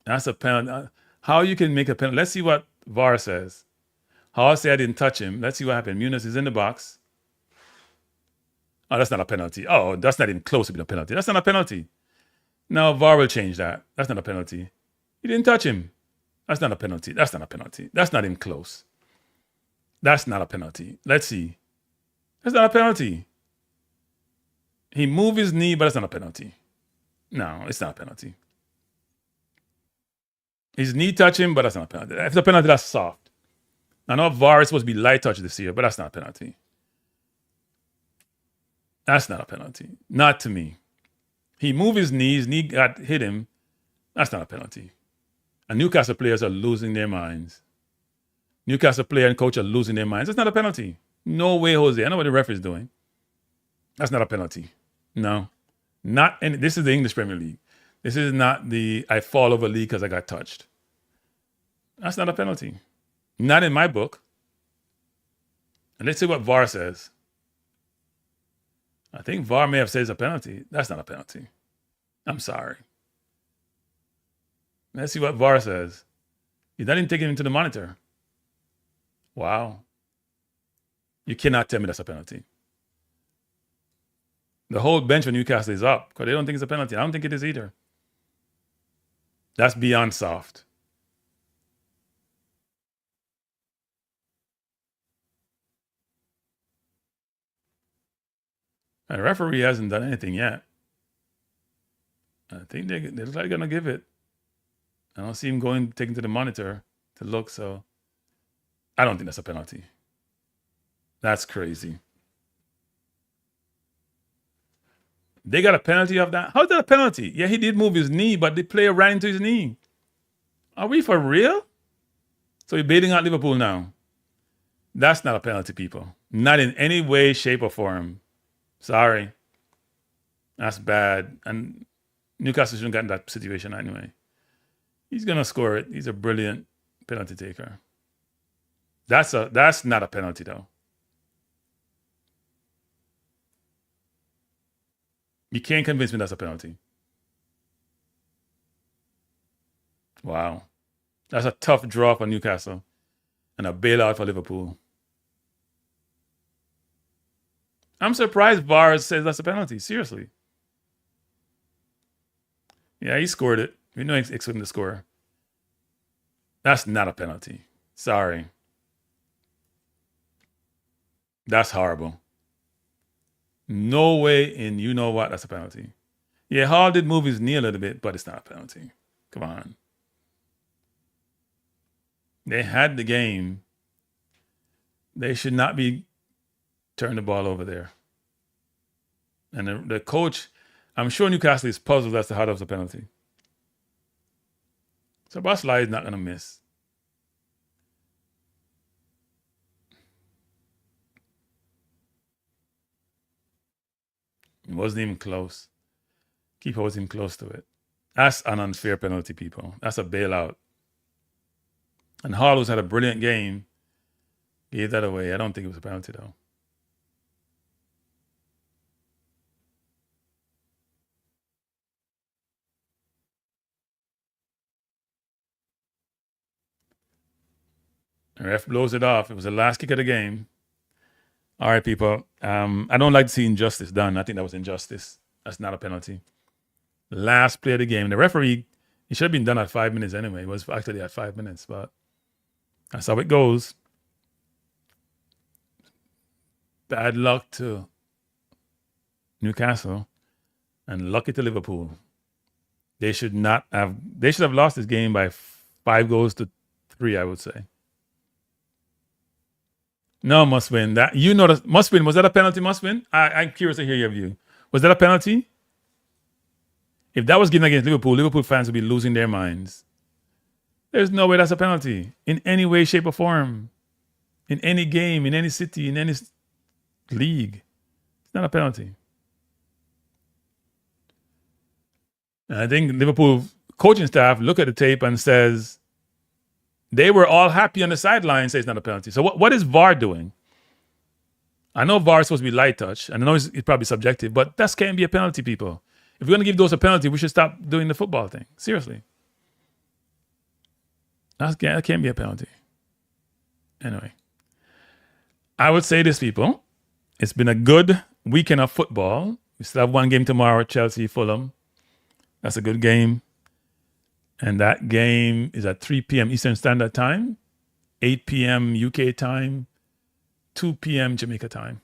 That's a penalty. How you can make a penalty? Let's see what VAR says. Hall say I didn't touch him. Let's see what happened. Munoz is in the box. Oh, that's not a penalty. Oh, that's not even close to being a penalty. That's not a penalty. Now VAR will change that. That's not a penalty. You didn't touch him. That's not a penalty. That's not a penalty. That's not even close. That's not a penalty. Let's see. That's not a penalty. He moved his knee, but that's not a penalty. No, it's not a penalty. His knee touched him, but that's not a penalty. If it's a penalty, that's soft. I know VAR is supposed to be light touch this year, but that's not a penalty. That's not a penalty. Not to me. He moved his knee got hit him. That's not a penalty. And Newcastle players are losing their minds. Newcastle player and coach are losing their minds. That's not a penalty. No way, Jose. I know what the referee is doing. That's not a penalty. No. Not any. This is the English Premier League. This is not the I fall over league because I got touched. That's not a penalty. Not in my book. And let's see what VAR says. I think VAR may have said it's a penalty. That's not a penalty. I'm sorry. Let's see what VAR says. He's not even taking him to the monitor. Wow. You cannot tell me that's a penalty. The whole bench for Newcastle is up because they don't think it's a penalty. I don't think it is either. That's beyond soft. And the referee hasn't done anything yet. I think they're like going to give it. I don't see him taking to the monitor to look, so I don't think that's a penalty. That's crazy. They got a penalty of that? How's that a penalty? Yeah, he did move his knee, but the player ran into his knee. Are we for real? So you're baiting out Liverpool now. That's not a penalty, people. Not in any way, shape, or form. Sorry. That's bad. And Newcastle shouldn't have gotten that situation anyway. He's going to score it. He's a brilliant penalty taker. That's not a penalty, though. You can't convince me that's a penalty. Wow. That's a tough draw for Newcastle and a bailout for Liverpool. I'm surprised VAR says that's a penalty. Seriously. Yeah, he scored it. We know he's expecting to score. That's not a penalty. Sorry. That's horrible. No way in you know what that's a penalty. Yeah, Hall did move his knee a little bit, but it's not a penalty. Come on. They had the game. They should not be turning the ball over there. And the coach, I'm sure Newcastle is puzzled as to how that was a penalty. So Bosley is not going to miss. It wasn't even close. Keeper wasn't even close to it. That's an unfair penalty, people. That's a bailout. And Harlow's had a brilliant game. Gave that away. I don't think it was a penalty, though. The ref blows it off. It was the last kick of the game. All right, people. I don't like to see injustice done. I think that was injustice. That's not a penalty. Last play of the game. The referee, it should have been done at 5 minutes anyway. It was actually at 5 minutes, but that's how it goes. Bad luck to Newcastle and lucky to Liverpool. They should have lost this game by 5 goals to 3, I would say. No, must win. Must win. Was that a penalty? Must win. I'm curious to hear your view. Was that a penalty? If that was given against Liverpool fans would be losing their minds. There's no way that's a penalty in any way, shape, or form. In any game, in any city, in any league. It's not a penalty. And I think Liverpool coaching staff look at the tape and says they were all happy on the sideline, say it's not a penalty. So what is VAR doing? I know VAR is supposed to be light touch, and I know it's probably subjective, but that can't be a penalty, people. If we're going to give those a penalty, we should stop doing the football thing. Seriously. That can't be a penalty. Anyway. I would say this, people. It's been a good weekend of football. We still have one game tomorrow, Chelsea, Fulham. That's a good game. And that game is at 3 p.m. Eastern Standard Time, 8 p.m. UK time, 2 p.m. Jamaica time.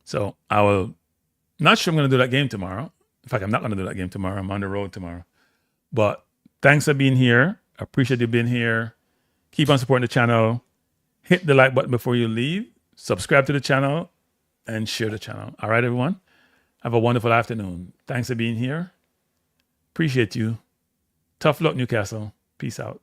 So not sure I'm going to do that game tomorrow. In fact, I'm not going to do that game tomorrow. I'm on the road tomorrow. But thanks for being here. I appreciate you being here. Keep on supporting the channel. Hit the like button before you leave. Subscribe to the channel and share the channel. All right, everyone. Have a wonderful afternoon. Thanks for being here. Appreciate you. Tough luck, Newcastle. Peace out.